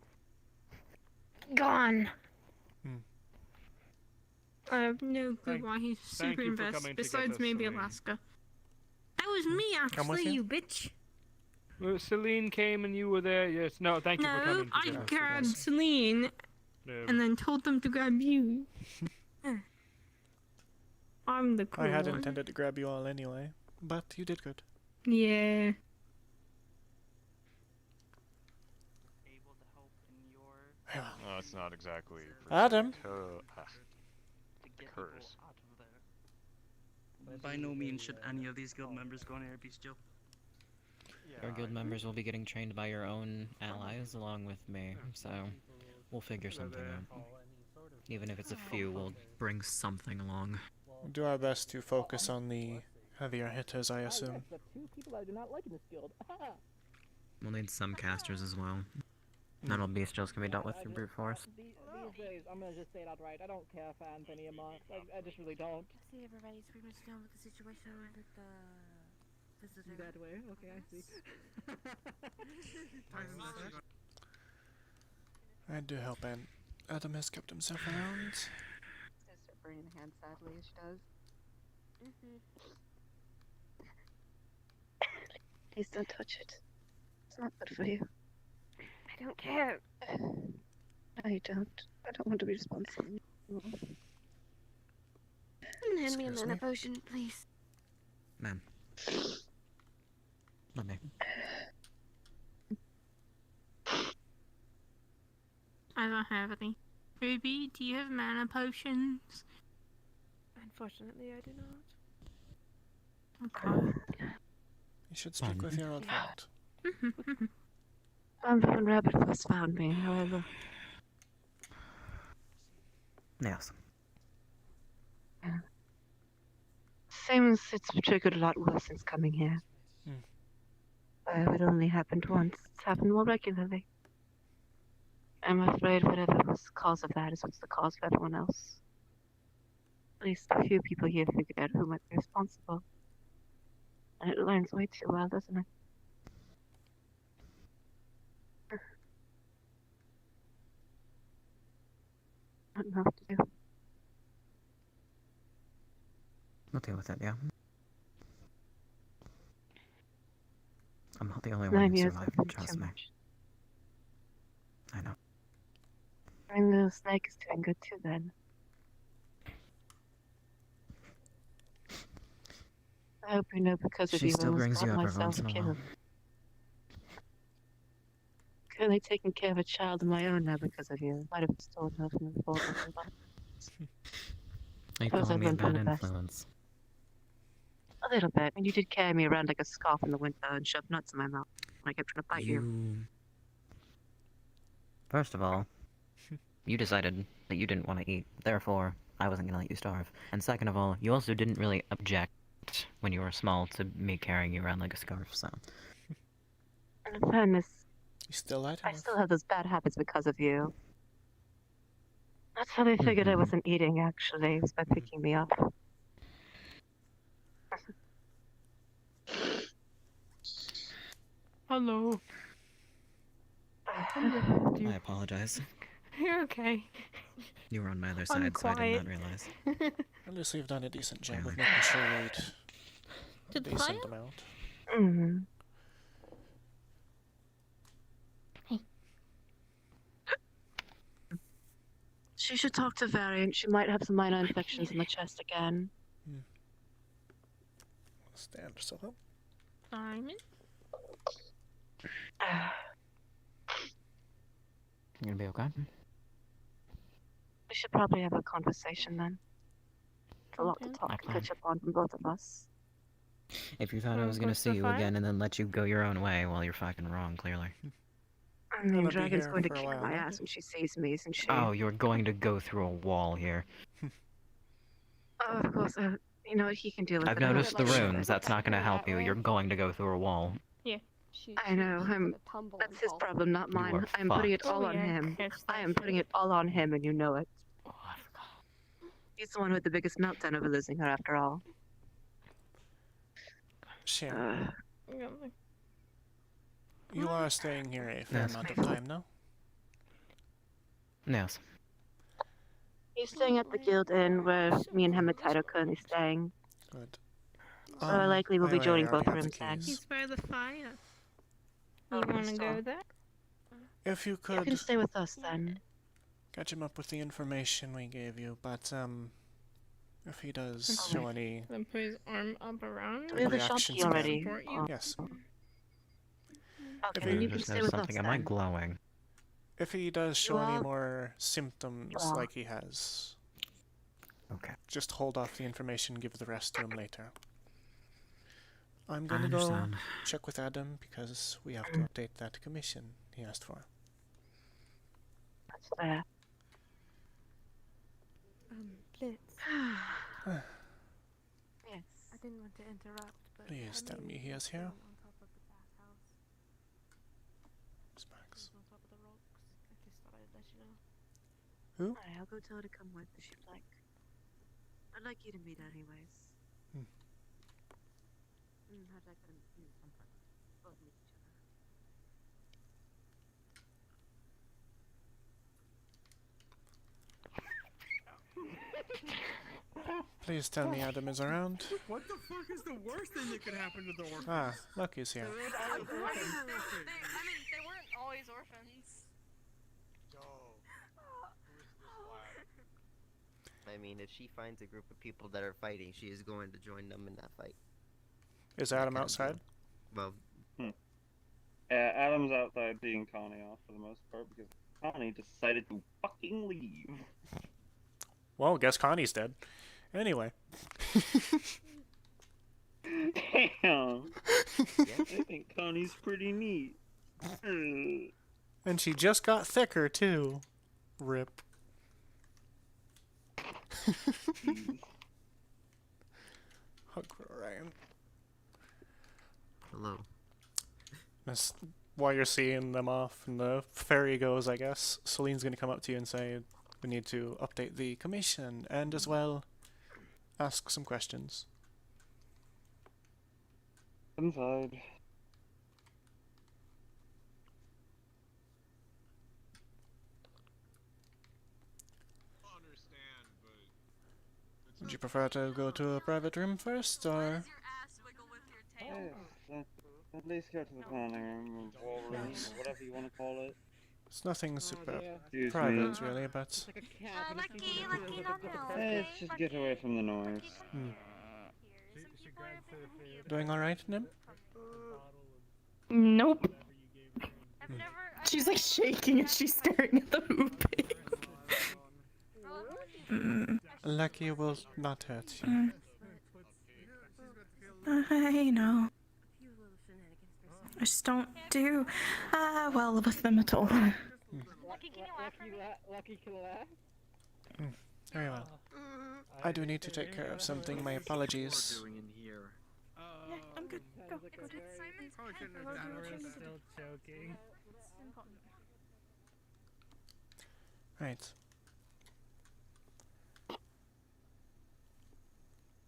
gone. I have no clue why he's super invested. Besides maybe Alaska. That was me actually, you bitch. Well, Seline came and you were there. Yes. No, thank you for coming. No, I grabbed Seline and then told them to grab you. I'm the cool I had one. intended to grab you all anyway, but you did good. Yeah. No, it's not exactly. Adam. Curse. By no means should any of these guild members go on air bestial. Your guild members will be getting trained by your own allies along with me, so we'll figure something out. Even if it's a few, we'll bring something along. We'll do our best to focus on the heavier hitters, I assume. The two people I do not like in this guild. We'll need some casters as well. Not all bestials can be dealt with through brute force. These days, I'm gonna just say it outright. I don't care for Anthony Amont. I just really don't. See, everybody's pretty much done with the situation with the visitor. That way? Okay, I see. I do hope Adam has kept himself around. Gonna start burning the hand sadly as she does. Please don't touch it. It's not good for you. I don't care. No, you don't. I don't want to be responsible. Hand me a mana potion, please. Ma'am. Let me. I don't have any. Ruby, do you have mana potions? Unfortunately, I do not. Okay. You should speak with your old friend. When Rabbit first found me, however. Yes. Seems it's triggered a lot worse since coming here. It only happened once. It's happened more regularly. I'm afraid whatever was the cause of that is what's the cause of everyone else. At least a few people here figured out who might be responsible. And it learns way too well, doesn't it? I don't know what to do. We'll deal with it, yeah. I'm not the only one 9 who years survived, have been trust too me. much. I know. And the snake is doing good too then. I hope you know because of She you still I brings almost you got up every myself once in a killed. while. Currently taking care of a child of my own now because of you. Might have stolen her from the fall. Are you Suppose calling I've me a learned from bad the best. influence? A little bit. I mean, you did carry me around like a scarf in the winter and shove nuts in my mouth when I kept trying to bite you. First of all, you decided that you didn't want to eat, therefore I wasn't gonna let you starve. And second of all, you also didn't really object when you were small to me carrying you around like a scarf, so... And in fairness, you still lied to I still have those bad habits because of you. That's how they figured I wasn't eating, actually, was by picking me up. Hello. I apologize. You're okay. You were on my other I'm side, so I did quiet. not realize. At least we've done a decent job of making sure you ate a Did decent fire? amount. Mm-hmm. She should talk to Variant. She might have some minor infections in the chest again. Stand so up. Simon? You gonna be okay? We should probably have a conversation then. It's a lot to talk and catch up on from both of us. If you thought I was gonna see you again and then let you go your own way, well, you're fucking wrong, clearly. I mean, Gonna be Dragon's here going to for a kick while, my aren't ass when she sees me, isn't she? Oh, you're going to go through a wall here. Oh, of course. You know what? He can deal with I've it. I don't noticed the like it. runes, that's not gonna help you. You're going to go through a wall. Yeah. I know. That's his problem, not You mine. are I'm putting it fucked. all Oh, on yeah, him. catch I that am putting it all on him, and you know it. He's the one with the biggest meltdown over losing her, after all. Sure. You are staying here a fair amount of time now? Yes. He's staying at the Guild Inn where me and Hematite are currently staying. Good. Likely we'll be anyway, joining I already both have the rooms then. keys. He's by the fire. You want to go there? If you You could can stay with us then. catch him up with the information we gave you, but if he does show any Then put his arm up around. We have a shop reactions key already. again, You? yes. Okay, then you can Just stay noticed with us something. Am I then. glowing? If he does show any Well, more symptoms yeah. like he has, Okay. just hold off the information, give the rest to him later. I'm I gonna go understand. check with Adam because we have to update that commission he asked for. That's fair. Blitz. Yes. I didn't want to interrupt, but Please tell me he is here. on top of the bathhouse. Sparks. On top of the rocks. I just thought I'd let you know. Who? Alright, I'll go tell her to come with if she'd like. I'd like you to meet her anyways. How'd I get some fun? Both meet each other. Please tell me Adam is around. What the fuck is the worst thing that could happen to the orphans? Ah, Lucky's here. They weren't always orphans. I mean, if she finds a group of people that are fighting, she is going to join them in that fight. Is Adam outside? Well, Adam's outside seeing Connie off for the most part because Connie decided to fucking leave. Well, guess Connie's dead. Anyway. Damn. I think Connie's pretty neat. And she just got thicker, too. Rip. Hug for Orion. hello. That's while you're seeing them off and the ferry goes, I guess, Celine's going to come up to you and say, we need to update the commission and as well ask some questions. Inside. Would you prefer to go to a private room first, or...? At least go to the planning room, or ballroom, or whatever you want to call it. It's nothing super Excuse private, me. really, but... Let's just get away from the noise. Doing alright, Nim? Nope. She's like shaking as she's staring at the hooping. Lucky will not hurt you. I know. I just don't do well with them at all. Lucky can laugh. Very well. I do need to take care of something, my apologies. Yeah, I'm good. Go. Still joking. Right.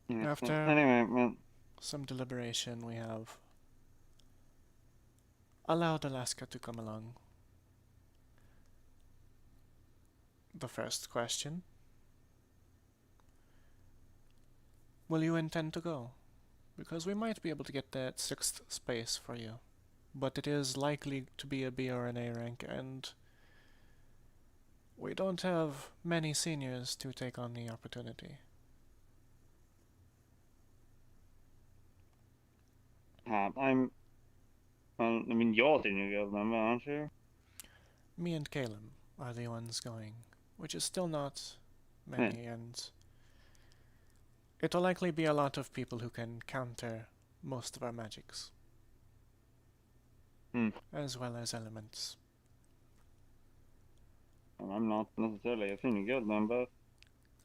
Yeah, After anyway, well, some deliberation, we have allowed Alaska to come along. The first question. Will you intend to go? Because we might be able to get that 6th space for you. But it is likely to be a B or an A rank, and we don't have many seniors to take on the opportunity. I'm. Well, I mean, you're the new guild member, aren't you? Me and Caleb are the ones going, which is still not many, and it'll likely be a lot of people who can counter most of our magics, as well as elements. Well, I'm not necessarily a senior guild member.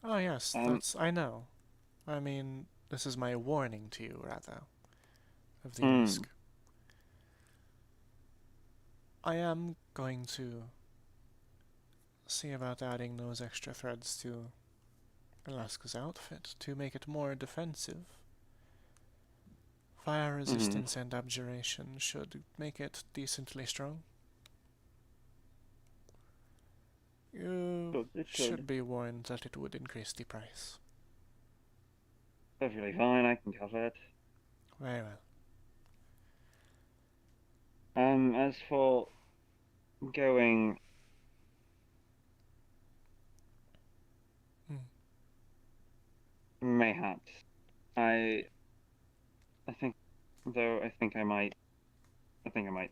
Oh yes, that's I know. I mean, this is my warning to you, rather, of the risk. I am going to see about adding those extra threads to Alaska's outfit to make it more defensive Fire resistance and abjuration should make it decently strong. You should be warned that it would increase the price. Perfectly fine, I can cover it. Very well. As for going... Mayhaps. I think I might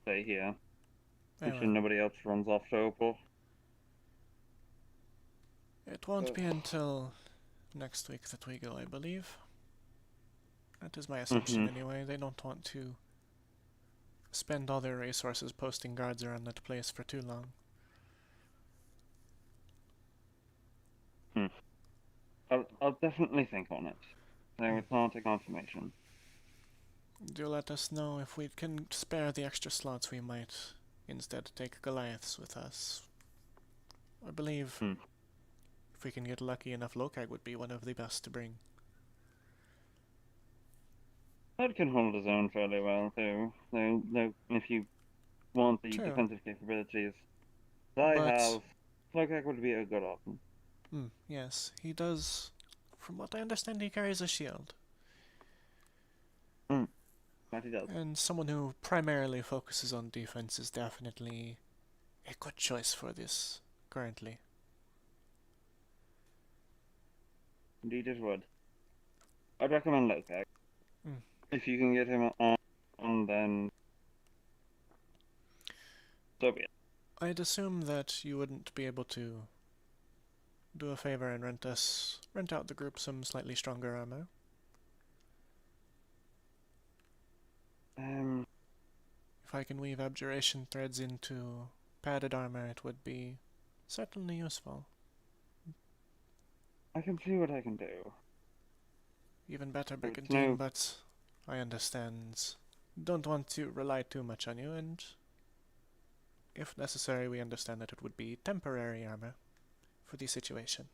stay here. Very Make sure well. nobody else runs off to Opal. It won't be until next week that we go, I believe. That is my assumption anyway. They don't want to spend all their resources posting guards around that place for too long. I'll definitely think on it. So it's not a confirmation. Do let us know if we can spare the extra slots. We might instead take Goliaths with us. I believe if we can get lucky enough, Lokag would be one of the best to bring. That can hold his own fairly well too. So if you want the defensive capabilities that I have, Lokag would be a good option. Yes, he does. From what I understand, he carries a shield. That he does. And someone who primarily focuses on defense is definitely a good choice for this currently. Indeed it would. I'd recommend Lokag. If you can get him on, then so be it. I'd assume that you wouldn't be able to do a favor and rent out the group some slightly stronger ammo. If I can weave abjuration threads into padded armor, it would be certainly useful. I can see what I can do. Even better, Brigantine, but I understand. Don't want to rely too much on you, and if necessary, we understand that it would be temporary armor for the situation.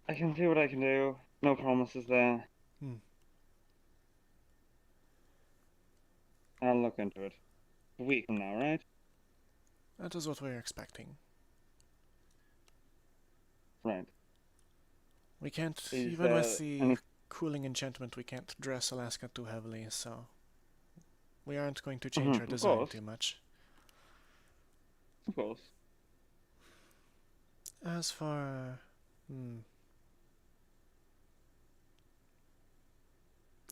I can see what I can do. No promises there. I'll look into it. A week from now, right? That is what we're expecting. Right. We can't, even with the cooling enchantment, we can't dress Alaska too heavily, so we aren't going to change our design too much. Of course. As for...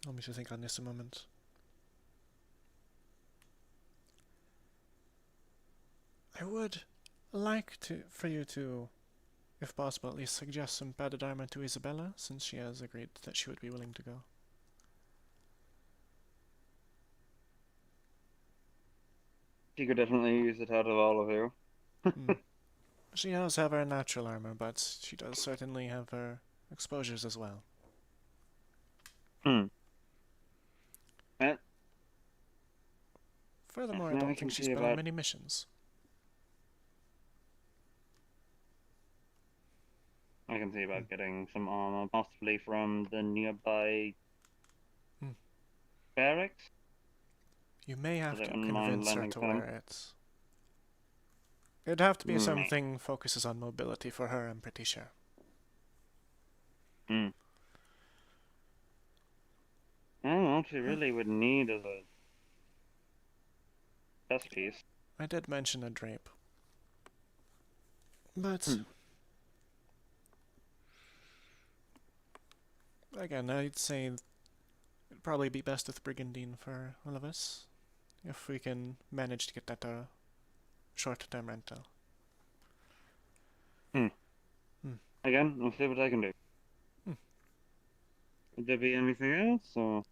Let me just think on this a moment. I would like for you to, if possible, at least suggest some padded armor to Isabella, since she has agreed that she would be willing to go. She could definitely use it out of all of you. She does have her natural armor, but she does certainly have her exposures as well. Furthermore, I don't think she's been on many missions. I can see about getting some armor, possibly from the nearby barracks. You may have to convince her to wear it. It'd have to be something focuses on mobility for her, I'm pretty sure. All she really would need is a chest piece. I did mention a drape. But... Again, I'd say it'd probably be best with Brigandine for all of us, if we can manage to get that short-term rental. Again, I'll see what I can do. Would there be anything else, or...?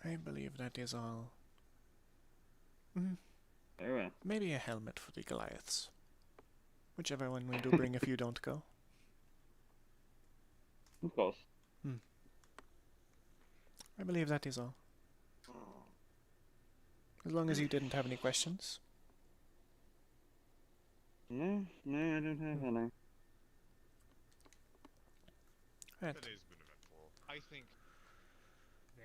I believe that is all. Very well. Maybe a helmet for the Goliaths. Whichever one we do bring if you don't go. Of course. I believe that is all. As long as you didn't have any questions. No, I don't have any. Right. Today's been eventful. I think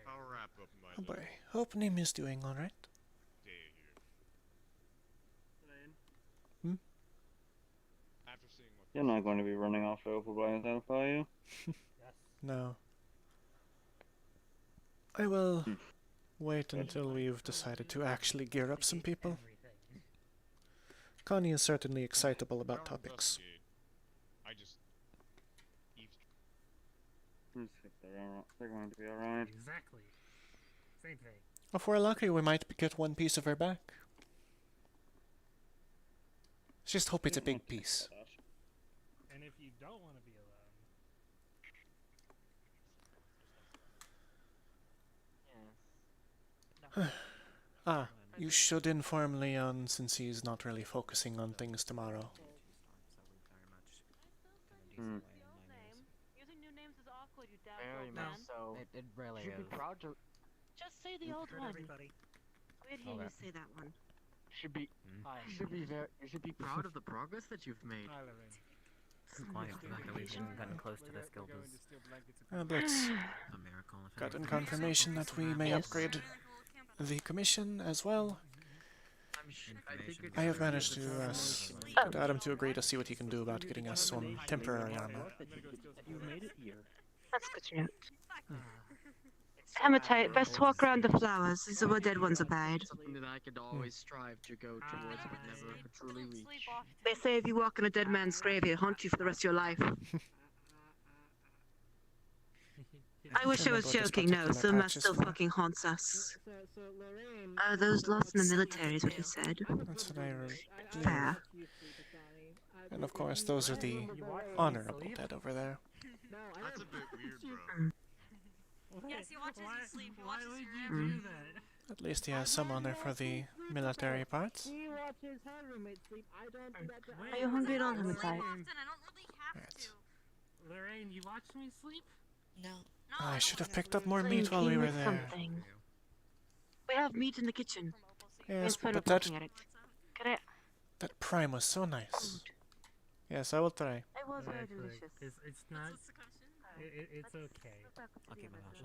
I'll wrap up my Oh boy. little Hope Nim is doing alright. day here. Hmm? After seeing what You're not going to be running off Opal by yourself, are you? No. I will wait until we've decided to actually gear up some people. Connie is certainly excitable about topics. I just They're going to be alright. Exactly. Same thing. If we're lucky, we might get one piece of her back. Just hope it's a big piece. And if you don't want to be alone. Ah, you should inform Leon since he's not really focusing on things tomorrow. Using new names is awkward, you damn Very old much man. so. It really You should is. be proud to. Just say the old one. Everybody. We'd hear you say that one. Should be. You should be proud of the progress that you've made. Why, the fact that we've even gotten close to this guild is Blitz. a miracle. If Gotten anything. confirmation that we may upgrade the commission as well. I have managed to get Adam to agree to see what he can do about getting us some temporary armor. You made it here. That's good to know. Hematite, best walk around the flowers. These are where dead ones are buried. Something that I could always strive to go towards, but never could truly reach. They say if you walk in a dead man's grave, he'll haunt you for the rest of your life. I wish I was joking. No, Zuma still fucking haunts us. Those lost in the military is what he said. That's what I believe. Fair. And of course, those are the honorable dead over there. That's a bit weird, bro. Yes, he watches you sleep. He watches your Mm. At least he has some honor for the military parts. He watches her roommate sleep. I don't do that to Are you hungry at all, Hematite? Right. Lorraine, you watch me sleep? No. I should have picked up more meat while we were there. Something. We have meat in the kitchen. Yes, Instead but of that looking at it. Can I? that prime was so nice. Yes, I will try. It was very delicious. It's not. It's okay. Okay, my gosh.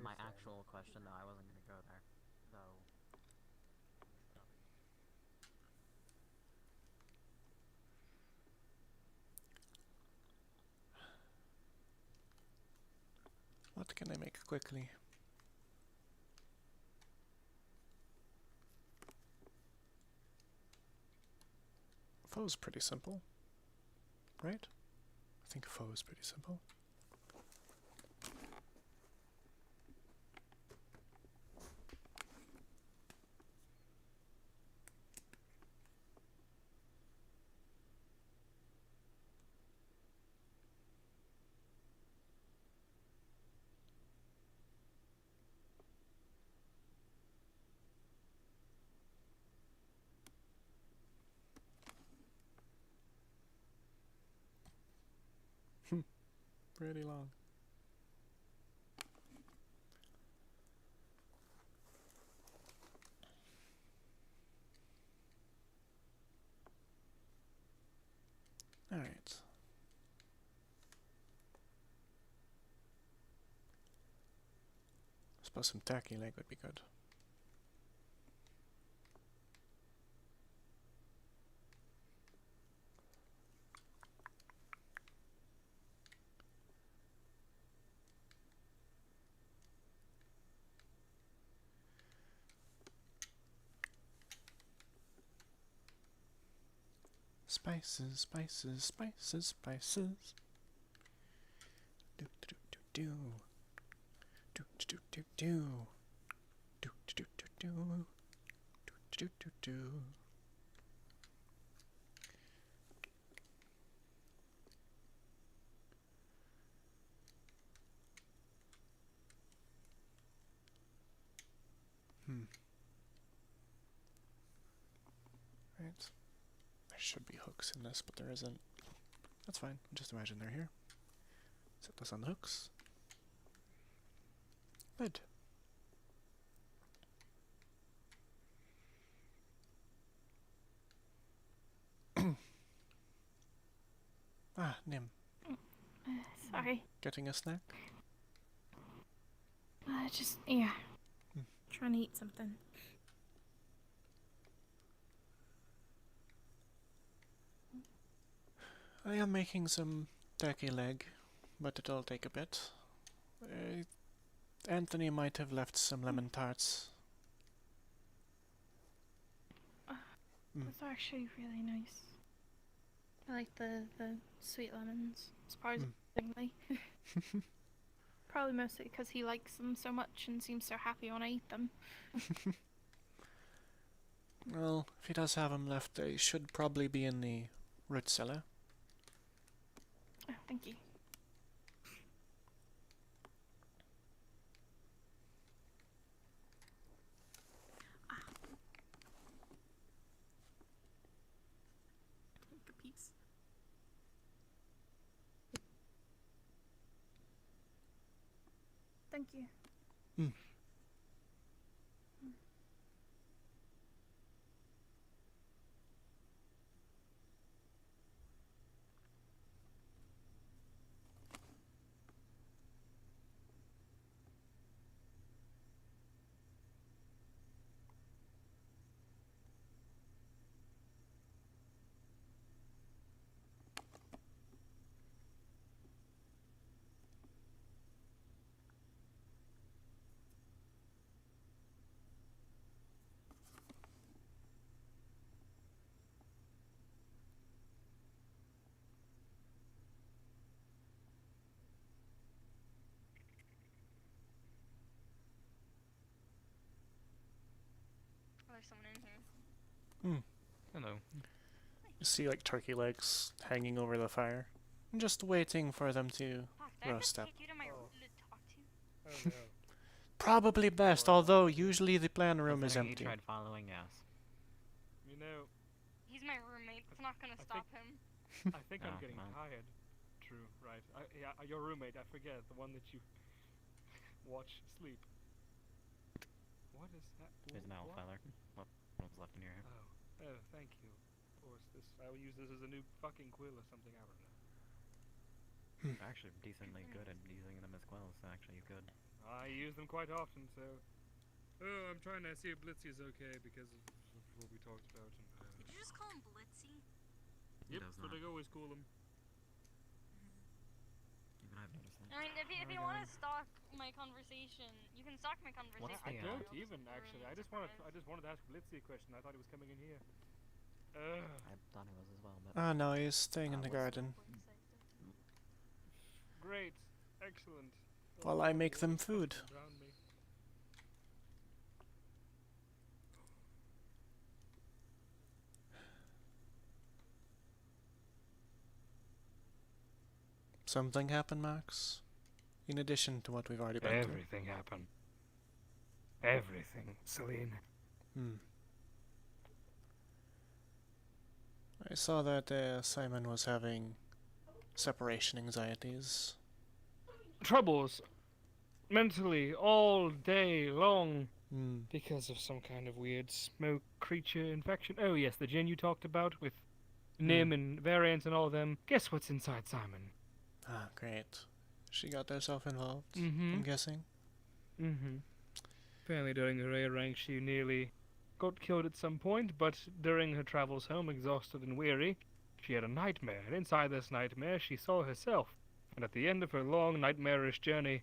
My actual question, though, I wasn't gonna go there. Though. What can I make quickly? Foe's pretty simple, right? I think foe is pretty simple. Pretty long. All right. I suppose some turkey leg would be good. Spices, spices, spices, spices. Do do do do do do do do do do do do do do do do. Right. There should be hooks in this, but there isn't. That's fine. Just imagine they're here. Set this on the hooks. Good. Ah, Nim. Sorry. Getting a snack? Just, yeah. Trying to eat something. I am making some turkey leg, but it'll take a bit. Anthony might have left some lemon tarts. That's actually really nice. I like the sweet lemons, surprisingly. Probably mostly because he likes them so much and seems so happy when I eat them. Well, if he does have them left, they should probably be in the root cellar. Oh, thank you. Take a piece. Thank you. There's someone in here. Hello. You see like turkey legs hanging over the fire. I'm just waiting for them to roast up. You to my room to talk to? Oh no. Probably best, although usually the plan room is You empty. tried following us. You know, He's my roommate. It's not gonna stop him. I think I'm getting tired. True, right. Yeah, your roommate, I forget, the one that you watch sleep. What is that? There's an owl feather. What was left in your hair? Oh, thank you. Of course, I will use this as a new fucking quill or something, I don't know. They're actually decently good at using them as quills, so actually you could. I use them quite often, so... Oh, I'm trying to see if Blitzy is okay because of what we talked about. And, Did you just call him Blitzy? Yep, that's what I always call him. Even I've noticed that. I mean, if you want to stalk my conversation, you can stalk my conversation. I don't even, actually. I just wanted to ask Blitzy a question. I thought he was coming in here. I thought he was as well, but... Ah, no, he's staying in the garden. Great. Excellent. While I make them food. Something happened, Max? In addition to what we've already been through. Everything happened. Everything, Seline. I saw that Simon was having separation anxieties. Troubles. Mentally, all day long. Because of some kind of weird smoke creature infection. Oh yes, the gin you talked about with Nim and variants and all of them. Guess what's inside Simon? Ah, great. She got herself involved, I'm guessing. Apparently during her A rank she nearly got killed at some point, but during her travels home, exhausted and weary, she had a nightmare, and inside this nightmare she saw herself. And at the end of her long, nightmarish journey,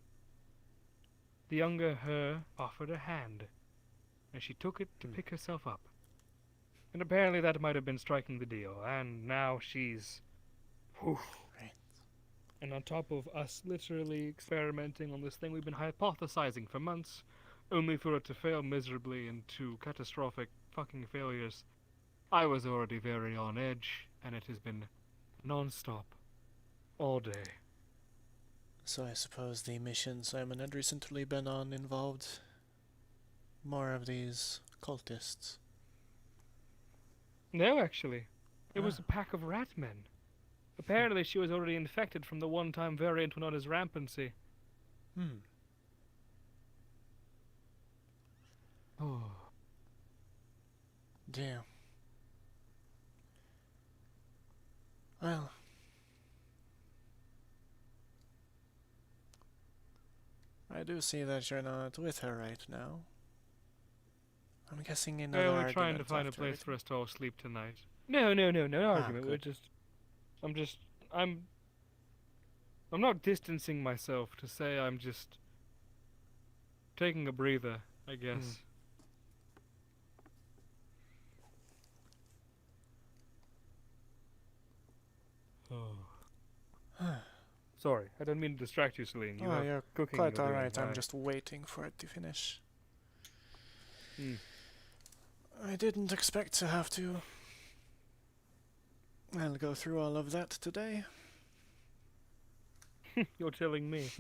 the younger her offered a hand, and she took it to pick herself up. And apparently that might have been striking the deal, and now she's... Whew. Right. And on top of us literally experimenting on this thing we've been hypothesizing for months, only for it to fail miserably into catastrophic fucking failures, I was already very on edge, and it has been non-stop all day. So I suppose the mission Simon had recently been on involved more of these cultists. No, actually. It was a pack of rat men. Apparently she was already infected from the one-time variant known as rampancy. Oh. Damn. Well. I do see that you're not with her right now. I'm guessing Yeah, another we're trying to find a place for us to all sleep tonight. No argument. I'm not distancing myself to say I'm just taking a breather, I guess. Sorry, I don't mean to distract you, Seline. You have you're cooking quite you're doing. alright. I'm just waiting for it to finish. I didn't expect to have to go through all of that today. You're telling me.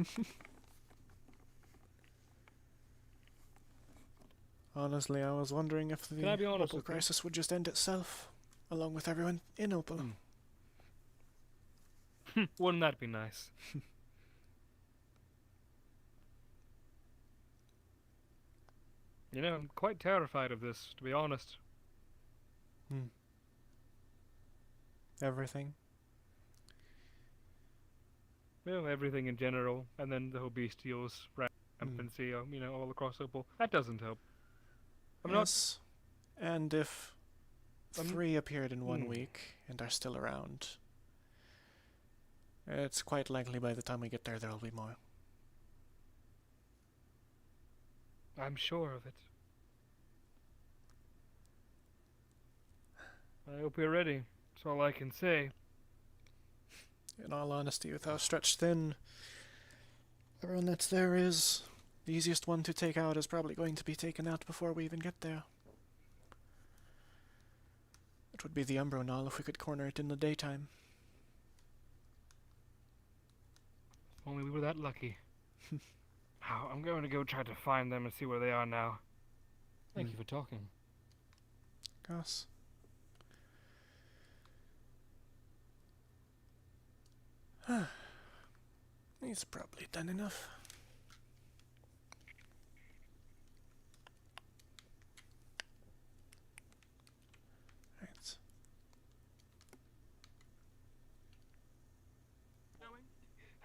Honestly, I was wondering if the Opal crisis would just end itself, along with everyone in Opal. Wouldn't that be nice? You know, I'm quite terrified of this, to be honest. Everything? Well, everything in general, and then the whole bestials rampancy, you know, all across Opal. That doesn't help. Yes. And if 3 appeared in 1 week and are still around, it's quite likely by the time we get there, there'll be more. I'm sure of it. I hope you're ready. That's all I can say. In all honesty, with how stretched thin everyone that's there is, the easiest one to take out is probably going to be taken out before we even get there. It would be the Umbronal if we could corner it in the daytime. If only we were that lucky. I'm going to go try to find them and see where they are now. Thank you for talking. Goss. He's probably done enough. Right.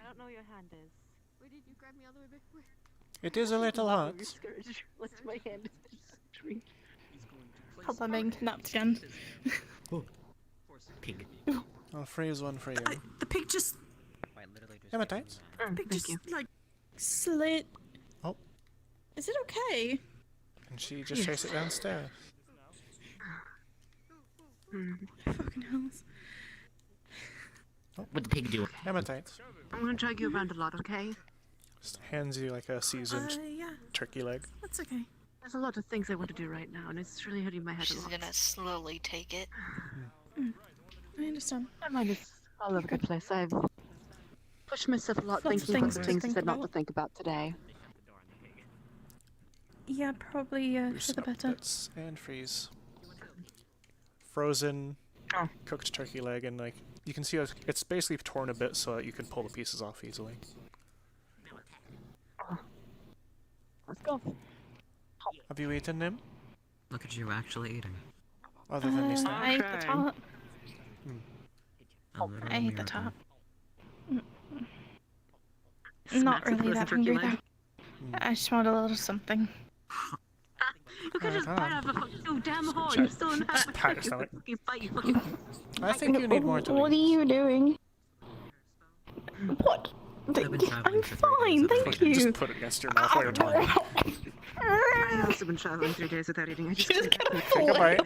I don't know where your hand is. Where did you grab me all the way back? Where? It is a little hot. What's my hand? Help, I'm being kidnapped again. Pig. I'll freeze one for you. The pig just... Hematites? The pig just, like, slit... Oh. Is it okay? And she just chased it downstairs. Fucking hells. What'd the pig do? Hematites. I'm gonna drag you around a lot, okay? Just hands you like a seasoned yeah. turkey leg. That's okay. There's a lot of things I want to do right now, and it's really hurting my head a lot. She's gonna slowly take it. I understand. My mind is all over the place. I've pushed myself a lot thinking about the things I said not to think about today. Yeah, probably for the better. And freeze. Frozen, cooked turkey leg, and like you can see it's basically torn a bit so that you can pull the pieces off easily. Let's go. Have you eaten them? Look at you actually eating. Other than these I ate the top. I ate the miracle. top. Not really that hungry though. I just want a little something. You could just bite off a fucking damn hole. You're still in half a fucking bite. You fucking. I think you need more to What are you doing? What? I'm fine, thank you. Just put it against your mouth while you're talking. I've also been traveling 3 days without eating. I just Take a bite.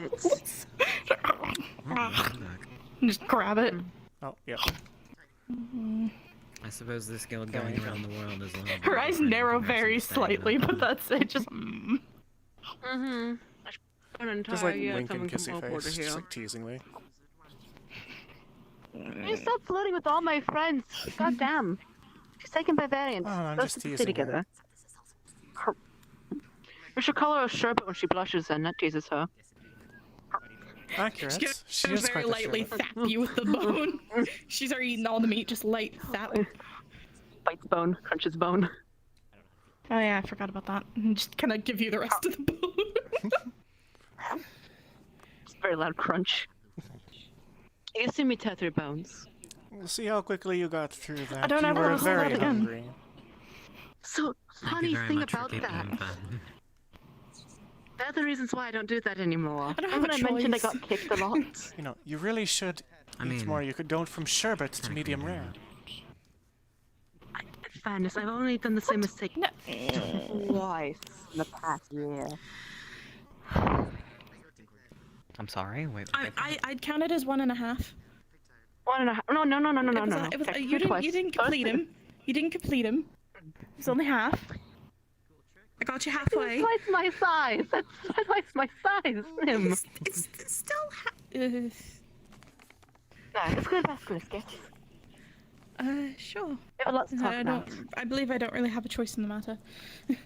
Just grab it. Oh, yeah. I suppose this guild going around the world is a little bit Her eyes different narrow in comparison very to staying slightly, up. but that's it. Just. An entire Just like year Lincoln coming from kissy Opal to face, here. just like teasingly. You stop flirting with all my friends. God damn. She's taking Bavarians. Oh, I'm Let's just stay teasing together. We should call her a sherbet when she blushes, and that teases her. Accurate. She She's is very quite a lightly sherbet. thap you with the bone. She's already eaten all the meat, just light thap. Bites bone, crunches bone. Oh yeah, I forgot about that. Just kind of give you the rest of the bone. It's a very loud crunch. You assume me tear through bones. We'll see how quickly you got through that. I don't you ever were want to say very that again. hungry. So, Thank funny you very thing much for about keeping that. him fed. They're the reasons why I don't do that anymore. I don't have a Remember I mentioned I choice. got kicked a lot? You know, you really should I eat mean, more. You could go from sherbet to medium rare. In fairness, I've only done the same mistake twice in the past year. I'm sorry. Wait. I'd count it as 1.5. 1.5. No. It was, Okay, you didn't complete him. You didn't complete him. It's only half. I got you halfway. Twice my size. That's twice my size, Slim. It's still Nah, let's go back to the sketch. Sure. We have a lot to talk about. I believe I don't really have a choice in the matter. You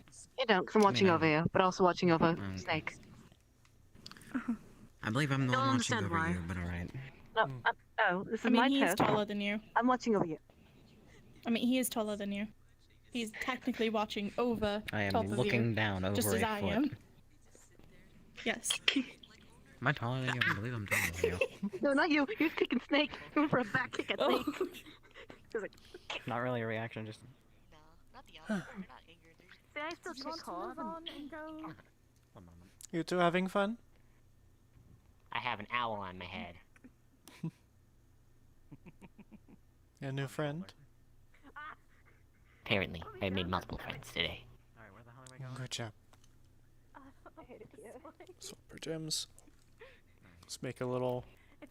don't, because I'm watching over you, but also watching over Snake. I believe I'm the one watching over you, but alright. No, this is I mean, my he turn. is taller than you. I'm watching over you. I mean, he is taller than you. He's technically watching over I am top of looking you, down over just a as I foot. am. Yes. Am I taller than you? I believe I'm taller than you. No, not you. You're kicking Snake. You went for a back kick at Snake. Not really a reaction, just. See, I still check call. You two having fun? I have an owl on my head. A new friend? Apparently, I made multiple friends today. Alright, where the hell am I going? Good job. Super gems. Let's make a little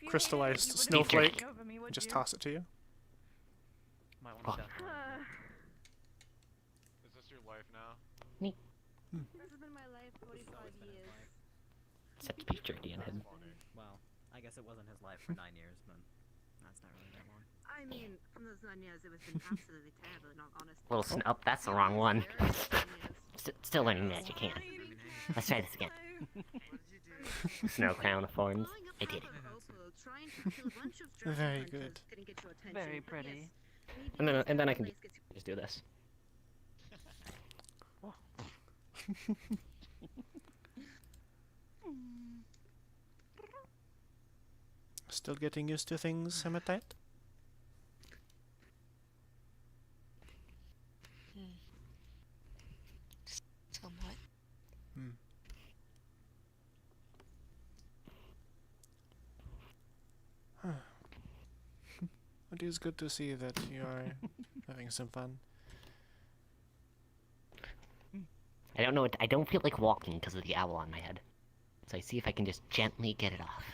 crystallized snowflake. Just toss it to you. Might want to Is this your life now? Me. This has been my life 45 years. Except to be dirty and hidden. Well, I guess it wasn't his life for 9 years, but that's not really that long. I mean, from those 9 years, it was been absolutely terrible, in all honesty. Little oh, that's the wrong one. Still learning magic, can't. Let's try this again. Snow crown of thorns. I did it. Very good. Very pretty. And then I can just do this. Still getting used to things, Hematite? Somewhat. It is good to see that you are having some fun. I don't know. I don't feel like walking because of the owl on my head. So I see if I can just gently get it off.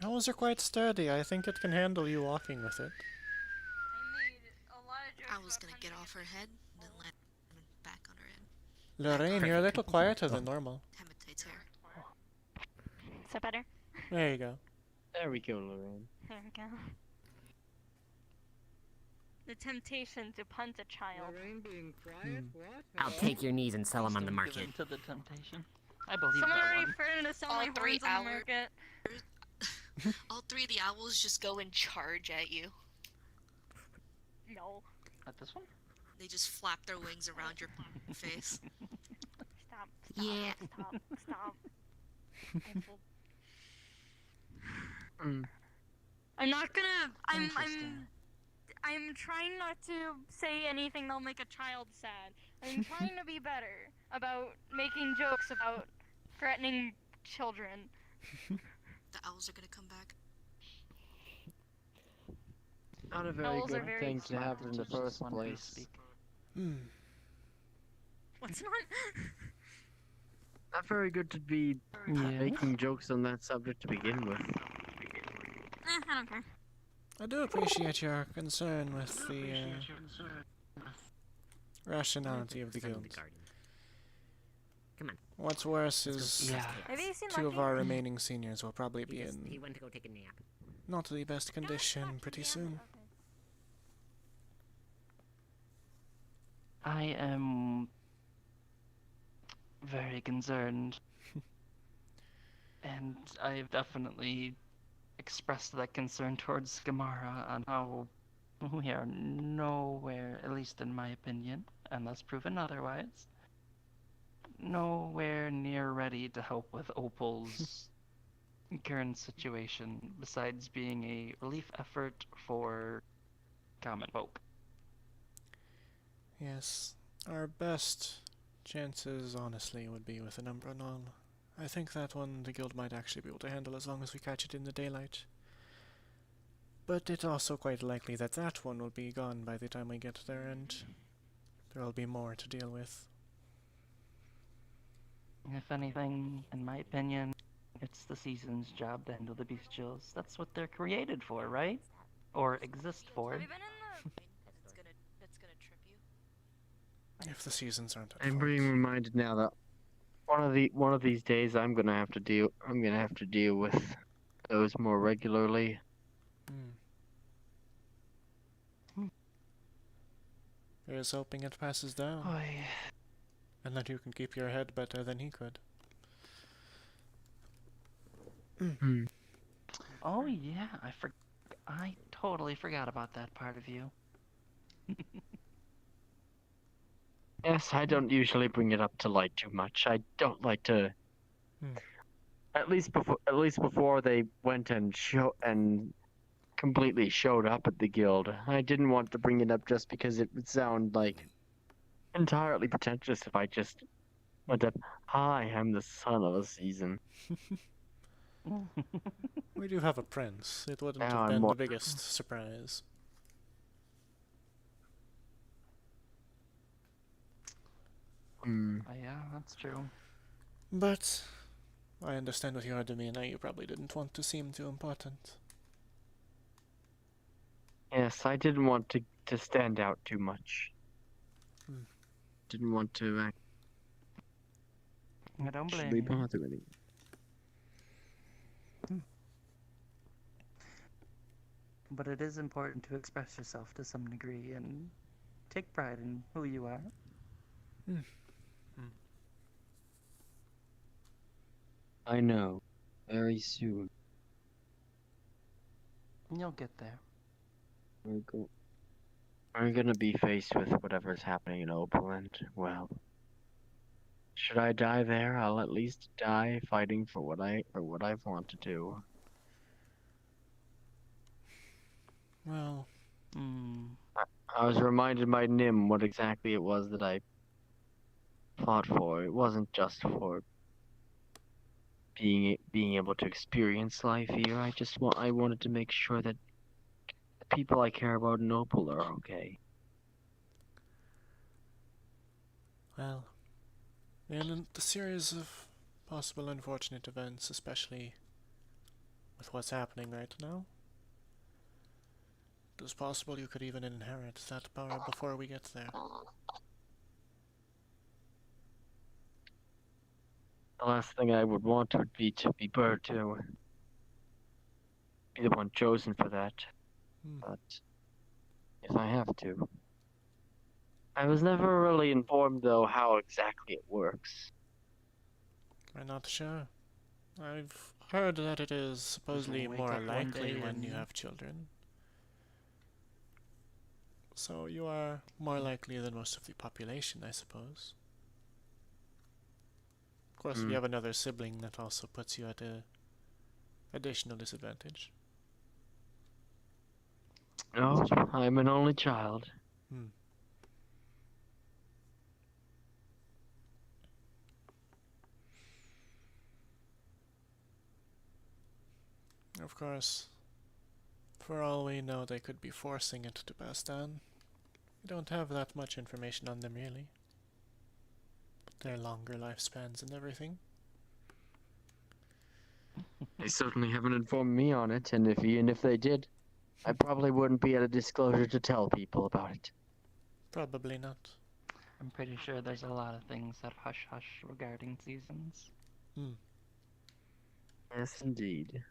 Owls are quite sturdy. I think it can handle you walking with it. I was gonna get off her head and then land back on her head. Lorraine, you're a little quieter than normal. Hematite's hair. Is that better? There you go. There we go, Lorraine. There we go. The temptation to punt a child. Being quiet? What? I'll take your knees and sell them on the Don't give market. in to the temptation. I believe Someone that already one. threatened to sell All my three horns on the hours. market. All three of the owls just go and charge at you. No. At this one? They just flap their wings around your face. Stop. Yeah. Stop. I'm not gonna. I'm trying not to say anything that'll make a child sad. I'm trying to be better about making jokes about threatening children. The owls are gonna come back. Not a very Owls are good very thing to smart. have in the first place. What's not? Not very good to be making jokes on that subject to begin with. I don't care. I do appreciate your concern with the rationality of the guild. Come on. What's worse is Have you seen two of Lucky? our remaining seniors will probably be He in went to go take a nap. not the best condition pretty soon. I am very concerned. And I've definitely expressed that concern towards Gamara on how we are nowhere, at least in my opinion, unless proven otherwise, nowhere near ready to help with Opal's current situation, besides being a relief effort for common folk. Yes, our best chances, honestly, would be with an Umbra Null. I think that one the guild might actually be able to handle as long as we catch it in the daylight. But it's also quite likely that that one will be gone by the time we get there, and there will be more to deal with. If anything, in my opinion, it's the season's job to handle the bestials. That's what they're created for, right? Or exist for. If the seasons aren't at I'm fault. being reminded now that one of these days I'm gonna have to deal with those more regularly. Here's hoping it passes down. Oy. And that you can keep your head better than he could. Oh yeah, I totally forgot about that part of you. Yes, I don't usually bring it up to light too much. I don't like to. At least before they went and completely showed up at the guild, I didn't want to bring it up just because it would sound like entirely pretentious if I just went up. Hi, I'm the son of a season. We do have a prince. It wouldn't Now have I'm been the biggest surprise. Yeah, that's true. But I understand with your demeanor, you probably didn't want to seem too important. Yes, I didn't want to stand out too much. Didn't want to I don't blame actually you. bother anyone. But it is important to express yourself to some degree and take pride in who you are. I know. Very soon. You'll get there. We're gonna be faced with whatever's happening in Oakland. Well, should I die there? I'll at least die fighting for what I want to do. Well, I was reminded by Nim what exactly it was that I fought for. It wasn't just for being able to experience life here. I wanted to make sure that the people I care about in Opal are okay. well, in the series of possible unfortunate events, especially with what's happening right now, it is possible you could even inherit that power before we get there. The last thing I would want would be to be Bird to be the one chosen for that. But if I have to. I was never really informed though how exactly it works. I'm not sure. I've heard that it is supposedly wake more up one likely day when you and- have children. So you are more likely than most of the population, I suppose. Of course, if you have another sibling, that also puts you at a additional disadvantage. No, I'm an only child. Of course, for all we know, they could be forcing it to pass down. We don't have that much information on them, really. But their longer lifespans and everything. They certainly haven't informed me on it, and if they did, I probably wouldn't be at a disclosure to tell people about it. Probably not. I'm pretty sure there's a lot of things that hush-hush regarding seasons. Yes, indeed.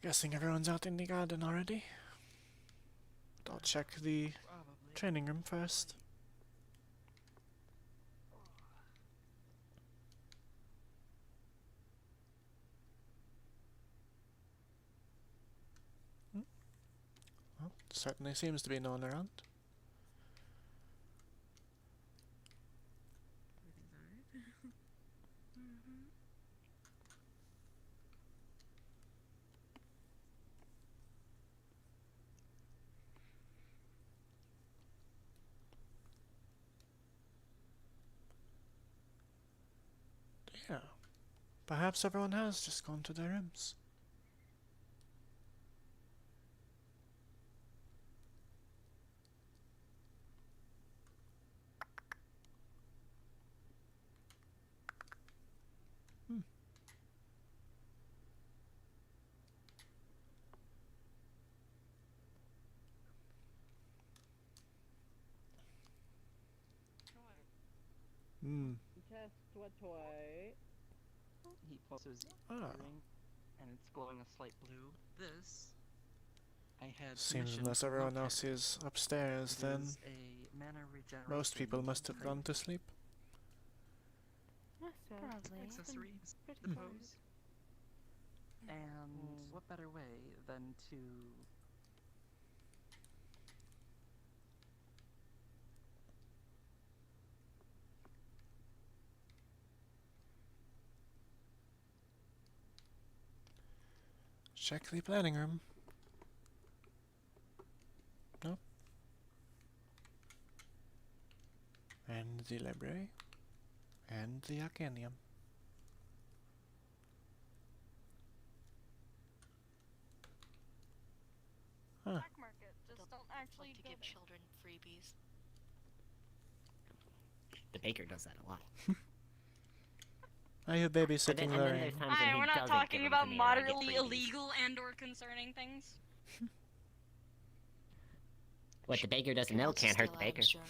Guessing everyone's out in the garden already. But I'll check the training room first. Well, certainly seems to be no one around. Yeah. Perhaps everyone has just gone to their rooms. Test what toy? He pulses Ah. earring, and it's glowing a slight blue. This, I had Seems permission unless to everyone locate else it. is upstairs, It then is a mana regeneration most people must have type gone to sleep. Probably. accessory, Pretty suppose. And what better way than to Check the planning room. Nope. And the library. And the Arcanium. Huh. Black market. Just don't actually like to give children freebies. The baker does that a lot. Are you babysitting Lorraine? Hi, we're not talking about moderately illegal and/or concerning things. What the baker doesn't know can't hurt the baker. Just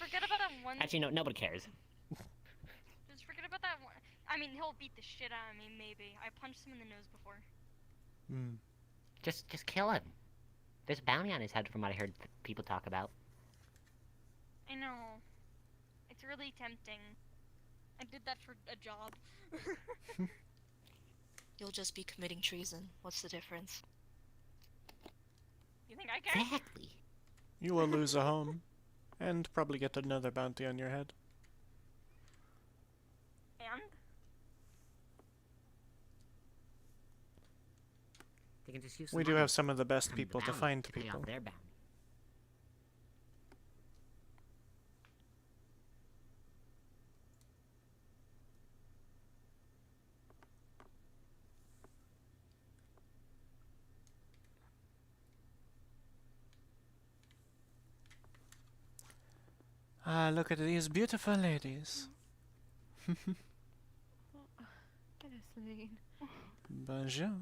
forget about that one. Actually, no, nobody cares. Just forget about that one. I mean, he'll beat the shit out of me, maybe. I punched him in the nose before. Just kill him. There's a bounty on his head from what I heard people talk about. I know. It's really tempting. I did that for a job. You'll just be committing treason. What's the difference? You think I care? Exactly. You will lose a home. And probably get another bounty on your head. And? They can just use We do have some of the best people to find pay people. off their bounty. Ah, look at these beautiful ladies. Hello, Seline. Bonjour.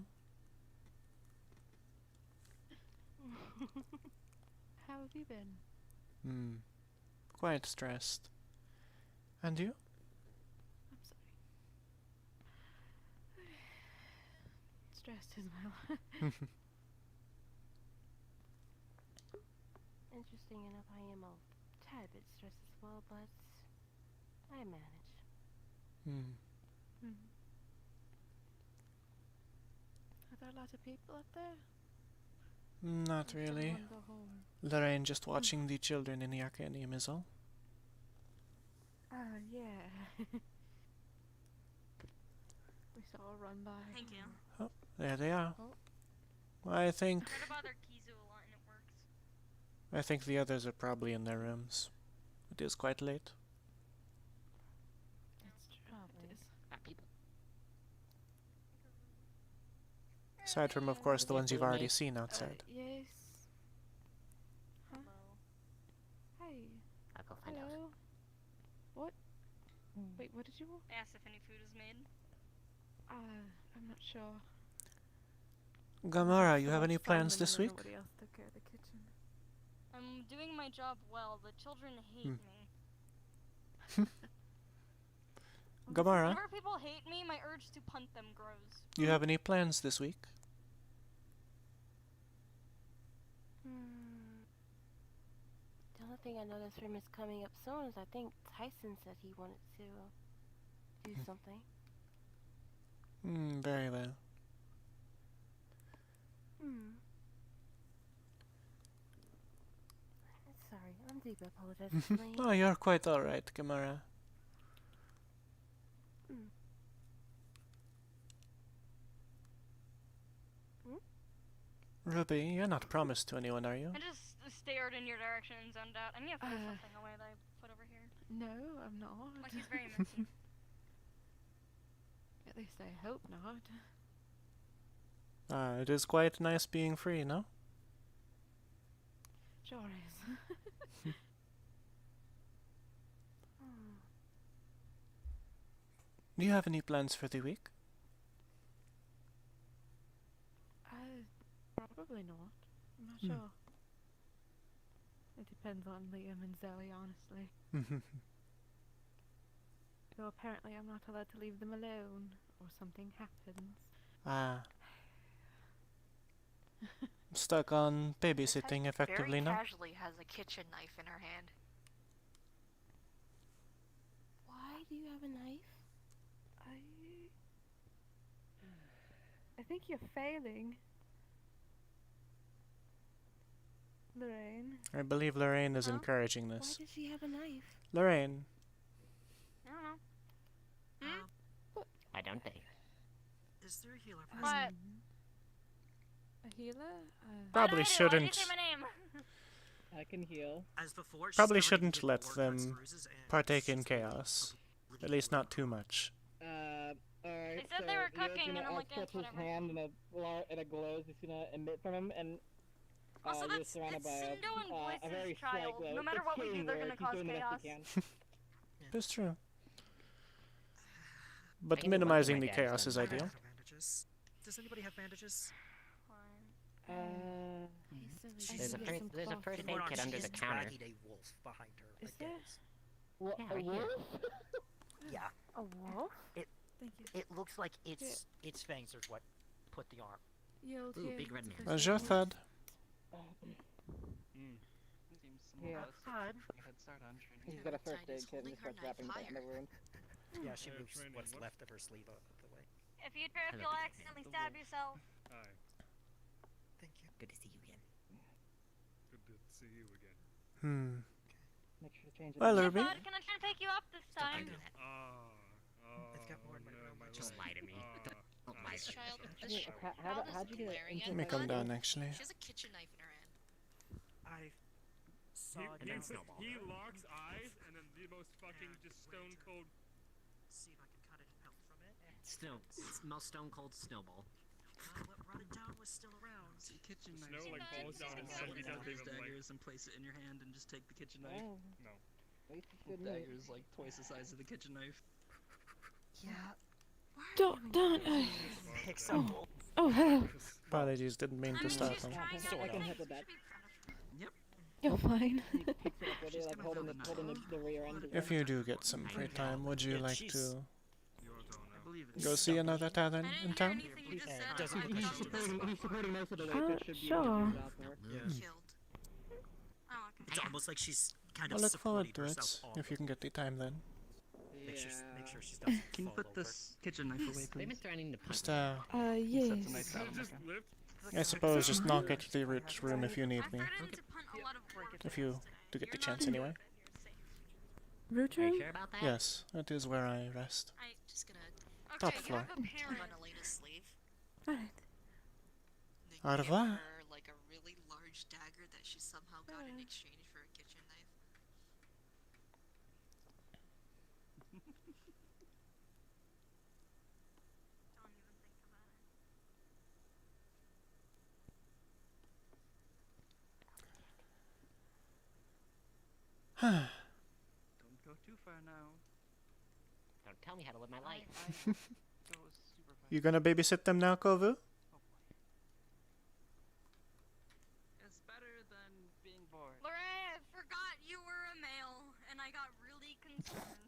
How have you been? Quite stressed. And you? I'm sorry. Stressed as well. Interesting enough, I am a tad bit stressed as well, but I manage. Are there a lot of people up there? Not really. Lorraine just watching the children in the Arcanium is all. Yeah. We saw a run by. Thank you. Oh, there they are. Oh. I think I heard about their Kizu a lot and it works. I think the others are probably in their rooms. It is quite late. That's true. It is. Aside from, of course, the ones you've already seen outside. Yes. Huh? Hi. I'll go find Hello. What? Wait, what did you want? I asked if any food was made. I'm not sure. Gamora, you have any plans this week? Nobody else took care of the kitchen. I'm doing my job well. The children hate me. Gamora, Whenever people hate me, my urge to punt them grows. you have any plans this week? The only thing I know this room is coming up soon is I think Tyson said he wanted to do something. Very well. Sorry, I'm deeply apologize, Seline. Oh, you're quite alright, Gamora. Ruby, you're not promised to anyone, are you? I just stared in your direction and zoned out. I need to throw something away that I put over here. No, I'm not. Like he's very messy. At least I hope not. It is quite nice being free, no? Sure is. Do you have any plans for the week? Probably not. I'm not sure. It depends on Liam and Zoe, honestly. Though apparently I'm not allowed to leave them alone, or something happens. Stuck on babysitting effectively, Very no? casually has a kitchen knife in her hand. Why do you have a knife? I think you're failing. Lorraine. I believe Lorraine is encouraging Why this. does she have a knife? Lorraine. I don't know. Why don't they? Is there a healer present? What? A healer? Probably Why did shouldn't. you say my name? I can heal. As before, she's Probably covered in shouldn't big let war them cuts, bruises, and partake in she's chaos. At least not too much. Alright, They said they were cooking, and I'm like, touch his whatever. hand and a glow is just gonna emit from him, and Also, you're that's surrounded by Cindo and a Blitz's very child. slight glow. No matter It's what we do, healing they're word. gonna He's cause doing the best chaos. he can. That's true. I But can minimizing look the at my dad's chaos is done. ideal. bandages. Does anybody have bandages? There's a first aid kit under the counter. A wolf behind her. Is there? What, Yeah, a right here. wolf? Yeah. A wolf? It looks like its fangs are what put the arm. You'll Ooh, big red man. Where's your thud? Yeah. Head start on training. He's got a first aid kit and he starts wrapping it in the wound. Yeah, she moves training, what's what? left of her sleeve out of the way. If you trip, you'll accidentally stab yourself. Hi. Thank you. Good to see you again. Good to see you again. Make sure to change it. Well, in. Ruby. Bud, can I try to pick you up this time? I've got more in my room. Just lie to me. Don't lie This to me. child, Yeah, this child how'd you is get glaring into at Let me come Bud. down, actually. She has a kitchen knife in her hand. I saw it. He locks eyes and then the most fucking just stone cold. See if I can cut any pelt from it. Most stone cold snowball. What brought it down was still around. See, kitchen Snow knife. like falls down and Take he out doesn't those even like. daggers and place it in your hand and just take the kitchen knife. Oh, No. at least it's The good news. dagger is like twice the size of the kitchen knife. Yeah. Don't. Oh, hello. Apologies, didn't mean to start them. I can hit with that. Yep. You're fine. He picks it up with it, like holding the rear end. If you do get some free time, would you like to I believe it's go see another tavern in town? It doesn't look like she does. He's supporting most of the way, so it should be sure. able to do that for her. Yeah. Killed. Oh, okay. It's almost like she's kind I of look forward supporting to it, herself if you can get the time then. Make sure Yeah. she doesn't Can you fall put over. this kitchen knife away, They've please? been threatening to punch Just, me. Yes. Sets a knife down. Just lift. I suppose just knock at the root room if you need me. I've threatened to punt a lot of work. If you do get the chance anyway. Root Are you room? sure about that? Yes, that is where I rest. I'm just gonna Top you floor. have a parent on Elena's sleeve. Alright. Then Au give revoir. her like a really large dagger that she somehow got in exchange for a kitchen knife. Don't even think about it. Don't go too far now. Don't tell me how to live my life. Go super fast. You gonna babysit them now, Kovu? It's better than being bored. Lorraine, I forgot you were a male, and I got really concerned.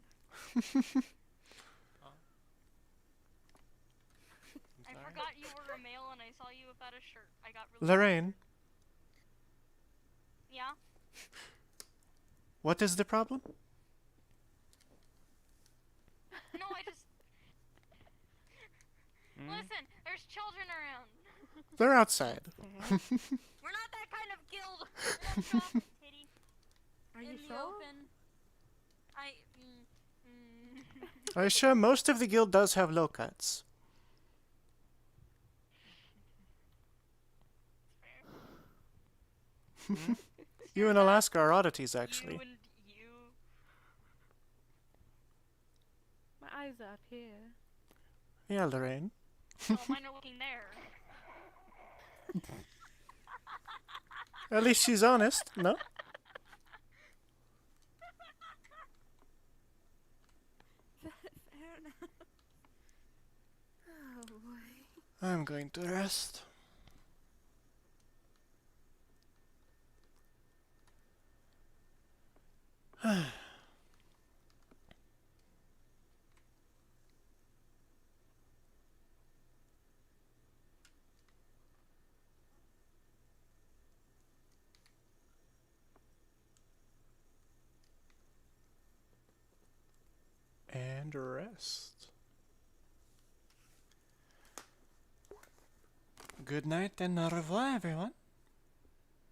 I forgot you were a male, and I saw you without a shirt. I got really. Lorraine, Yeah. what is the problem? No, I just. Listen, there's children around. They're outside. We're not that kind of guild. We don't show off the titty Are in you the sure? open. Are you sure most of the guild does have low cuts? You and Alaska are oddities, actually. You and you. eyes out here. Yeah, Lorraine. Oh, mine are looking there. At least she's honest, no? Fair enough. Oh boy. I'm going to rest. And rest. Good night and au revoir, everyone.